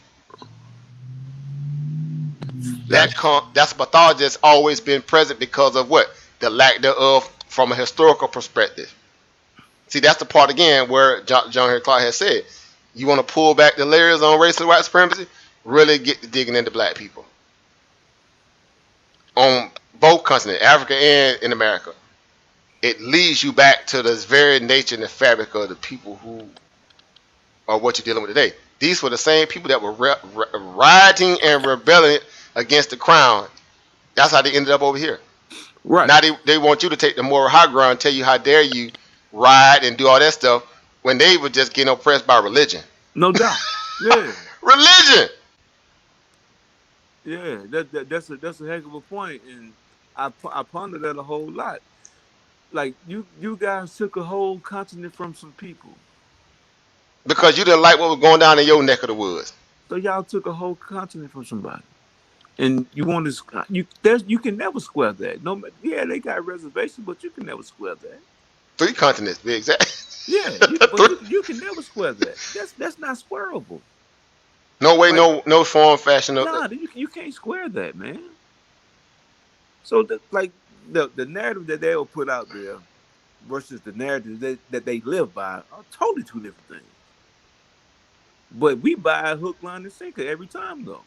That's a pathology that's always been present because of what? The lack thereof from a historical perspective. See, that's the part again where John Henry Clark has said, you want to pull back the layers on race and white supremacy, really get to digging into black people. On both continents, Africa and in America. It leads you back to this very nature and the fabric of the people who are what you're dealing with today. These were the same people that were rioting and rebelling against the crown. That's how they ended up over here. Right. Now they want you to take the moral high ground and tell you how dare you riot and do all that stuff when they were just getting oppressed by religion. No doubt. Yeah. Religion. Yeah, that's a heck of a point, and I pondered that a whole lot. Like you guys took a whole continent from some people because you didn't like what was going down in your neck of the woods. So y'all took a whole continent from somebody, and you want to you can never square that. No, yeah, they got reservations, but you can never square that. 3 continents, be exact. Yeah, you can never square that. That's not squareable. No way, no form, fashion. Nah, you can't square that, man. So the narrative that they'll put out there versus the narrative that they live by are totally 2 different things. But we buy a hook, line, and sinker every time, though.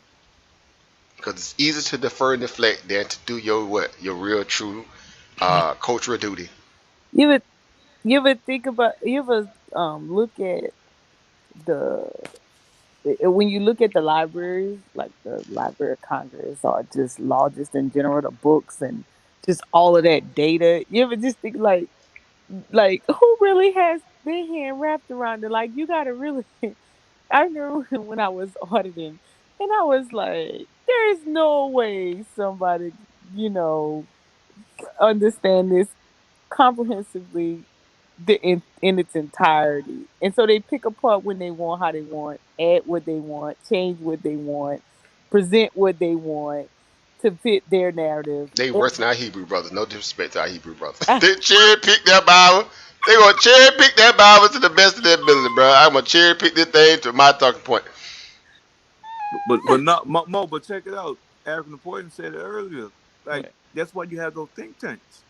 Because it's easier to defer and deflect than to do your real, true cultural duty. You ever think about? You ever look at the when you look at the libraries, like the Library of Congress or just law, just in general, the books and just all of that data, you ever just think like who really has their hand wrapped around it? Like you gotta really. I remember when I was auditing, and I was like, there is no way somebody, you know, understand this comprehensively in its entirety. And so they pick apart when they want, how they want, add what they want, change what they want, present what they want to fit their narrative. They And worse than our Hebrew brothers. No disrespect to our Hebrew brothers. They cherry pick that Bible. They gonna cherry pick that Bible to the best of their ability, bro. I'm gonna cherry pick this thing to my talking point. But not Mo. But check it out. AfurakanEmporium said it earlier. Like that's why you have those think tanks.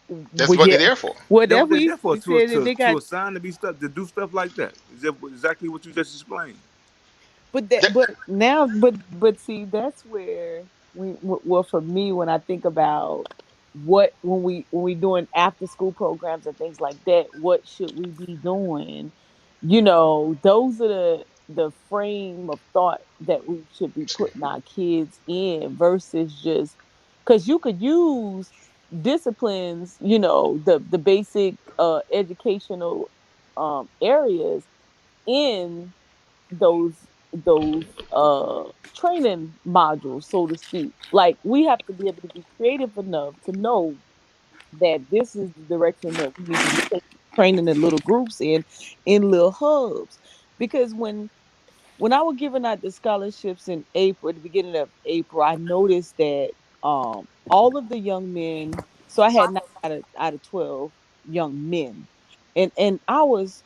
That's well, what they're yeah, there for. well, That's that what they're there for. we said that they To got. assign to be stuff to do stuff like that. Is that exactly what you just explained? But That- but now but see that's where well for me when I think about what when we doing after school programs and things like that, what should we be doing? Those are the frame of thought that we should be putting our kids in versus just because you could use disciplines, the basic educational areas in those training modules, so to speak. Like we have to be able to be creative enough to know that this is the direction that we need to be training in little groups in little hubs. Because when I was giving out the scholarships in April, at the beginning of April, I noticed that all of the young men. So I had 9 out of 12 young men, and I was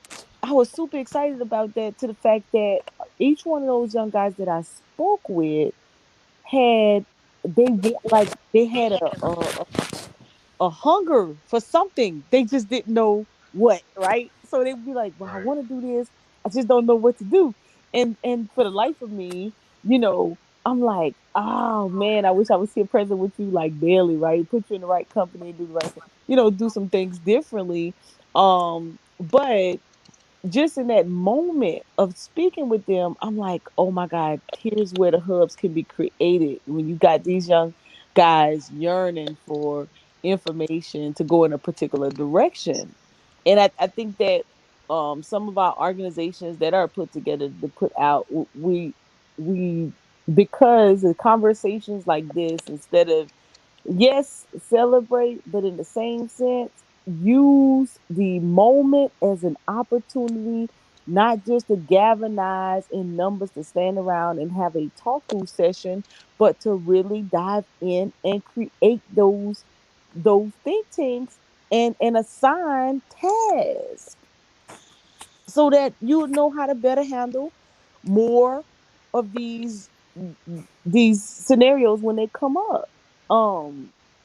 super excited about that. To the fact that each one of those young guys that I spoke with had they had a hunger for something. They just didn't know what, right? So they'd be like, "Well, I right. want to do this. I just don't know what to do." And for the life of me, I'm like, "Oh man, I wish I was here present with you like daily, right? Put you in the right company, do the right thing, do some things differently." But just in that moment of speaking with them, I'm like, oh my God, here's where the hubs can be created. When you got these young guys yearning for information to go in a particular direction. And I think that some of our organizations that are put together to put out, we because of conversations like this, instead of yes, celebrate, but in the same sense, use the moment as an opportunity, not just to galvanize in numbers to stand around and have a talk through session, but to really dive in and create those think tanks and assign tasks so that you would know how to better handle more of these scenarios when they come up.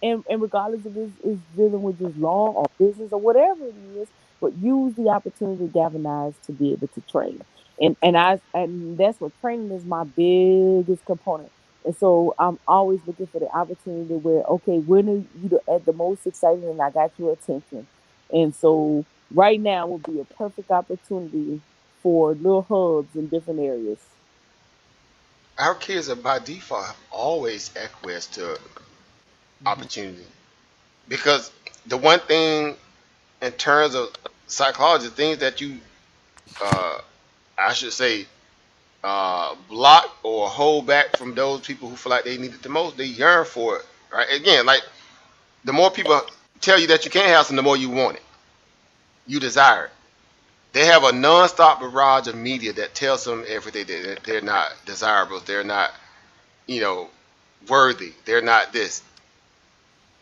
And regardless if it's dealing with just law or business or whatever it is, but use the opportunity to galvanize to be able to train. And that's what training is, my biggest component. And so I'm always looking for the opportunity where, okay, when are you at the most excited and I got your attention? And so right now would be a perfect opportunity for little hubs in different areas. Our kids are by default have always acquiesced to Mhm. opportunity because the one thing in terms of psychology, things that you, uh, I should say, block or hold back from those people who feel like they need it the most, they yearn for it. Right? Again, like the more people tell you that you can't have something, the more you want it. You desire it. They have a non-stop barrage of media that tells them every day that they're not desirable, they're not, you know, worthy, they're not this.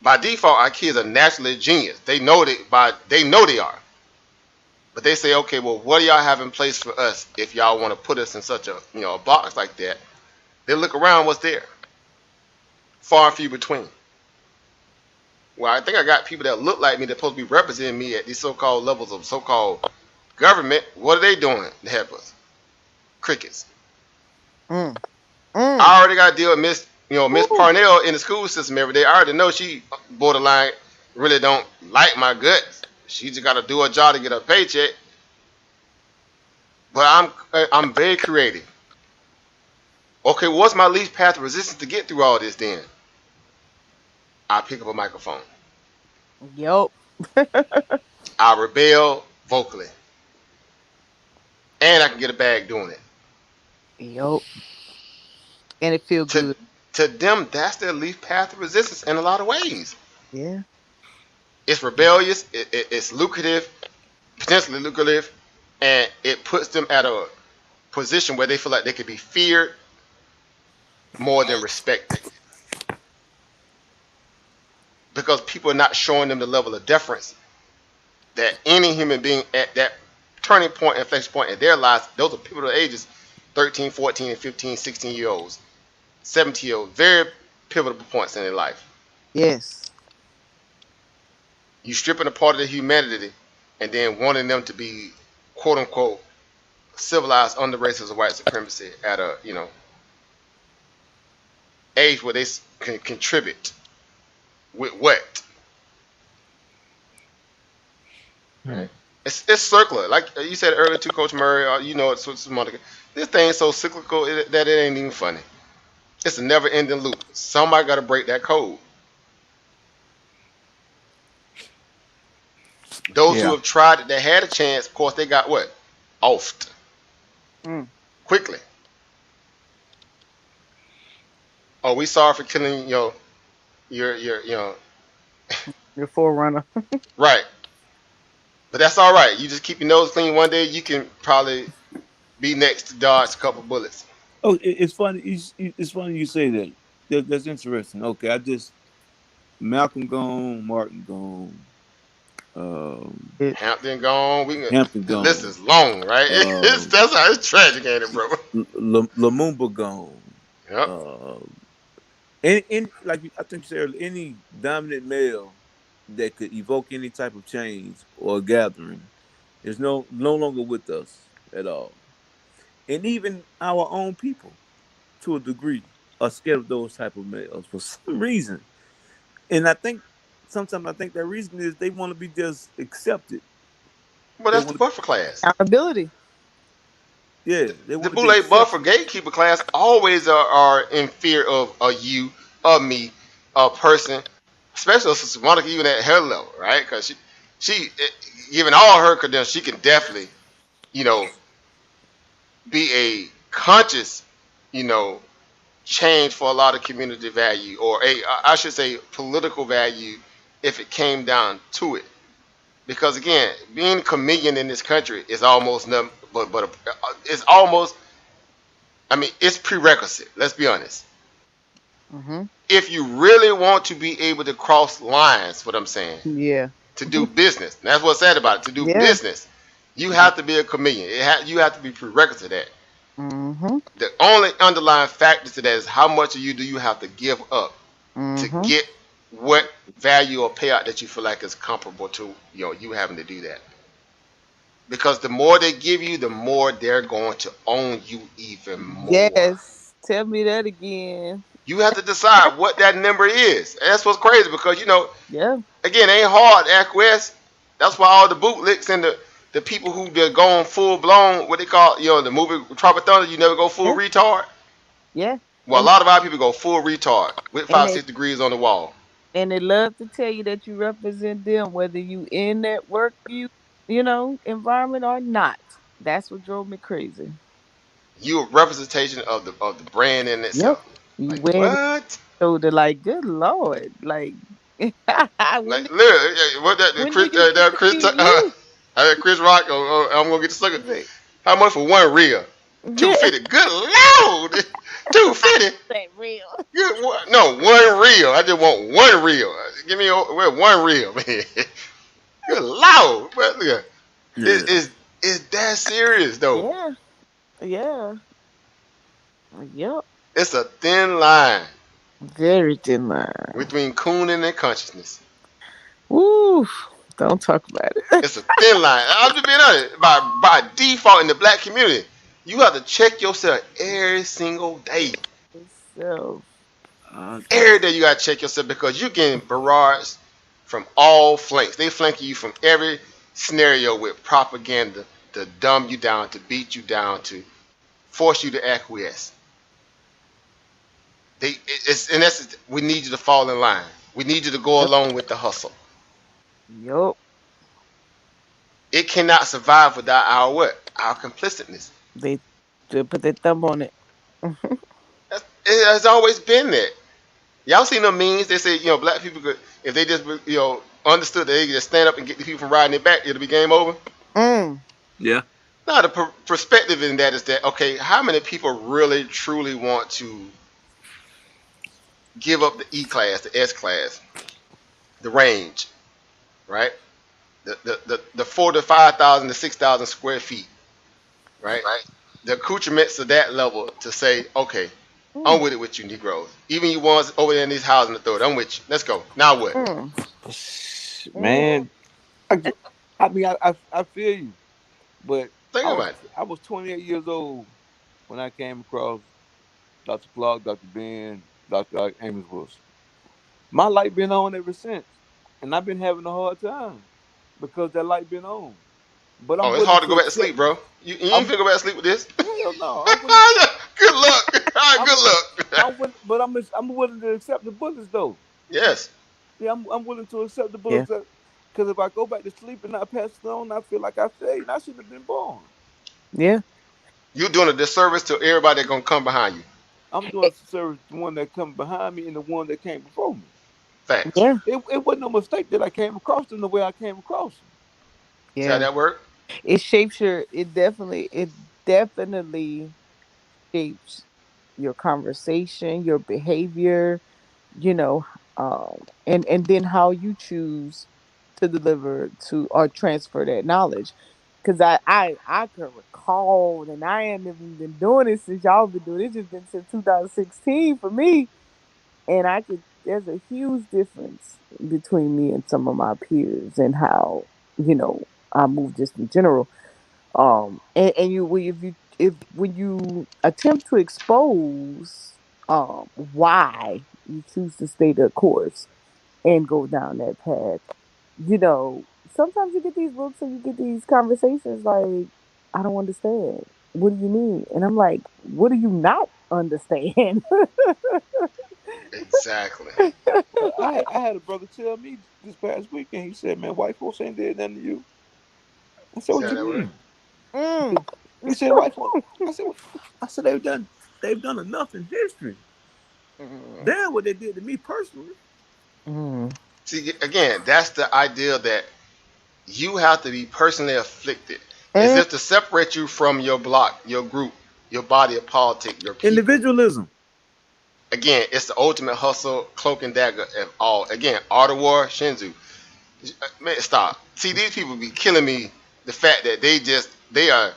By default, our kids are naturally genius. They know they are. But they say, okay, well, what do y'all have in place for us if y'all want to put us in such a box like that? They look around, what's there? Far and few between. Well, I think I got people that look like me that supposed to be representing me at these so-called levels of so-called government. What are they doing to help us? Crickets. Mm, mm. I already got to deal with Miss Ooh. Parnell in the school system every day. I already know she borderline really don't like my guts. She just got to do her job to get her paycheck. But I'm very creative. Okay, what's my least path of resistance to get through all this? Then I pick up a microphone. Yup. I rebel vocally, and I can get a bag doing it. Yup. And it feel To good. to them, that's their least path of resistance in a lot of ways. Yeah. It's rebellious. It's lucrative, potentially lucrative, and it puts them at a position where they feel like they could be feared more than respected, because people are not showing them the level of deference that any human being at that turning point, inflection point in their lives. Those are pivotal ages: 13, 14, and 15, 16-year-olds, 17-year-olds, very pivotal points in their life. Yes. You stripping a part of their humanity and then wanting them to be, quote unquote, civilized under races of white supremacy at a age where they can contribute with what? Right? It's circular, like you said earlier to Coach Murray. It's Monica. This thing's so cyclical that it ain't even funny. It's a never-ending loop. Somebody got to break that code. Those who have tried it, that had a chance, of course, they got what? Offed. Quickly. Oh, we sorry for killing your forerunner. Right. But that's all right. You just keep your nose clean. One day you can probably be next to dodge a couple bullets. Oh, it's funny. It's funny you say that. That's interesting. Okay, Malcolm gone, Martin gone, Hampton gone. Hampton the gone. list is long, right? That's how it's tragic, ain't it, bro? Lumumba gone. Yep. And like I think you said earlier, any dominant male that could evoke any type of change or gathering is no longer with us at all. And even our own people, to a degree, are scared of those type of males for some reason. And sometimes I think that reason is they want to be just accepted. Well, that's the buffer class. Accountability. Yeah. The Boule buffer gatekeeper class always are in fear of you, of me, a person, especially Sister Monica, even at her level, right? Because she given all her credentials, she can definitely, be a conscious, change for a lot of community value, or I should say political value, if it came down to it. Because again, being a chameleon in this country is almost nothing but it's almost, it's prerequisite. Let's be honest. Mm-hmm. If you really want to be able to cross lines, what I'm saying, to do business, and that's what's sad about it. To do business, you have to be a chameleon. You have to be prerequisite to that. Mm-hmm. The only underlying factor to that is how much of you do you have to give up to get what value or payout that you feel like is comparable to you having to do that. Because the more they give you, the more they're going to own you even more. Yes, tell me that again. You have to decide what that number is. And that's what's crazy because again, it ain't hard to acquiesce. That's why all the bootlicks and the people who they're going full blown, what they call, the movie Tropic Thunder, you never go full retard. Yeah. Well, a lot of our people go full retard with 5-6 degrees on the wall. And they love to tell you that you represent them, whether you in that work environment or not. That's what drove me crazy. You a representation of the brand in itself. Yep. Like, what? So they're like, good Lord, like literally, what Chris Rock. I'm gonna get the sucker. How much for one reel? $250. Good Lord, $250. That real. No, one reel. I just want one reel. Give me one reel, man. Good Lord, but look, it's that serious though. Yeah. Yep. It's a thin line. Very thin line between cooning and consciousness. Woo! Don't talk about it. It's a thin line. I'm just being honest. By default in the black community, you have to check yourself every single day. Every day you gotta check yourself because you're getting barraged from all flanks. They flanking you from every scenario with propaganda to dumb you down, to beat you down, to force you to acquiesce. It's in essence, we need you to fall in line. We need you to go Yep. along with the hustle. Yup. It cannot survive without our what? Our complicitness. They put their thumb on it. It has always been that. Y'all seen the memes? They say, black people could, if they just, understood that they could just stand up and get the people from riding their back, it'll be game over. Mm. Yeah. Now, the perspective in that is that, okay, how many people really, truly want to give up the E class, the S class, the range, right? The 4 to 5,000 to 6,000 square feet, right? The accoutrements of that level to say, okay, I'm with it with you, Negroes. Even you ones over there in these housing authorities, I'm with you. Let's go. Now what? Man, I mean, I feel you, but Think about it. I was 28 years old when I came across Dr. Clark, Dr. Ben, Dr. Amos Wilson. My light been on ever since, and I've been having a hard time because that light been on. But I'm Oh, it's willing hard to to go back to accept. sleep, bro. You ain't finna go back to sleep with this. Hell no, I'm willing, Good luck. All right, good luck. but I'm willing to accept the bullets though. Yes. Yeah, I'm willing to accept the Yeah. bullets because if I go back to sleep and not pass it on, I feel like I failed. And I shouldn't have been born. Yeah. You're doing a disservice to everybody that's gonna come behind you. I'm doing a service to the one that come behind me and the one that came before me. Facts. Yeah. It wasn't no mistake that I came across them the way I came across them. See how Yeah. that work? It shapes it definitely shapes your conversation, your behavior, you know, and then how you choose to deliver to or transfer that knowledge. Cause I can recall, and I ain't even been doing it since y'all been doing it. It's just been since 2016 for me, and there's a huge difference between me and some of my peers and how I move just in general. And if when you attempt to expose why you choose to stay the course and go down that path, sometimes you get these looks and you get these conversations like, I don't understand. What do you mean? And I'm like, what do you not understand? Exactly. Well, I had a brother tell me this past weekend. He said, "Man, white folks ain't did nothing to you." I said, See "What how you that work? mean?" Mm. He said, "White folks." I said, "What?" I said, they've done enough in history. Mm. Damn, what they did to me personally. Mm. See, again, that's the idea that you have to be personally afflicted. As Mm. if to separate you from your block, your group, your body of politics, your people. Individualism. Again, it's the ultimate hustle, cloak and dagger of all. Again, art of war, Shinzu. Man, stop. See, these people be killing me. The fact that they are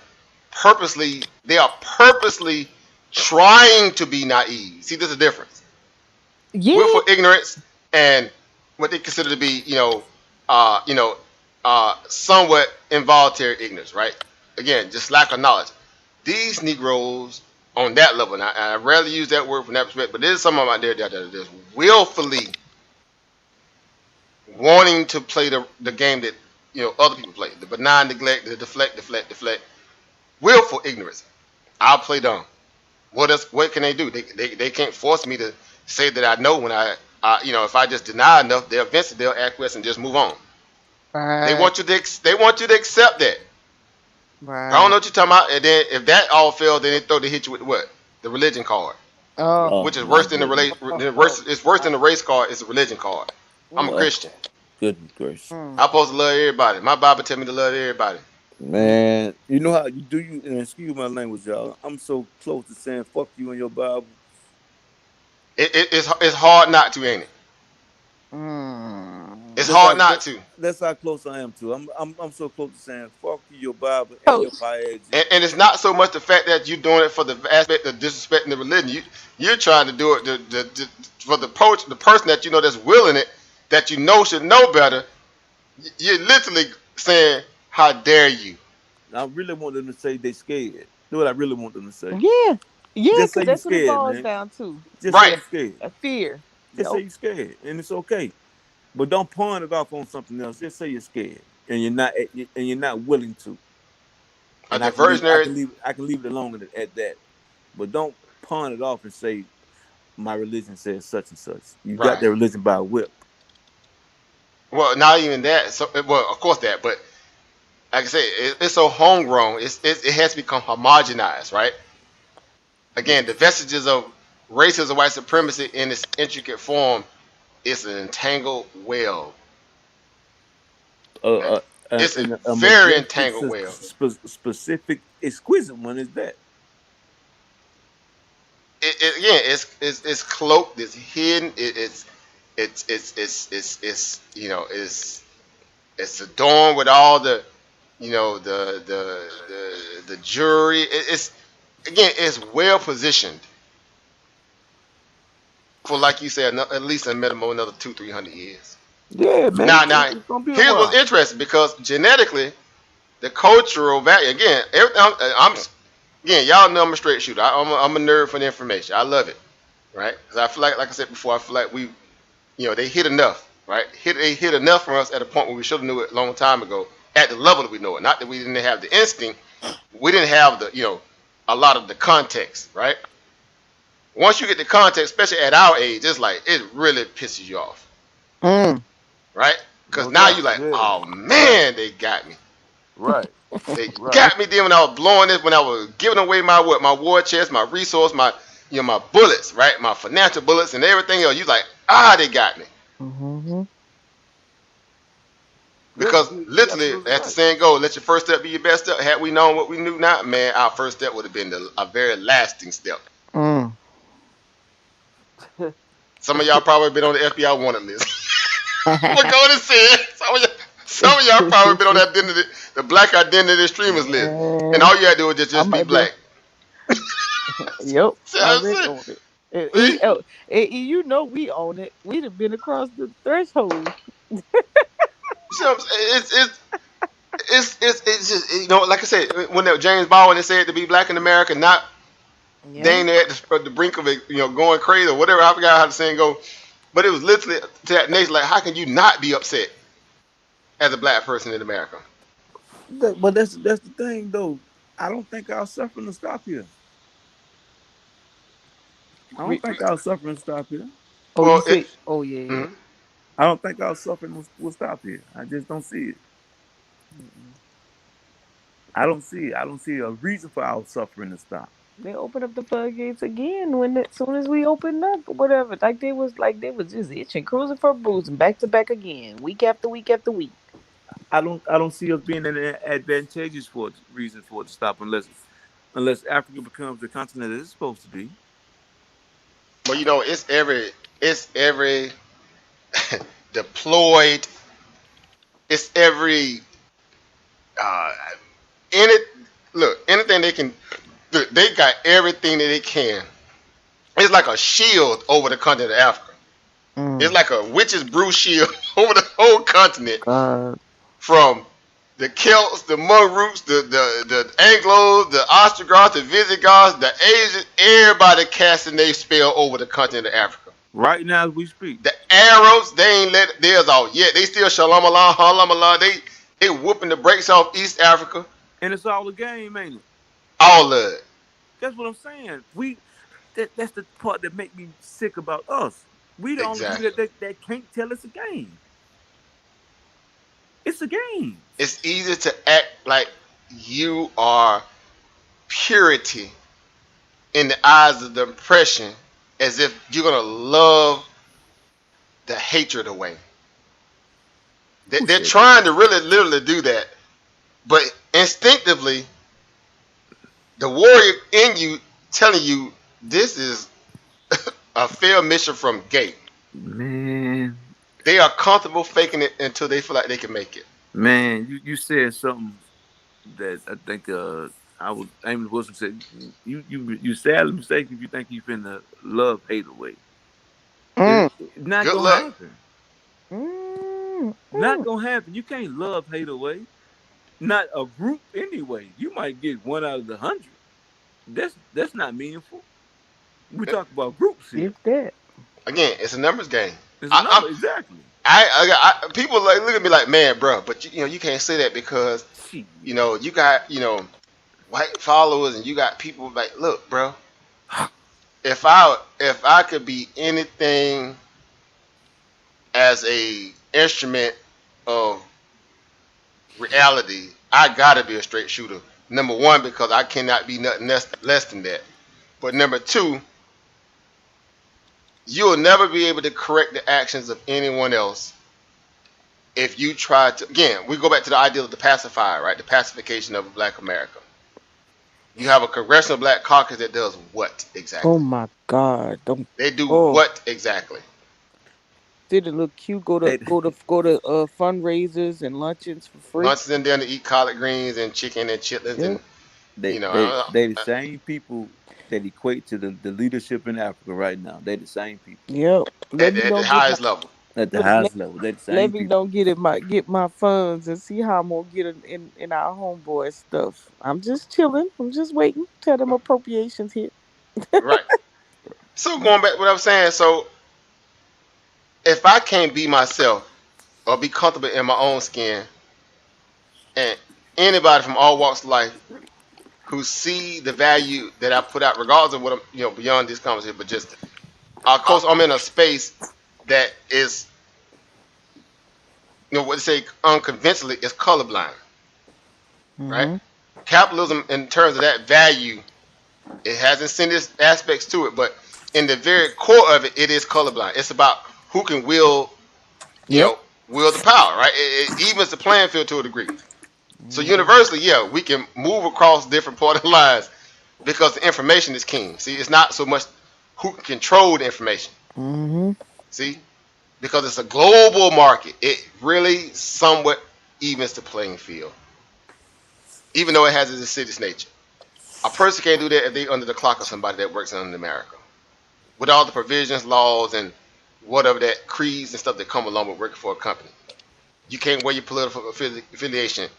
purposely trying to be naive. See, there's a difference. Yeah. Willful ignorance and what they consider to be, somewhat involuntary ignorance, right? Again, just lack of knowledge. These Negroes on that level, and I rarely use that word from that perspective, but there's some of them out there that are just willfully wanting to play the game that other people play, the benign neglect, the deflect, willful ignorance. I'll play dumb. What can they do? They can't force me to say that I know when if I just deny enough, they'll acquiesce and just move on. They Right. want you to accept that. I don't Right. know what you're talking about. And then if that all fails, then they hit you with what? The religion card, Oh. Oh which is my worse than the goodness. It's worse than the race card. It's the religion card. I'm a Mm. Oh, Christian. goodness gracious. Mm. I'm supposed to love everybody. My Bible tell me to love everybody. Man, you know how you do you and excuse my language, y'all. I'm so close to saying fuck you in your Bible. It's hard not to, ain't it? It's Mm. That's hard how not to. that's how close I am to. I'm so close to saying fuck you, your Bible and Oh. your piety. And it's not so much the fact that you're doing it for the aspect of disrespecting the religion. You're trying to do it for the person that you know that's willing it, that you know should know better. You're literally saying, "How dare you?" I really want them to say they scared. You know what I really want them to say? Yeah. Yeah, Just say because you that's what it scared, boils man. down to. Just say Right. you scared. A fear. Just say Nope. you scared, and it's okay. But don't pawn it off on something else. Just say you're scared, and you're not willing to. And diversionary. I can leave it alone at that. But don't pawn it off and say my religion says such and such. You got Right. that religion by a whip. Well, not even that. So, well, of course that, but like I say, it's so homegrown. It has become homogenized, right? Again, the vestiges of racism, white supremacy in its intricate form is an entangled web. It's a And a very majestic, entangled web. specific, exquisite one is that. Again, it's cloaked, it's hidden, it's it's adorned with all the the jewelry. It's again, it's well positioned for, like you said, at least a minimum another 200-300 years. Yeah, man. Now, It's gonna be a here's what's while. interesting, because genetically, the cultural value, again, everything, again, y'all know I'm a straight shooter. I'm a nerd for the information. I love it, right? Because I feel like I said before, I feel like they hit enough, right? They hit enough for us at a point where we should have knew it a long time ago, at the level that we know it. Not that we didn't have the instinct, we didn't have a lot of the context, right? Once you get the context, especially at our age, it's like it really pisses you off, Mm. right? Because No now doubt. you're like, Yeah. oh man, they got me. Right. They Right. got me then when I was blowing this, when I was giving away my war chest, my resource, my my bullets, right? My financial bullets and everything else. You like, they got me. Mm-hmm. Because You're literally, absolutely as the right. saying goes, let your first step be your best step. Had we known what we knew now, man, our first step would have been a very lasting step. Mm. Some of y'all probably been on the FBI wanted list. We're going to say it. Some of y'all probably been on that the black identity streamers list. And all you had to do was just be might be- black. Yep. See what I'm Already saying? on it. And See? you know we own it. We'd have been across the threshold. See what I'm saying? It's just, like I said, when James Baldwin said to be black in America, not Yeah. they ain't at the brink of it, going crazy or whatever. I forgot how the saying go, but it was literally to that nation. Like, how can you not be upset as a black person in America? But that's the thing, though. I don't think our suffering will stop here. I don't think our suffering will stop here. Oh, Well, you say? Oh, yeah, yeah. mhm. I don't think our suffering will stop here. I just don't see it. I don't see it. I don't see a reason for our suffering to stop. They open up the floodgates again as soon as we open up or whatever. They was just itching, cruising for booze and back to back again, week after week after week. I don't see us being an advantageous reason for it to stop unless Africa becomes the continent it is supposed to be. Well, it's every deployed, it's every uh, any anything they can. Look, they got everything that they can. It's like a shield over the continent of Africa. It's like a witch's brew shield over the whole continent, from the Celts, the Mongroots, the Anglos, the Ostrogoths, the Visigoths, the Asians. Everybody casting their spell over the continent of Africa. Right now as we speak. The Arabs, they ain't let theirs out yet. They still shalom Allah, halam Allah. They whooping the brakes off East Africa. And it's all a game, ain't it? All of it. That's what I'm saying. That's the part that make me sick about us. We the only Exactly. people that can't tell it's a game. It's a game. It's easy to act like you are purity in the eyes of the oppression, as if you're gonna love the hatred away. They're trying to really literally do that, but instinctively, the warrior in you telling you this is a failed mission from gate. Man, They are comfortable faking it until they feel like they can make it. man, you said something that I think Amos Wilson said. You sadly mistaken if you think you finna love hate away. It's not Good gonna luck. happen. Not gonna happen. You can't love hate away. Not a group anyway. You might get 1 out of 100. That's not meaningful. We talk about groups here. If that. Again, it's a numbers game. It's a number, exactly. People look at me like, man, bro, but you can't say that because Gee. you got white followers, and you got people like, look, bro, if I could be anything as a instrument of reality, I gotta be a straight shooter. Number one, because I cannot be nothing less than that. But number two, you'll never be able to correct the actions of anyone else if you try to. Again, we go back to the ideal of the pacifier, right? The pacification of Black America. You have a congressional Black caucus that does what exactly? Oh my God! Don't. They do Oh, what exactly? did it look cute? Go to They fundraisers and luncheons for free. Lunches in there to eat collard greens and chicken and chitlins Yep. and they you know, they they the same people that equate to the leadership in Africa right now. They the same people Yep. Let me at the don't get my highest level. at the look. highest level. They the Let same me people. don't get my funds and see how I'm gonna get in our homeboy stuff. I'm just chilling. I'm just waiting till them appropriations hit. Right. So going back to what I was saying, so if I can't be myself or be comfortable in my own skin, and anybody from all walks of life who see the value that I put out, regardless of what I'm, beyond this conversation, but just, of course, I'm in a space that is, what they say unconventionally is colorblind, right? Mm-hmm. Capitalism, in terms of that value, it has incentive aspects to it, but in the very core of it, it is colorblind. It's about who can wield, you Yep. know, wield the power, right? It evens the playing field to a degree. So Mm-hmm. universally, yeah, we can move across different party lines because the information is king. See, it's not so much who can control the information. Mm-hmm. See, because it's a global market, it really somewhat evens the playing field, even though it has its insidious nature. A person can't do that if they under the clock of somebody that works in America, with all the provisions, laws, and whatever that creeds and stuff that come along with working for a company. You can't wear your political affiliation,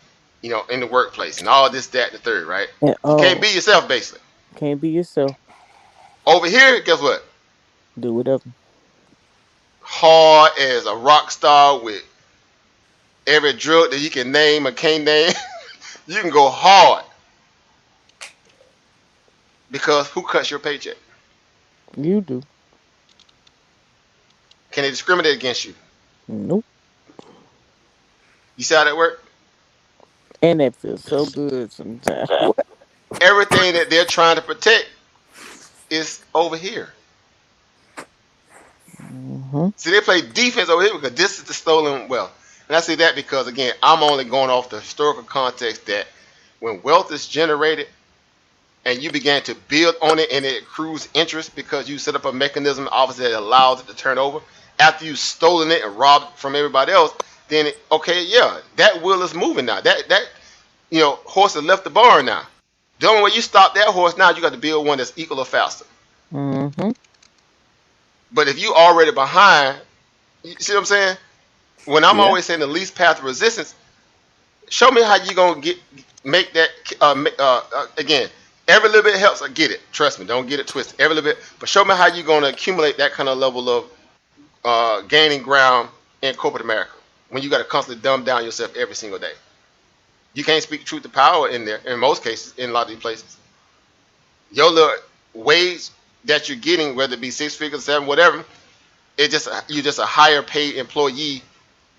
in the workplace and all this, that, and the third, right? And You can't oh, be yourself, basically. can't be yourself. Over here, guess what? Do whatever. Hard as a rock star with every drug that you can name or can't name. You can go hard because who cuts your paycheck? You do. Can they discriminate against you? Nope. You see how that works? And that feels so good sometimes. What? Everything that they're trying to protect is over here. Mm-hmm. See, they play defense over here because this is the stolen wealth. And I say that because, again, I'm only going off the historical context that when wealth is generated and you begin to build on it and it accrues interest because you set up a mechanism, obviously, that allows it to turn over, after you've stolen it and robbed it from everybody else, then, okay, yeah, that wheel is moving now. That horse has left the barn now. The only way you stop that horse now, you got to build one that's equal or faster. Mm-hmm. But if you already behind, you see what I'm saying? When I'm Yeah. always saying the least path of resistance, show me how you gonna make that. Again, every little bit helps. I get it. Trust me, don't get it twisted. Every little bit, but show me how you gonna accumulate that kind of level of gaining ground in corporate America when you got to constantly dumb down yourself every single day. You can't speak truth to power in there. In most cases, in a lot of these places, your little wage that you're getting, whether it be 6 figures, 7, whatever, you're just a higher paid employee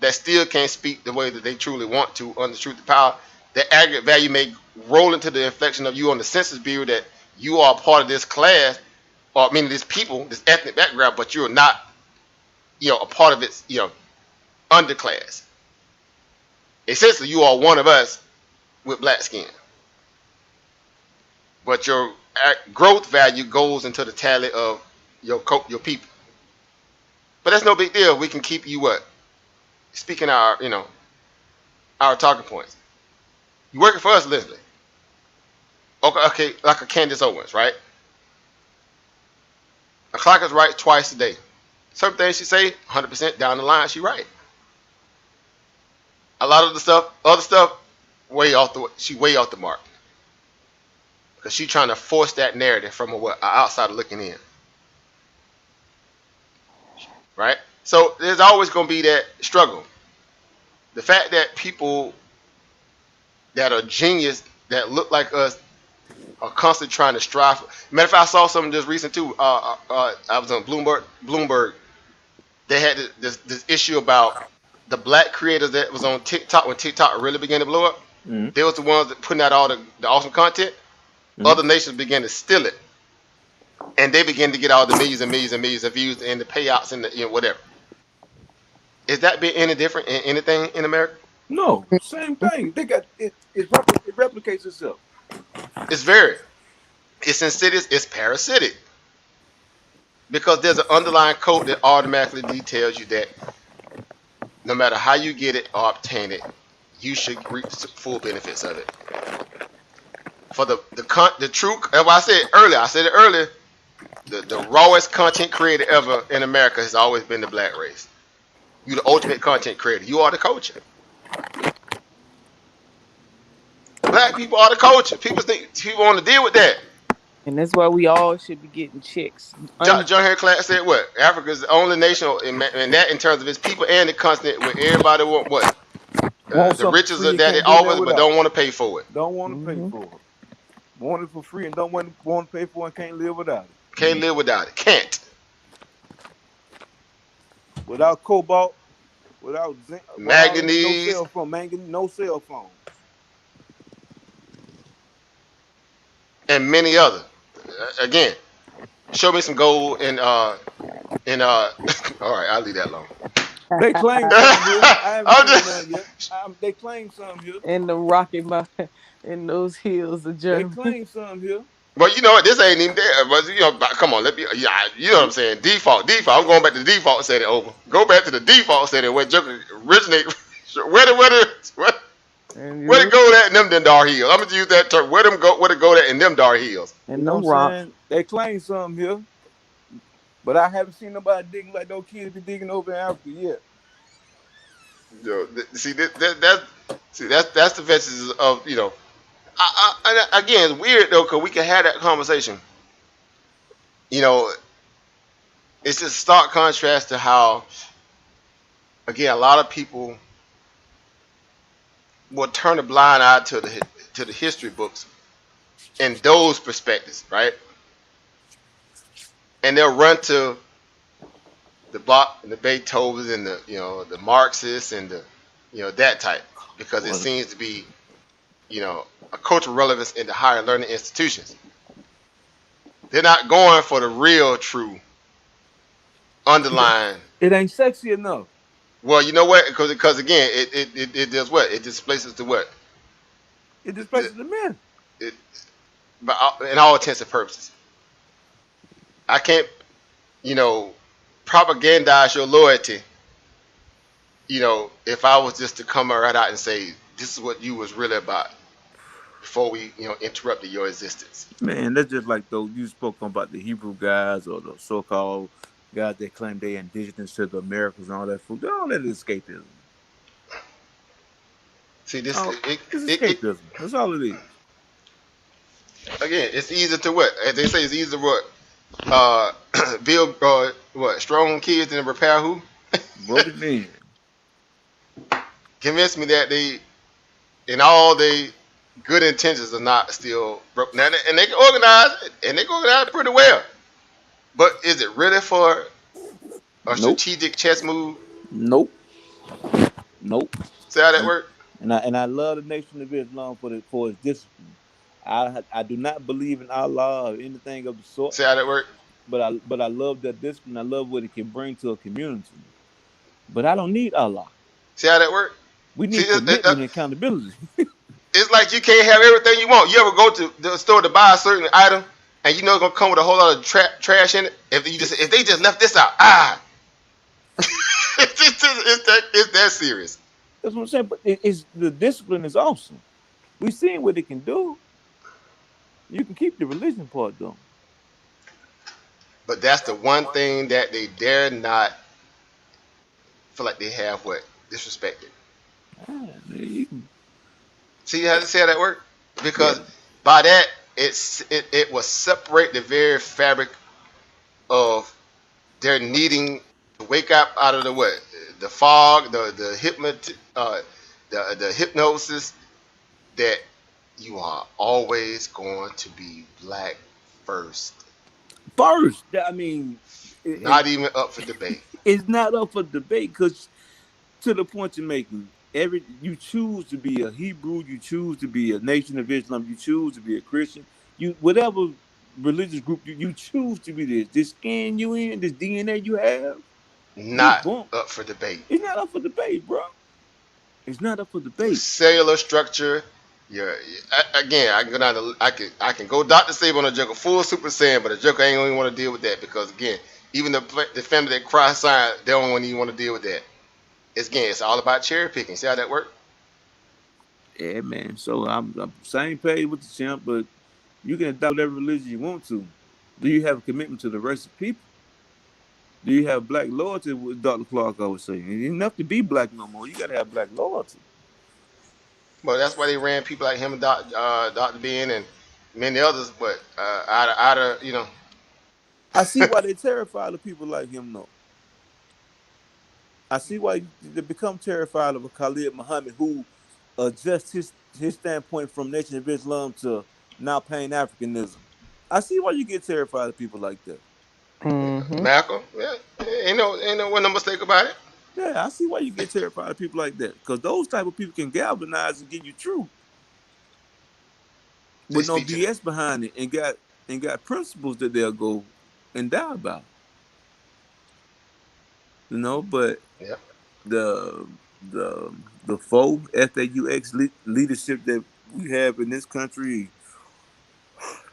that still can't speak the way that they truly want to under truth to power. The aggregate value may roll into the inflection of you on the Census Bureau that you are part of this class, or meaning this people, this ethnic background, but you're not, a part of its, underclass. Essentially, you are one of us with black skin, but your growth value goes into the tally of your people. But that's no big deal. We can keep you what? Speaking our talking points. You working for us, Leslie. Okay, like a Candace Owens, right? A clock is right twice a day. Certain things she say, 100% down the line, she right. A lot of the other stuff, she way off the mark. Because she trying to force that narrative from an outsider looking in. Right? So there's always going to be that struggle. The fact that people that are genius, that look like us, are constantly trying to strive. Matter of fact, I saw something just recent too. I was on Bloomberg. They had this issue about the black creators that was on TikTok when TikTok really began to blow up. Mm-hmm. They was the ones that putting out all the awesome content. Mm-hmm. Other nations began to steal it, and they began to get all the millions and millions and millions of views and the payouts and the whatever. Is that being any different in anything in America? No, same thing. They got it. It replicates itself. It's insidious. It's parasitic. Because there's an underlying code that automatically details you that no matter how you get it or obtain it, you should reap the full benefits of it. For the true, as I said it earlier, the rawest content creator ever in America has always been the black race. You're the ultimate content creator. You are the culture. Black people are the culture. People want to deal with that. And that's why we all should be getting checks. John Henry Clark said what? Africa is the only nation in that in terms of its people and the continent where everybody want what? The riches of that it offers, but don't want to pay for it. Don't want to pay for it. Want it for free and don't want to pay for it and can't live without it. Can't live without it. Can't. Without cobalt, without zinc, manganese, no cell phone. And many other. Again, show me some gold and all right, I'll leave that alone. They claim some here. I haven't seen none yet. They claim some here. In the Rocky Mountain, in those hills of Germany. They claim some here. But you know what? This ain't even there. But come on, you know what I'm saying? Default. I'm going back to the default setting over. Go back to the default setting where Joker originated. Where to go at in them dar heels? I'm gonna use that term. Where to go at in them dar heels? And no rock. They claim some here, but I haven't seen nobody digging like those kids be digging over in Africa yet. See that's the message of again, it's weird though because we can have that conversation. It's just stark contrast to how, again, a lot of people will turn a blind eye to the history books and those perspectives, right? And they'll run to the Bloch and the Beethovens and the Marxists and the that type because it seems to be a cultural relevance in the higher learning institutions. They're not going for the real, true underlying. It ain't sexy enough. Well, you know what? Because again, it does what? It displaces the what? It displaces the men. But in all intents and purposes, I can't, propagandize your loyalty. If I was just to come right out and say this is what you was really about before we, interrupted your existence. Man, that's just like those you spoke about the Hebrew guys or the so-called guys that claim they indigenous to the Americas and all that food. All that is escapism. See, this it's escapism. That's all it is. Again, it's easy to what? As they say, it's easy to what? Build strong kids and repair who? Broken men. Convince me that they, in all they good intentions, are not still broken. Now, and they can organize it, and they can organize it pretty well. But is it really for a strategic chess move? Nope. See how that works? And I love the Nation of Islam for its discipline. I do not believe in Allah or anything of the sort. See how that works? But I love that discipline. I love what it can bring to a community. But I don't need Allah. See how that works? We need commitment and accountability. It's like you can't have everything you want. You ever go to the store to buy a certain item and you know it's gonna come with a whole lot of trash in it? If they just left this out, it's that serious. That's what I'm saying. But the discipline is awesome. We've seen what it can do. You can keep the religion part though. But that's the one thing that they dare not feel like they have disrespected. See how that work? Because by that it will separate the very fabric of their needing to wake up out of the fog, the hypnosis that you are always going to be black first. First, I mean, Not even up for debate. it's not up for debate because to the point you're making, you choose to be a Hebrew, you choose to be a Nation of Islam, you choose to be a Christian, you whatever religious group you choose to be this skin you in, this DNA you have, you're Not born. up for debate. It's not up for debate, bro. It's not up for Your debate. cellular structure, again, I can go down to I can go Dr. Saber on a Joker, full Super Saiyan, but a Joker ain't gonna want to deal with that because again, even the family that cry sign, they don't even want to deal with that. It's all about cherry picking. See how that works? Yeah, man. So I'm same page with the champ, but you can adopt whatever religion you want to. Do you have a commitment to the rest of people? Do you have black loyalty? What Dr. Clark always say, it ain't enough to be black no more. You gotta have black loyalty. But that's why they ran people like him and Dr. Ben and many others. But out of I see why they terrified of people like him, though. I see why they become terrified of a Khalid Muhammad who adjusts his standpoint from Nation of Islam to now Pan Africanism. I see why you get terrified of people like that. Mm-hmm. Malcolm, yeah, ain't no mistake about it. Yeah, I see why you get terrified of people like that. Because those type of people can galvanize and give you truth They with no speak to the, BS behind it and got principles that they'll go and die about. But yeah. the the faux FAUX leadership that we have in this country,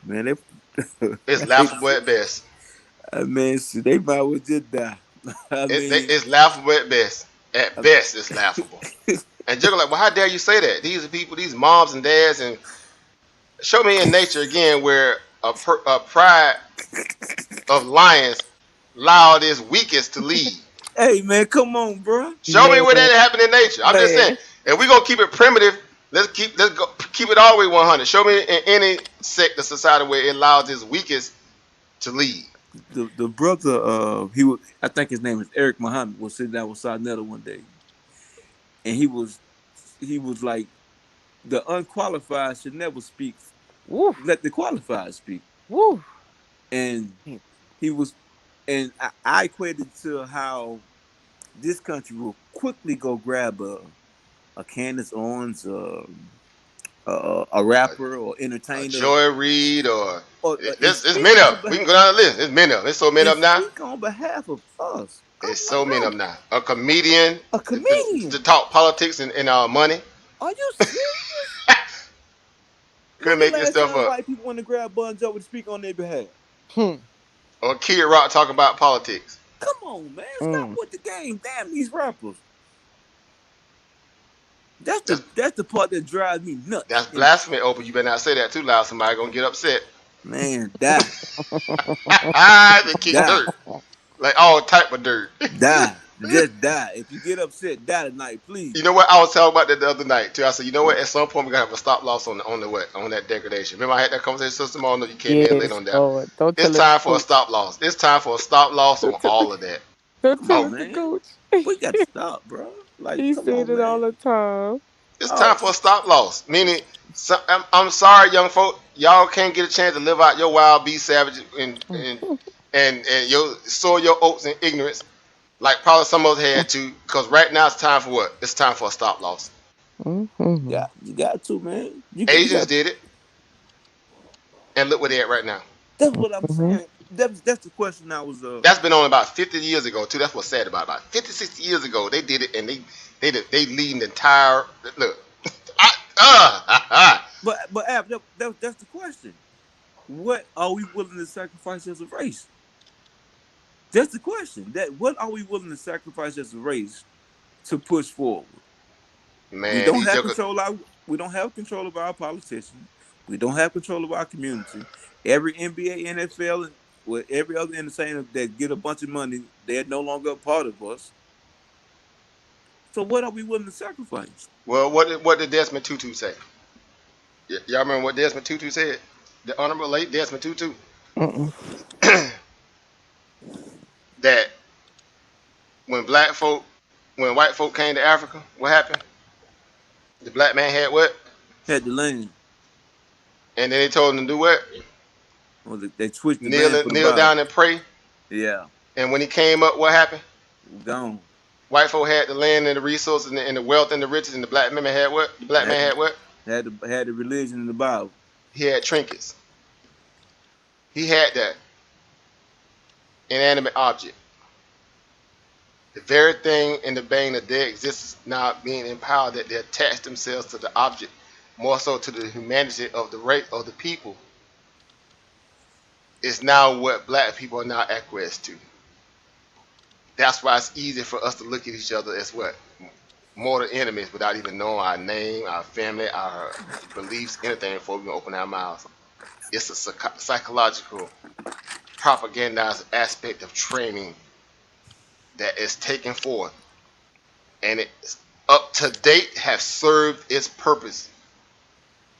man, It's laughable at best. I mean, see, they might well just die. I mean, It's laughable at best. At best, it's laughable. And Joker like, well, how dare you say that? These are people, these moms and dads, and show me in nature again where a pride of lions allowed its weakest to lead. hey man, come on, bro. Show me Man, where that happened in nature. I'm just saying, man. if we're gonna keep it primitive, let's keep it all the way 100. Show me in any sect of society where it allows its weakest to lead. The brother, I think his name is Eric Muhammad, was sitting down with Sarnetta one day, and he was like, the unqualified should never speak. Woo. Let the qualified speak. Woo. And he was, and I equated to how this country will quickly go grab a Candace Owens, a rapper or entertainer, Joy Reid or and there's many of them. We can go down the list. There's many of them. There's so many of them now. speak on behalf of us. There's so many of them now. A comedian. A comedian. To talk politics and money. Are you serious? Couldn't When make the this last stuff time up. white people want to grab Bon Jovi to speak on their behalf? Or Kid Rock talk about politics. Come on, man. Stop with the game. Damn these rappers. That's the part that drives me nuts. That's blasphemy, Open. You better not say that too loud. Somebody gonna get upset. Man, die. They kick dirt. Like all type of dirt. Die. Just die. If you get upset, die tonight, please. You know what? I was talking about that the other night too. I said, you know what? At some point we gotta have a stop loss on that degradation. Remember I had that conversation, Sister Mo? No, you can't relate on that. Lord. Don't It's tell time for a stop loss. It's time for a stop loss on all of that. Don't tell Oh, us man. the coach. We got to stop, bro. Like, He come said on, it man. all the time. It's time for a stop loss. Meaning, I'm sorry, young folk, y'all can't get a chance to live out your wild beast savage and sow your oats in ignorance, like probably some of us had to. Because right now it's time for what? It's time for a stop loss. Mm-hmm. Yeah, you got to, man. Asians did it, and look where they're at right now. That's what I'm saying. That's the question I was. That's been on about 50 years ago too. That's what's sad about 50, 60 years ago. They did it, and they lead the entire look. But Ab, that's the question. What are we willing to sacrifice as a race? That's the question. What are we willing to sacrifice as a race to push forward? Man, we don't have control of our politicians. We don't have control of our community. Every NBA, NFL, and every other entertainer that get a bunch of money, they're no longer a part of us. So what are we willing to sacrifice? Well, what did Desmond Tutu say? Y'all remember what Desmond Tutu said? The Honorable late Desmond Tutu. That when white folk came to Africa, what happened? The black man had what? Had the land. And then they told him to do what? Well, they switched the band for the Kneel Bible. down and pray. Yeah. And when he came up, what happened? Gone. White folk had the land and the resources and the wealth and the riches, and the black man had what? The black man had what? Had the religion in the Bible. He had trinkets. He had that inanimate object. The very thing in the vein of their existence now being empowered, that they attach themselves to the object, more so to the humanity of the race of the people, is now what black people are now acquiesced to. That's why it's easy for us to look at each other as what? Mortal enemies without even knowing our name, our family, our beliefs, anything before we can open our mouths. It's a psychological, propagandized aspect of training that is taken forth, and it's up to date have served its purpose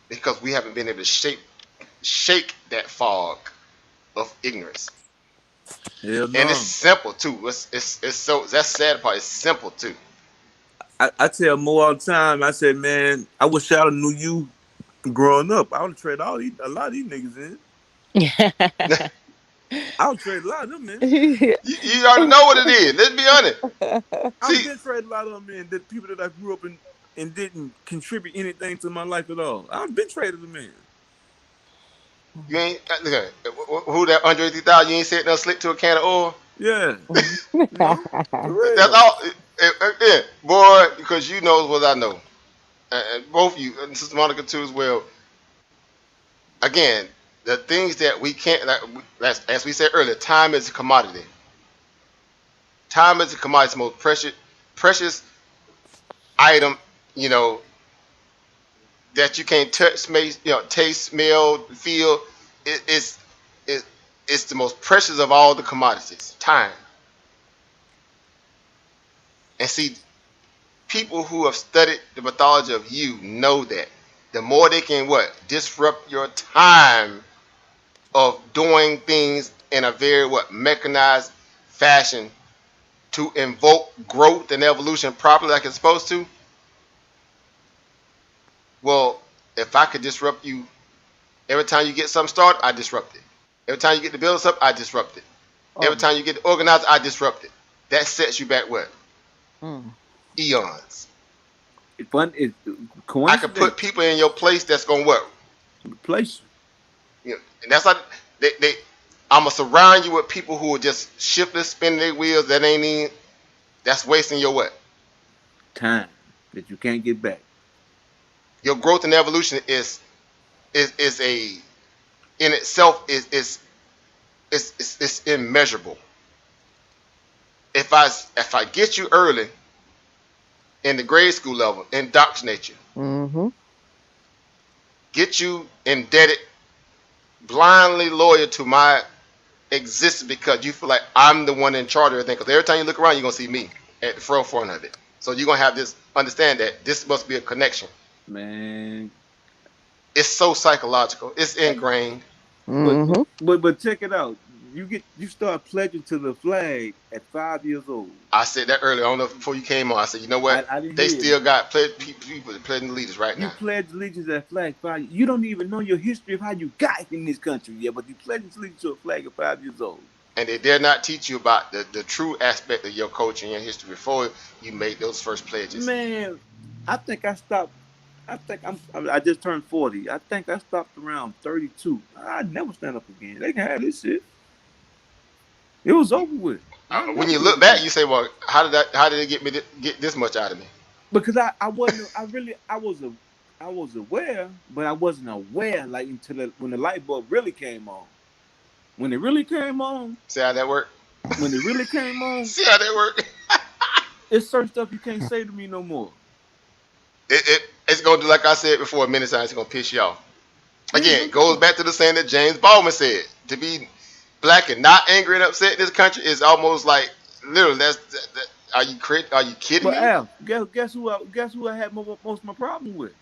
because we haven't been able to shake that fog of ignorance. Hell no. And it's simple too. It's so that's the sad part. It's simple too. I tell Mo all the time. I said, man, I wish I knew you growing up. I would trade a lot of these niggas in. I would trade a lot of them in. You already know what it is. Let's be honest. I've been trading a lot of them in. The people that I grew up in and didn't contribute anything to my life at all. I've been trading them in. You ain't who that under 50,000? You ain't sitting there slick to a can of oil. Yeah. That's all. Yeah, boy, because you know what I know, and both of you, and Sister Monica too as well. Again, the things that we can't, as we said earlier, time is a commodity. Time is a commodity, it's the most precious item, that you can't touch, taste, smell, feel. It's the most precious of all the commodities. Time. And see, people who have studied the mythology of you know that the more they can disrupt your time of doing things in a very mechanized fashion to invoke growth and evolution properly like it's supposed to. Well, if I could disrupt you, every time you get something started, I disrupt it. Every time you get the business up, I disrupt it. Every time you get the organized, I disrupt it. That sets you back what? Eons. I could put people in your place that's gonna work. Place. And that's like I'm gonna surround you with people who are just shiftless, spinning their wheels. That's wasting your what? Time that you can't get back. Your growth and evolution is in itself is immeasurable. If I get you early in the grade school level, indoctrinate you, get you indebted, blindly loyal to my existence because you feel like I'm the one in charge of everything. Because every time you look around, you're gonna see me at the forefront of it. So you're gonna have this understand that this must be a connection. Man, it's so psychological. It's ingrained. But check it out. You start pledging to the flag at 5 years old. I said that earlier. I don't know before you came on. I said, you know what? They still got people pledging allegiance right now. You pledge allegiance at flag 5. You don't even know your history of how you got in this country yet, but you pledge allegiance to a flag at 5 years old. And they dare not teach you about the true aspect of your culture and your history before you make those first pledges. Man, I think I stopped. I just turned 40. I think I stopped around 32. I'd never stand up again. They can have this shit. It was over with. When you look back, you say, "Well, how did it get this much out of me?" Because I was aware, but I wasn't aware until when the light bulb really came on. When it really came on. See how that worked? When it really came on. See how that worked? It's certain stuff you can't say to me no more. It's gonna do like I said before. Many times it's gonna piss you off. Again, it goes back to the saying that James Baldwin said: to be black and not angry and upset in this country is almost like literally. Are you kidding me? Al, guess who I had most of my problem with?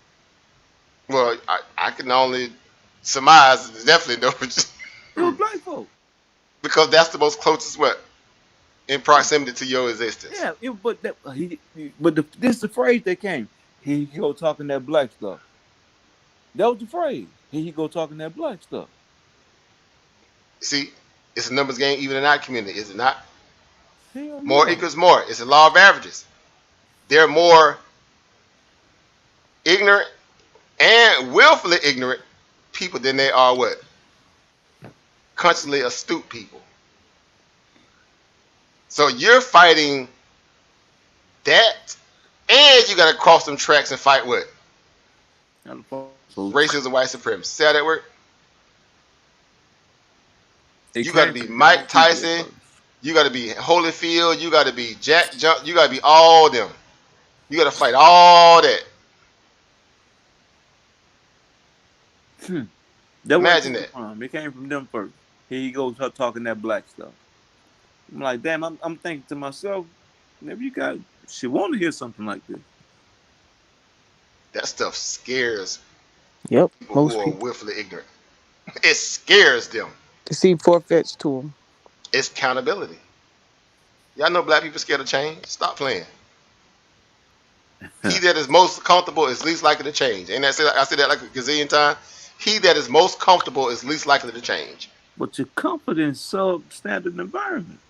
Well, I can only surmise. Definitely know. It was black folk. Because that's the most closest in proximity to your existence. Yeah, this is the phrase that came. He go talking that black stuff. That was the phrase. Here he go talking that black stuff. See, it's a numbers game even in our community, is it not? Hell More yeah. equals more. It's a law of averages. They're more ignorant and willfully ignorant people than they are what? Consciously astute people. So you're fighting that, and you got to cross them tracks and fight what? Racism, white supremacy. See how that work? You got to be Mike Tyson. You got to be Holyfield. You got to be Jack Jump. You got to be all them. You got to fight all that. Imagine that. It came from them first. Here he goes, her talking that black stuff. I'm like, damn. I'm thinking to myself, maybe you got. She want to hear something like this. That stuff scares. Yep. People who are willfully ignorant. It scares them. To see far-fetched to them. It's accountability. Y'all know black people scared of change? Stop playing. He that is most comfortable is least likely to change. And I said that like a gazillion times. He that is most comfortable is least likely to change. But you're comfort in substandard environments.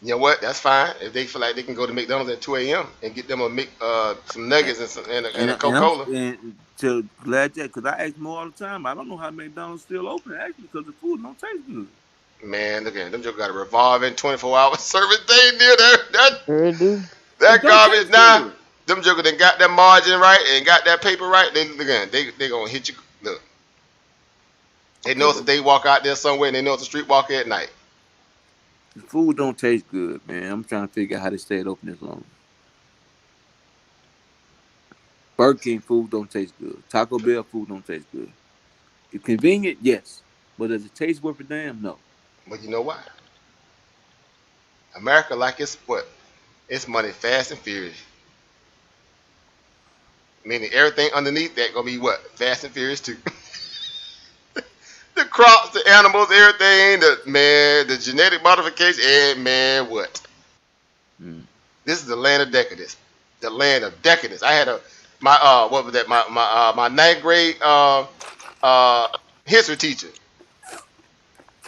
You know what? That's fine. If they feel like they can go to McDonald's at 2 a.m. and get them some nuggets and a Coca-Cola. And to glad that, because I ask them all the time, I don't know how McDonald's still open, actually, because the food don't taste good. Man, look at them. Them got a revolving 24-hour service thing near there. That garbage now. Them jokers done got that margin right and got that paper right. They gonna hit you. Look, they know that they walk out there somewhere and they know it's a street walker at night. The food don't taste good, man. I'm trying to figure out how they stayed open this long. Burger King food don't taste good. Taco Bell food don't taste good. It's convenient, yes, but does it taste worth a damn? No. But you know why? America like it's what? It's money fast and furious. Meaning everything underneath that gonna be what? Fast and furious too. The crops, the animals, everything, the genetic modification, and man, what? This is the land of decadence. The land of decadence. I had my ninth grade history teacher.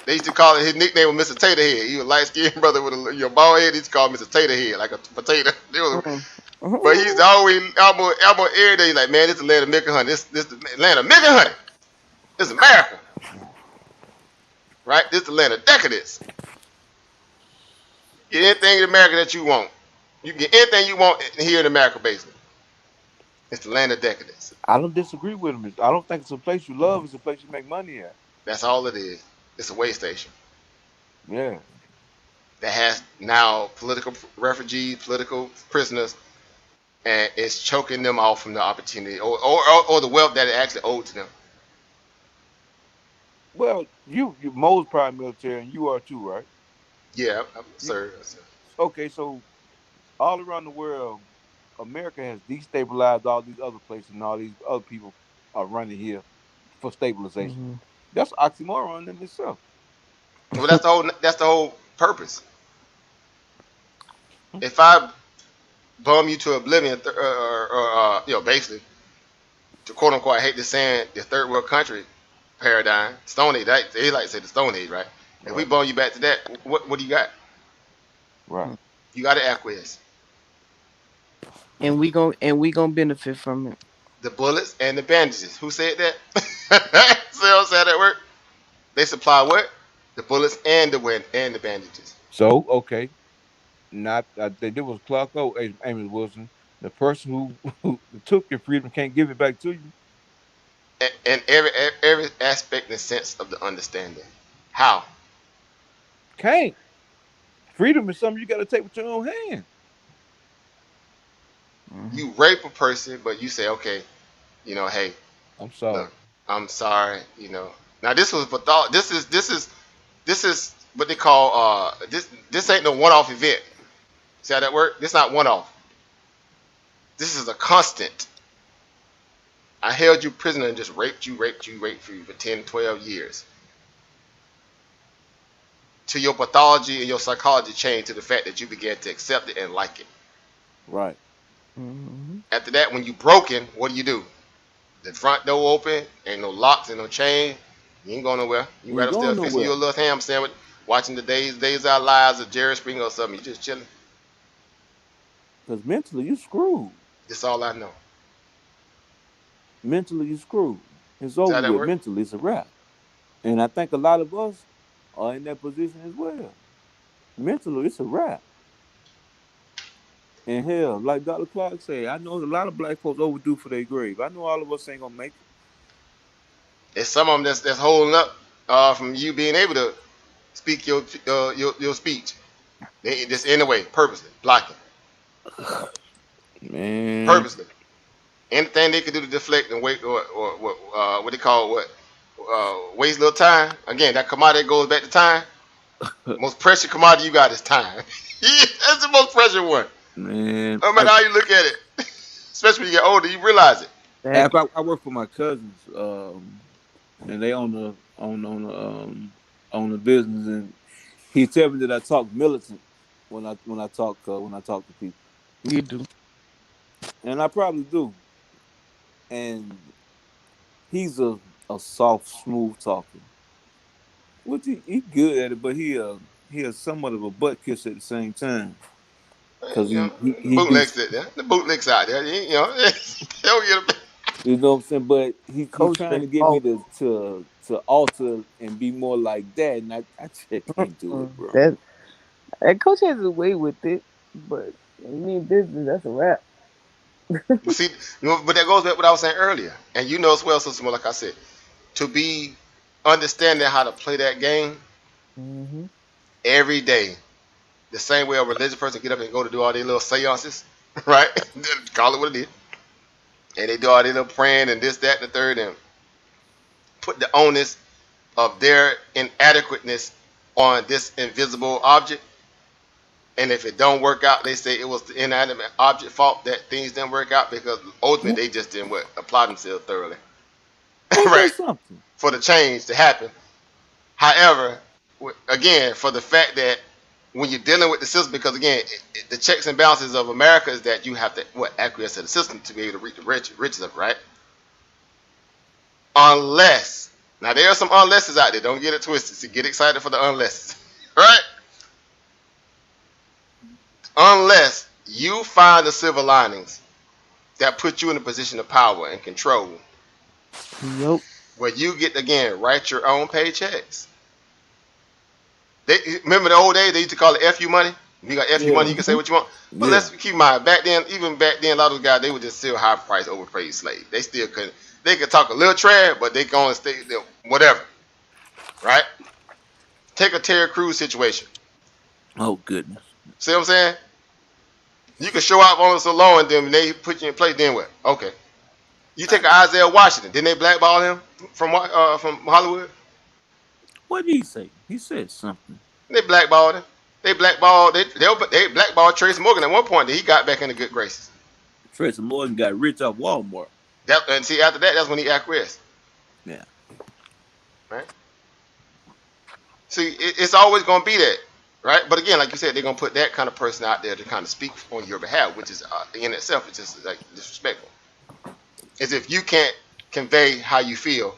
They used to call it, his nickname was Mr. Taterhead. He was a light-skinned brother with a bald head. He used to call him Mr. Taterhead, like a potato. But he's always almost every day like, man, this is the land of milk and honey. This is the land of milk and honey. This is America. Right? This is the land of decadence. Get anything in America that you want. You can get anything you want here in America, basically. It's the land of decadence. I don't disagree with him. I don't think it's a place you love. It's a place you make money at. That's all it is. It's a way station. Yeah. That has now political refugees, political prisoners, and it's choking them off from the opportunity or the wealth that it actually owed to them. Well, Mo's prime military, and you are too, right? Yeah, sir. Okay, so all around the world, America has destabilized all these other places, and all these other people are running here for stabilization. Mm-hmm. That's oxymoron in itself. Well, that's the whole purpose. If I bum you to oblivion, basically, to quote unquote, I hate this saying, the third world country paradigm, Stone Age. They like to say the Stone Age, right? If we bum you back to that, what do you got? Right. You got to acquiesce. And we gonna benefit from it. The bullets and the bandages. Who said that? See how that work? They supply what? The bullets and the bandages. So okay, not they did was Clark O. Amos Wilson. The person who took your freedom can't give it back to you. And every aspect and sense of the understanding. How? Can't. Freedom is something you got to take with your own hand. You rape a person, but you say, okay, hey, I'm sorry. Look, I'm sorry. Now this was thought. This is what they call this ain't no one-off event. See how that work? This not one-off. This is a constant. I held you prisoner and just raped you for 10, 12 years. Till your pathology and your psychology changed to the fact that you began to accept it and like it. Right. Mm-hmm. After that, when you broken, what do? The front door open, ain't no locks and no chain. You ain't going nowhere. You You right ain't upstairs going fixing your nowhere. little ham sandwich, watching the Days Our Lives of Jerry Springer or something. You just chilling. Because mentally, you screwed. That's all I know. Mentally, you screwed. It's Is over how that with. work? Mentally, it's a wrap. And I think a lot of us are in that position as well. Mentally, it's a wrap. And hell, like Dr. Clark said, I know a lot of black folks overdue for their grave. I know all of us ain't gonna make it. It's some of them that's holding up from you being able to speak your speech. They just in the way, purposely blocking, Man, purposely. Anything they could do to deflect and wait or what they call waste little time. Again, that commodity goes back to time. Most precious commodity you got is time. That's the most precious one. man. No matter how you look at it, especially when you get older, you realize it. I work for my cousins, and they on the business, and he tell me that I talk militant when I talk to people, You do. and I probably do. And he's a soft, smooth talker, which he good at it, but he is somewhat of a butt kiss at the same time, cause You know, he be, bootlegs there. The bootlegs out there. You know, they'll get a, you know what I'm saying, but he's Coach trying that to get me fault. to alter and be more like that, and I just can't do it, bro. That and coach has a way with it, but when you mean business, that's a wrap. but see, but that goes back to what I was saying earlier, and you know as well, Sister Mo, like I said, to be understanding how to play that game Hmm. every day, the same way a religious person get up and go to do all their little seances, right? Call it what it is, and they do all their little praying and this, that, and the third, and put the onus of their inadequateness on this invisible object. And if it don't work out, they say it was the inanimate object fault that things didn't work out because ultimately they just didn't apply themselves thoroughly, Ain't right? that something? For the change to happen. However, again, for the fact that when you're dealing with the system, because again, the checks and balances of America is that you have to acquiesce to the system to be able to reach the riches of it, right? Unless, now there are some unlesses out there. Don't get it twisted. So get excited for the unlesses, right? Unless you find the silver linings that put you in a position of power and control, Yep. where you get again write your own paychecks. They remember the old days they used to call it FU money. You got FU money, Yeah, you can say what you want. But yeah. let's keep in mind, back then, even back then, a lot of those guys they were just still high price, overpaid slaves. They still couldn't. They could talk a little trash, but they can only stay whatever, right? Take a Terry Crews situation. Oh goodness. See what I'm saying? You can show up on so long, and then they put you in place. Then what? Okay. You take Isaiah Washington. Didn't they blackball him from Hollywood? What did he say? He said something. They blackballed him. They blackballed Tracy Morgan at one point. That he got back into good graces. Tracy Morgan got rich off Walmart. And see, after that, that's when he acquiesced. Yeah. Right. See, it's always going to be that, right? But again, like you said, they're going to put that kind of person out there to kind of speak on your behalf, which is in itself is just like disrespectful. As if you can't convey how you feel,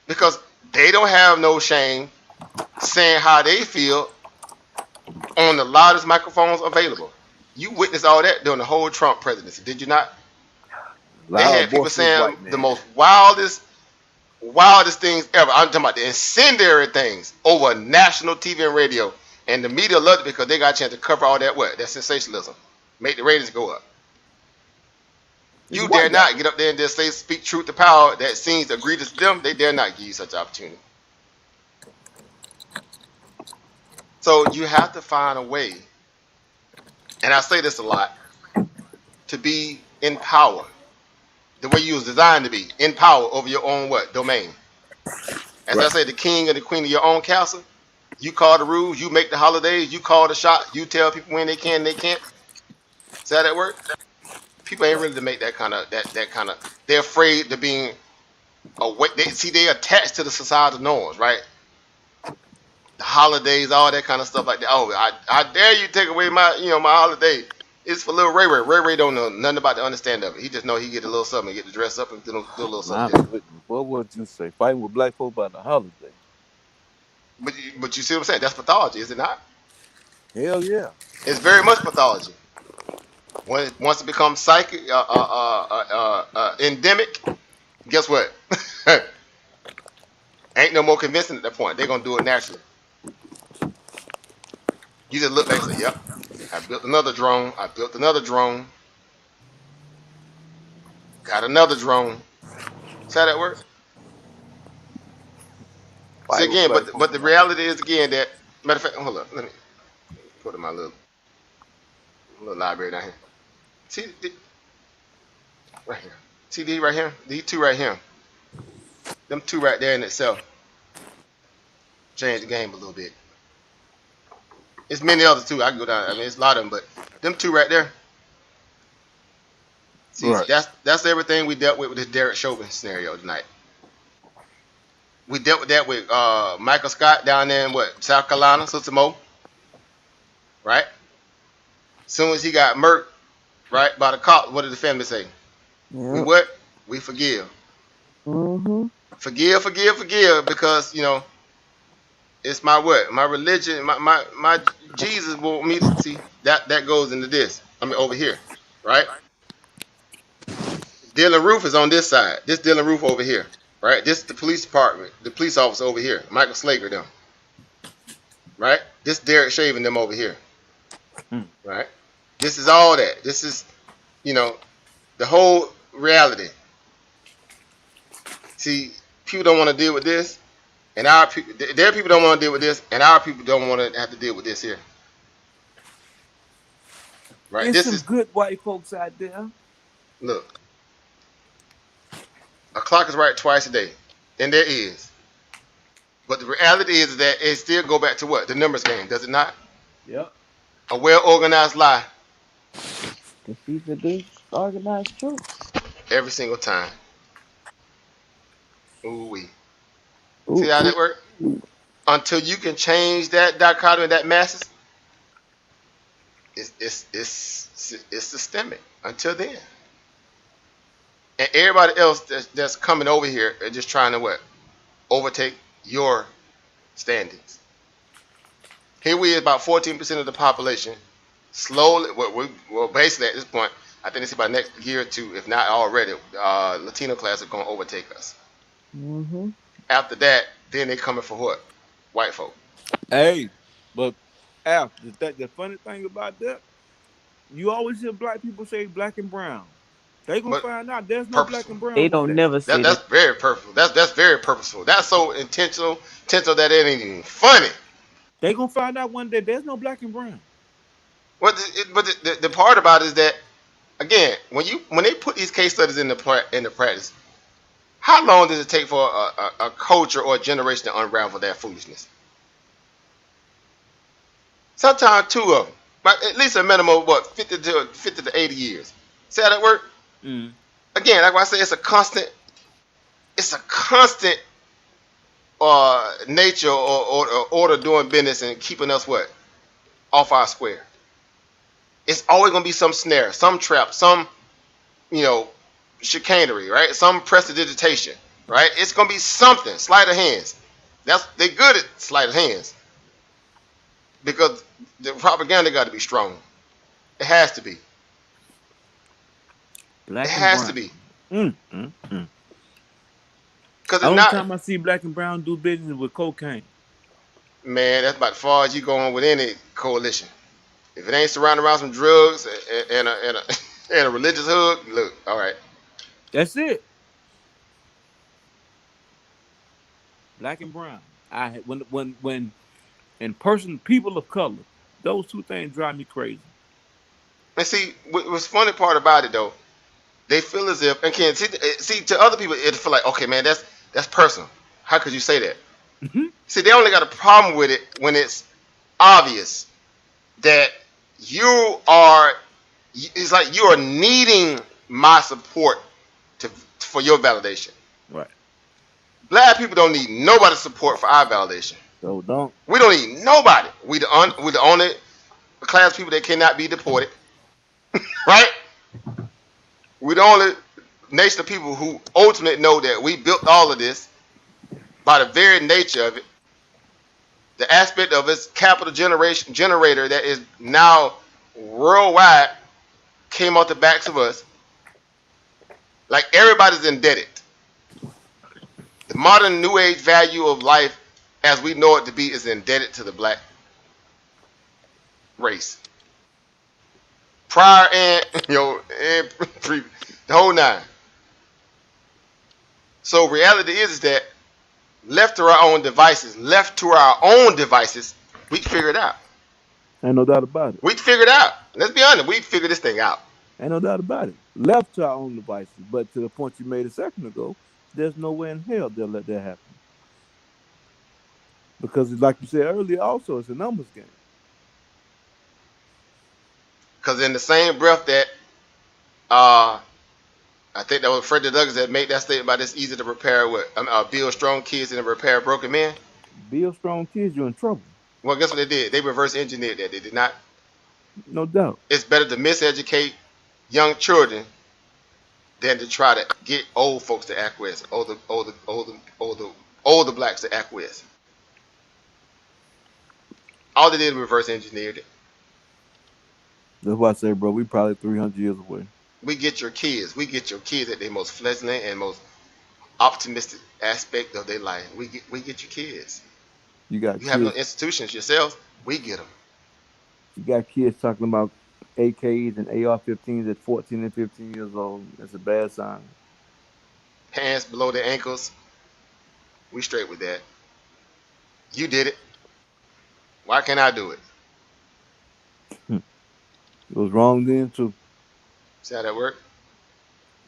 because they don't have no shame saying how they feel on the loudest microphones available. You witnessed all that during the whole Trump presidency, did you not? They Loud, had people boisterous saying white the man. most wildest things ever. I'm talking about the incendiary things over national TV and radio, and the media loved it because they got a chance to cover all that sensationalism, make the ratings go up. It's a You dare white guy. not get up there and just speak truth to power that seems egregious to them. They dare not give you such opportunity. So you have to find a way, and I say this a lot, to be in power. The way you was designed to be, in power over your own domain. As I Right. say, the king and the queen of your own castle. You call the rules, you make the holidays, you call the shot, you tell people when they can and they can't. See how that works? People ain't ready to make that kind of they're afraid of being away. They attached to the societal norms, right? The holidays, all that kind of stuff like that. Oh, I dare you take away my holiday. It's for little Ray Ray. Ray Ray don't know nothing about the understand of it. He just know he get a little something, get to dress up and do a little My something. goodness, what would you say? Fighting with black folk by the holiday? But you see what I'm saying? That's pathology, is it not? Hell yeah. It's very much pathology. Once it becomes psychic, endemic, guess what? Ain't no more convincing at that point. They're gonna do it naturally. You just look back and say, "Yep, I built another drone. I built another drone. Got another drone." See how that works? See Fight with again, black but folk. the reality is again that matter of fact, hold up, let me put in my little library down here. See right here. See these right here? These two right here. Them two right there in itself change the game a little bit. It's many others too. I can go down. I mean, it's a lot of them, but them two right there. See, Right. that's everything we dealt with this Derek Chauvin scenario tonight. We dealt with that with Michael Scott down there in what, South Carolina, Sister Mo, right? Soon as he got murked, right, by the cop, what did the family say? We Yep. what? We forgive. Mm-hmm. Forgive, because it's my what? My religion, my Jesus want me to see that goes into this. I mean over here, right? Dylan Roof is on this side. This Dylan Roof over here, right? This is the police department, the police officer over here, Michael Slager them, right? This Derek Chauvin them over here, right? This is all that. This is, the whole reality. See, people don't want to deal with this, and their people don't want to deal with this, and our people don't want to have to deal with this here, right? There's This some is good white folks out there. look. A clock is right twice a day, and there is. But the reality is that it still go back to what? The numbers game, does it not? Yep. A well-organized lie Defeat the disorganized truth. every single time. Ooh-wee. Ooh, See how that ooh. works? Until you can change that dichotomy, that masses, it's systemic. Until then. And everybody else that's coming over here are just trying to what? Overtake your standings. Here we is about 14% of the population. Slowly, well, basically at this point, I think it's about next year or two, if not already, Latino class are going to overtake us. Mm-hmm. After that, then they coming for what? White folk. Hey, but Al, the funny thing about that, you always hear black people say black and brown. They gonna But find out there's no black purposeful. and brown They with don't that. never say That's that. very purposeful. That's very purposeful. That's so intentional that it ain't even funny. They gonna find out one day there's no black and brown. But the part about it is that again, when they put these case studies in the practice, how long does it take for a culture or a generation to unravel that foolishness? Sometimes two of them, but at least a minimum of what 50 to 80 years. See how that work? Mm. Again, like I say, it's a constant nature or order doing business and keeping us what off our square. It's always gonna be some snare, some trap, some chicanery, right? Some prestidigitation, right? It's gonna be something. Sleight of hands. They're good at sleight of hands because the propaganda got to be strong. It has to be. Black It and has brown. to be Because because the if only not, time I see black and brown do business with cocaine. man, that's about as far as you going with any coalition. If it ain't surrounded around some drugs and and a religious hood, look, all right. That's it. Black and brown. When in person, people of color, those two things drive me crazy. And see, what's funny part about it though, they feel as if and can see to other people it feel like okay, man, that's personal. How could you say that? Mhm. See, they only got a problem with it when it's obvious that you are. It's like you are needing my support for your validation. Right. Black people don't need nobody's support for our validation. So don't. We don't need nobody. We the only class of people that cannot be deported. right? We're the only nation of people who ultimately know that we built all of this by the very nature of it. The aspect of its capital generator that is now worldwide came off the backs of us. Like everybody's indebted. The modern new age value of life as we know it to be is indebted to the black race. Prior and and the whole nine. So reality is that left to our own devices, we can figure it out. Ain't no doubt about it. We can figure it out. Let's be honest, we can figure this thing out. Ain't no doubt about it. Left to our own devices, but to the point you made a second ago, there's no way in hell they'll let that happen. Because, like you said earlier, also it's a numbers game. Because in the same breath that I think that was Frederick Douglass that made that statement about it's easy to repair build strong kids and repair broken men. Build strong kids, you're in trouble. Well, guess what they did? They reverse engineered that. They did not. No doubt. It's better to miseducate young children than to try to get old folks to acquiesce, older blacks to acquiesce. All they did was reverse engineered it. That's why I say, bro, we probably 300 years away. We get your kids at their most fledgling and most optimistic aspect of their life. We get your kids. You have no institutions yourselves. We get them. You got kids talking about AKs and AR-15s at 14 and 15 years old. That's a bad sign. Pants below their ankles. We straight with that. You did it. Why can't I do it? It was wrong then too. See how that worked?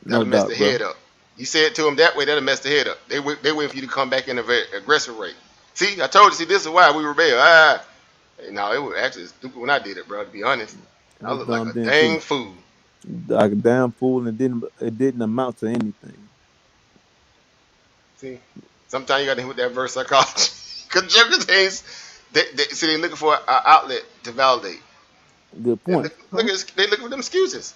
No That'll mess doubt, the bro. head up. You say it to them that way, that'll mess the head up. They wait for you to come back in a very aggressive rate. See, I told you. See, this is why we rebel. No, it was actually stupid when I did it, bro. To be honest, I looked like a dang fool. Like a damn fool, and it didn't amount to anything. See, sometimes you got to hit with that verse psychology because certain things, they're looking for an outlet to validate. Good point. They looking for them excuses.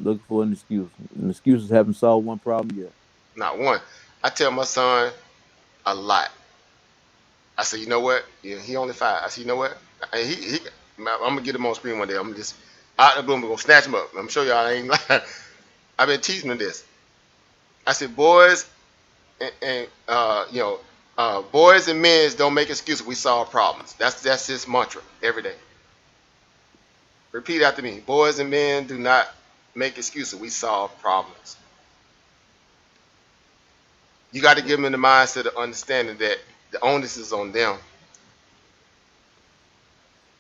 Looking for an excuse. And excuses haven't solved one problem yet. Not one. I tell my son a lot. I said, you know what? Yeah, he only 5. I said, you know what? I'm gonna get him on screen one day. I'm just out of the blue. I'm gonna snatch him up. I'm sure y'all ain't lying. I've been teaching him this. I said, boys and boys and men don't make excuses. We solve problems. That's his mantra every day. Repeat after me. Boys and men do not make excuses. We solve problems. You got to give them the mindset of understanding that the onus is on them.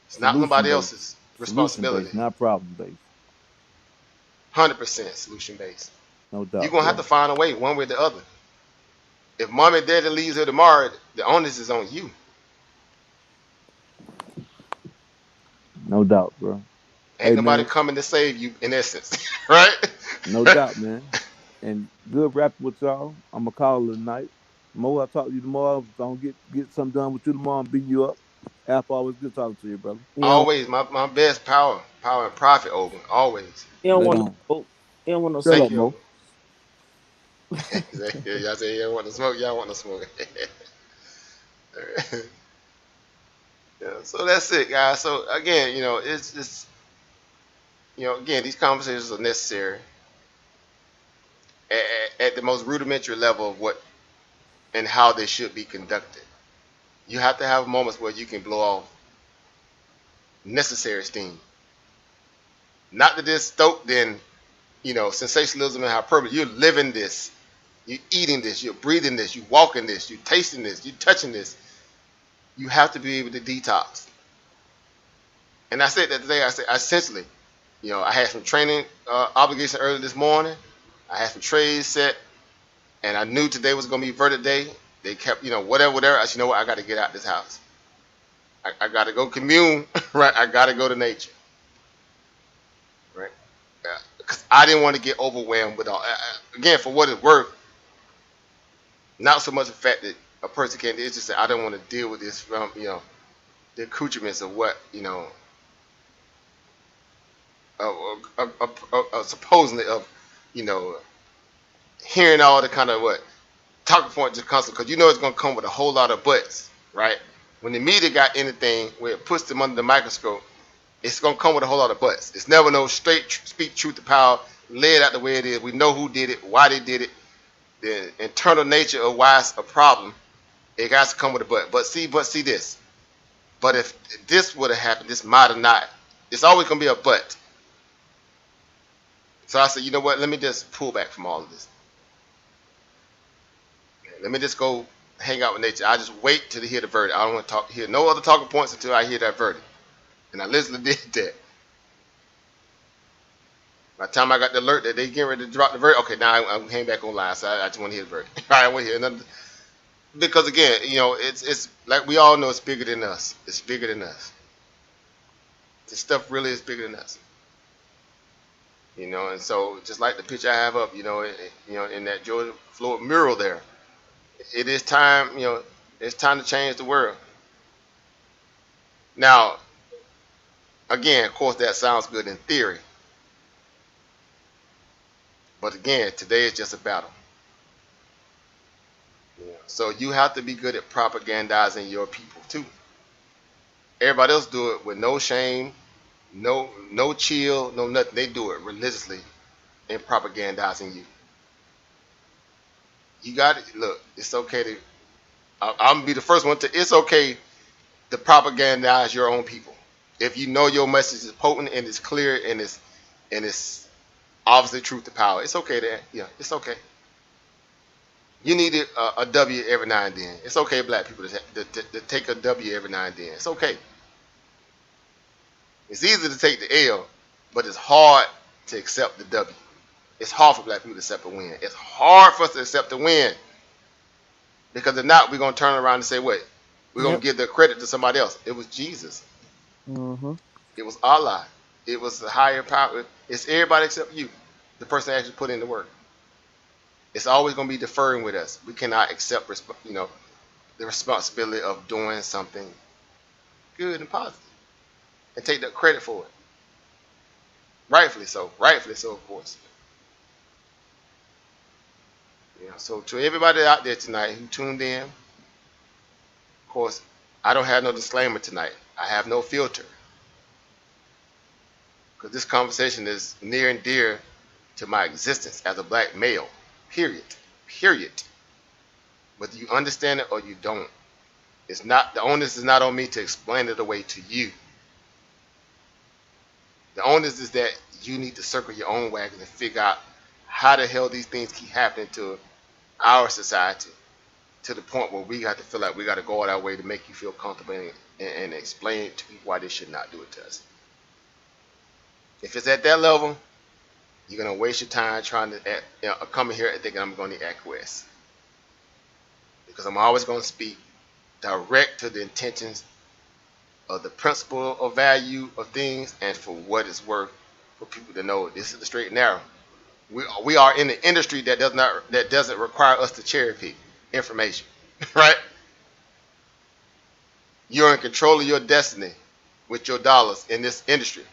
It's not nobody else's responsibility. Not problem based. 100% solution based. No doubt. You're gonna have to find a way, one way or the other. If mom and daddy leaves here tomorrow, the onus is on you. No doubt, bro. Ain't nobody coming to save you, in essence, right? No doubt, man. And good rapping with y'all. I'm gonna call it tonight. Mo, I'll talk to you tomorrow. If I don't get something done with you tomorrow and beat you up. After always good talking to you, brother. Always my best power and profit over. Always. You don't want to smoke. You don't want no Shut smoke. up, Mo. Y'all say you don't want to smoke. Y'all want to smoke. Yeah, so that's it, guys. So again, it's again, these conversations are necessary at the most rudimentary level of what and how they should be conducted. You have to have moments where you can blow off necessary steam. Not that it's stoked in, sensationalism and hyperbole. You're living this. You're eating this. You're breathing this. You're walking this. You're tasting this. You're touching this. You have to be able to detox. And I said that today. I said, essentially, I had some training obligation early this morning. I had some trays set. And I knew today was going to be verdict day. They kept, whatever. I said, you know what? I got to get out of this house. I got to go commune, right? I got to go to nature, right? Because I didn't want to get overwhelmed with all. Again, for what it's worth, not so much the fact that a person can't. It's just that I don't want to deal with this from, the accoutrements of what, supposedly of, you know, hearing all the kind of what talking points just constantly, because you know it's going to come with a whole lot of buts, right? When the media got anything where it puts them under the microscope, it's going to come with a whole lot of buts. It's never no straight speak truth to power, lay it out the way it is. We know who did it, why they did it, the internal nature of why it's a problem. It got to come with a but. But see this. But if this would have happened, this might have not. It's always going to be a but. So I said, you know what? Let me just pull back from all of this. Let me just go hang out with nature. I just wait till they hear the verdict. I don't want to hear no other talking points until I hear that verdict. And I literally did that. By the time I got the alert that they getting ready to drop the verdict, okay, now I'm hanging back online. So I just want to hear the verdict. I want to hear another. Because again, you know, it's like we all know it's bigger than us. It's bigger than us. This stuff really is bigger than us. You know, and so just like the picture I have up, you know, in that Georgia Floyd mural there, it is time, you know, it's time to change the world. Now, again, of course, that sounds good in theory. But again, today is just a battle. Yeah. So you have to be good at propagandizing your people too. Everybody else do it with no shame, no chill, no nothing. They do it religiously in propagandizing you. You got it. Look, it's okay to. I'm gonna be the first one to. It's okay to propagandize your own people if you know your message is potent and it's clear and it's obviously truth to power. It's okay to. Yeah, it's okay. You need a W every now and then. It's okay, black people, to take a W every now and then. It's okay. It's easy to take the L, but it's hard to accept the W. It's hard for black people to accept a win. It's hard for us to accept the win. Because if not, we're going to turn around and say, what? We're going to give the credit to somebody else. It was Jesus. Mm-hmm. It was Allah. It was the higher power. It's everybody except you, the person that actually put in the work. It's always going to be deferring with us. We cannot accept, the responsibility of doing something good and positive and take the credit for it. Rightfully so. Rightfully so, of course. Yeah. So to everybody out there tonight who tuned in, of course, I don't have no disclaimer tonight. I have no filter. Because this conversation is near and dear to my existence as a black male. Period. Period. Whether you understand it or you don't. It's not, the onus is not on me to explain it away to you. The onus is that you need to circle your own wagon and figure out how the hell these things keep happening to our society to the point where we got to feel like we got to go out our way to make you feel comfortable and explain to people why they should not do it to us. If it's at that level, you're going to waste your time trying to come in here and thinking I'm going to acquiesce. Because I'm always going to speak direct to the intentions of the principle of value of things and for what it's worth for people to know this is the straight and narrow. We are in an industry that doesn't require us to cherry pick information, right? You're in control of your destiny with your dollars in this industry.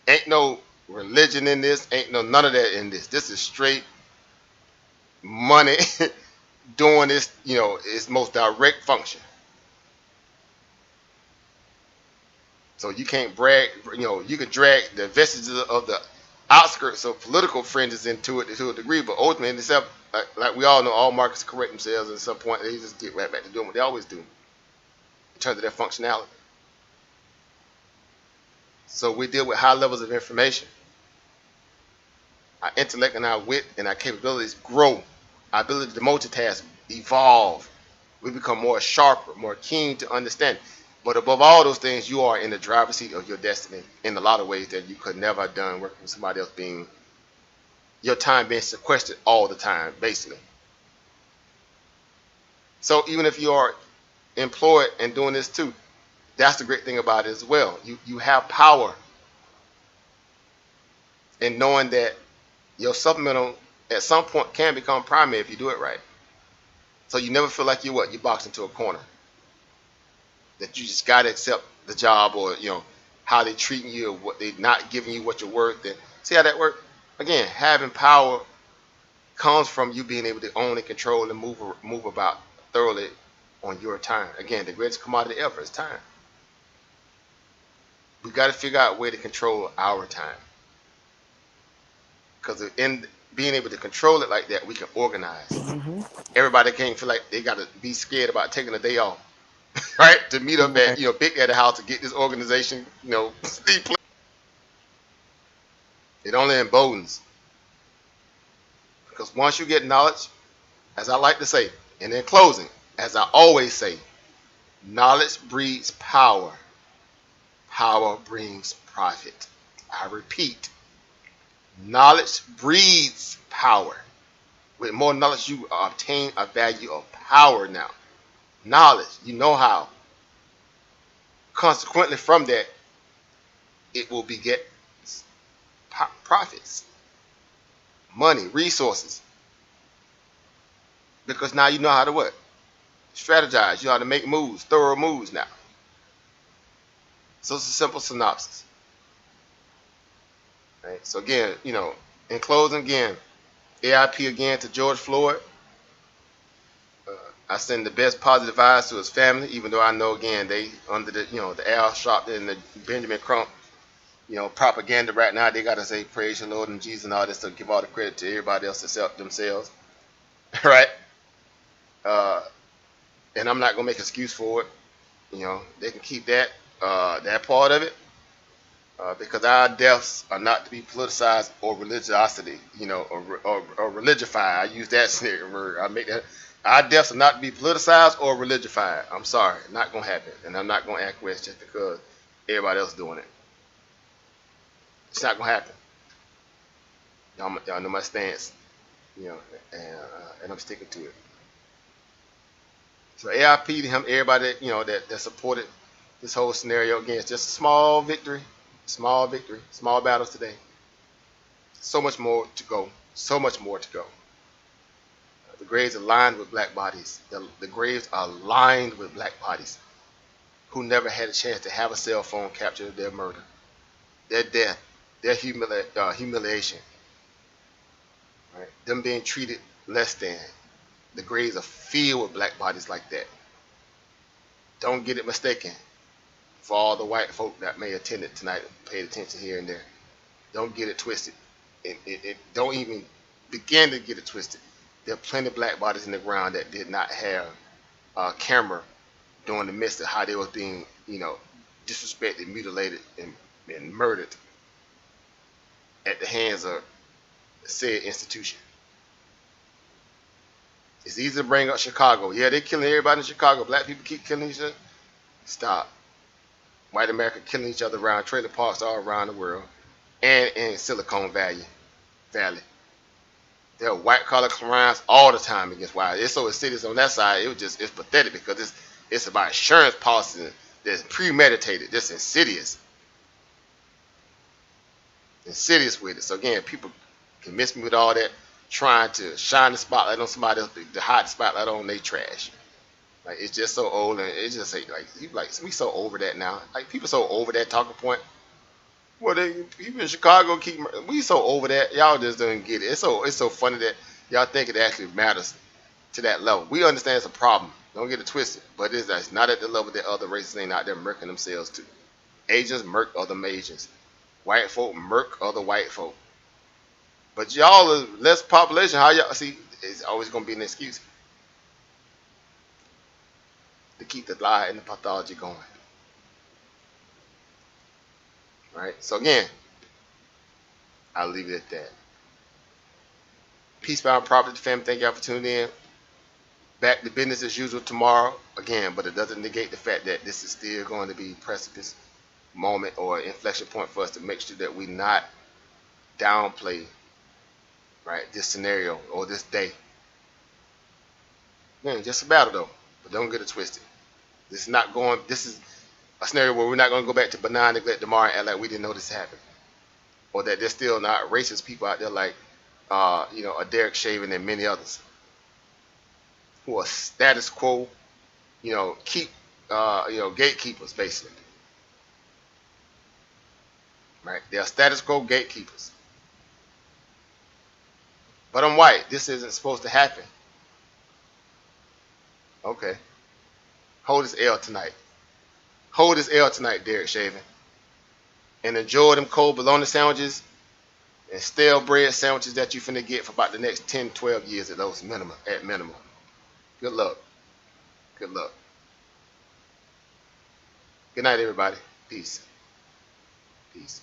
Ain't no religion in this, ain't no none of that in this. This is straight money doing this, its most direct function. So you can't brag, you can drag the vestiges of the outskirts of political fringes into it to a degree, but ultimately, itself, like we all know, all markets correct themselves at some point. They just get right back to doing what they always do in terms of their functionality. So we deal with high levels of information. Our intellect and our wit and our capabilities grow. Our ability to multitask evolve. We become more sharper, more keen to understand. But above all those things, you are in the driver's seat of your destiny in a lot of ways that you could never have done working with somebody else, your time being sequestered all the time, basically. So even if you are employed and doing this too, that's the great thing about it as well. You have power in knowing that your supplemental at some point can become primary if you do it right. So you never feel like you boxed into a corner. That you just got to accept the job or, how they treating you, or what they not giving you what you're worth. And see how that works? Again, having power comes from you being able to own and control and move about thoroughly on your time. Again, the greatest commodity ever is time. We got to figure out a way to control our time, because in being able to control it like that, we can organize. Mm-hmm. Everybody can't feel like they got to be scared about taking a day off, right? To meet up at Right. Big Daddy house to get this organization, it only emboldens. Because once you get knowledge, as I like to say, and in closing, as I always say, knowledge breeds power. Power brings profit. I repeat, knowledge breeds power. With more knowledge, you obtain a value of power now. Knowledge, you know how. Consequently, from that, it will beget profits, money, resources. Because now you know how to what? Strategize. You know how to make moves, thorough moves now. So it's a simple synopsis. Right? So again, in closing, again, AIP again to George Floyd. I send the best positive vibes to his family, even though I know again they under the Al Sharpton and the Benjamin Crump, propaganda right now. They gotta say praise the Lord and Jesus and all this to give all the credit to everybody else except themselves, right? And I'm not gonna make an excuse for it. They can keep that part of it. Because our deaths are not to be politicized or religiosity, or religified. I use that word. I make that. Our deaths are not to be politicized or religified. I'm sorry, not gonna happen, and I'm not gonna acquiesce just because everybody else is doing it. It's not gonna happen. Y'all know my stance, and I'm sticking to it. So AIP to him, everybody that supported this whole scenario. Again, it's just a small victory. Small victory, small battles today. So much more to go. So much more to go. The graves are lined with black bodies. The graves are lined with black bodies who never had a chance to have a cell phone capture their murder, their death, their humiliation. Right? Them being treated less than. The graves are filled with black bodies like that. Don't get it mistaken. For all the white folk that may attend it tonight and paid attention here and there, don't get it twisted. Don't even begin to get it twisted. There are plenty of black bodies in the ground that did not have a camera during the midst of how they was being, disrespected, mutilated, and murdered at the hands of said institution. It's easy to bring up Chicago. Yeah, they're killing everybody in Chicago. Black people keep killing each other. Stop. White America killing each other around trailer parks all around the world, and in Silicon Valley. There are white collar crimes all the time against white. It's so insidious on that side. It's pathetic because it's about insurance policies that's premeditated, just insidious with it. So again, people can miss me with all that, trying to shine the spotlight on somebody else, to hide the spotlight on their trash. Like, it's just so old, and it's just we so over that now. Like, people so over that talking point. Well, people in Chicago we so over that. Y'all just don't get it. It's so funny that y'all think it actually matters to that level. We understand it's a problem. Don't get it twisted. But it's not at the level that other races ain't out there murking themselves to. Asians murk other Asians. White folk murk other white folk. But y'all are less population. How y'all see? It's always gonna be an excuse to keep the lie and the pathology going. Right? So again, I'll leave it at that. Peacebound Property Family, thank y'all for tuning in. Back to business as usual tomorrow. Again, but it doesn't negate the fact that this is still going to be a precipice moment or inflection point for us to make sure that we not downplay, right, this scenario or this day. Man, just a battle though, but don't get it twisted. This is a scenario where we're not going to go back to benign neglect tomorrow and act like we didn't know this happened, or that there's still not racist people out there like a Derek Chauvin and many others who are status quo, gatekeepers basically. Right? They are status quo gatekeepers. But I'm white. This isn't supposed to happen. Okay. Hold this L tonight. Hold this L tonight, Derek Chauvin. And enjoy them cold bologna sandwiches and stale bread sandwiches that you finna get for about the next 10, 12 years at those minimum. At minimum. Good luck. Good luck. Good night, everybody. Peace. Peace.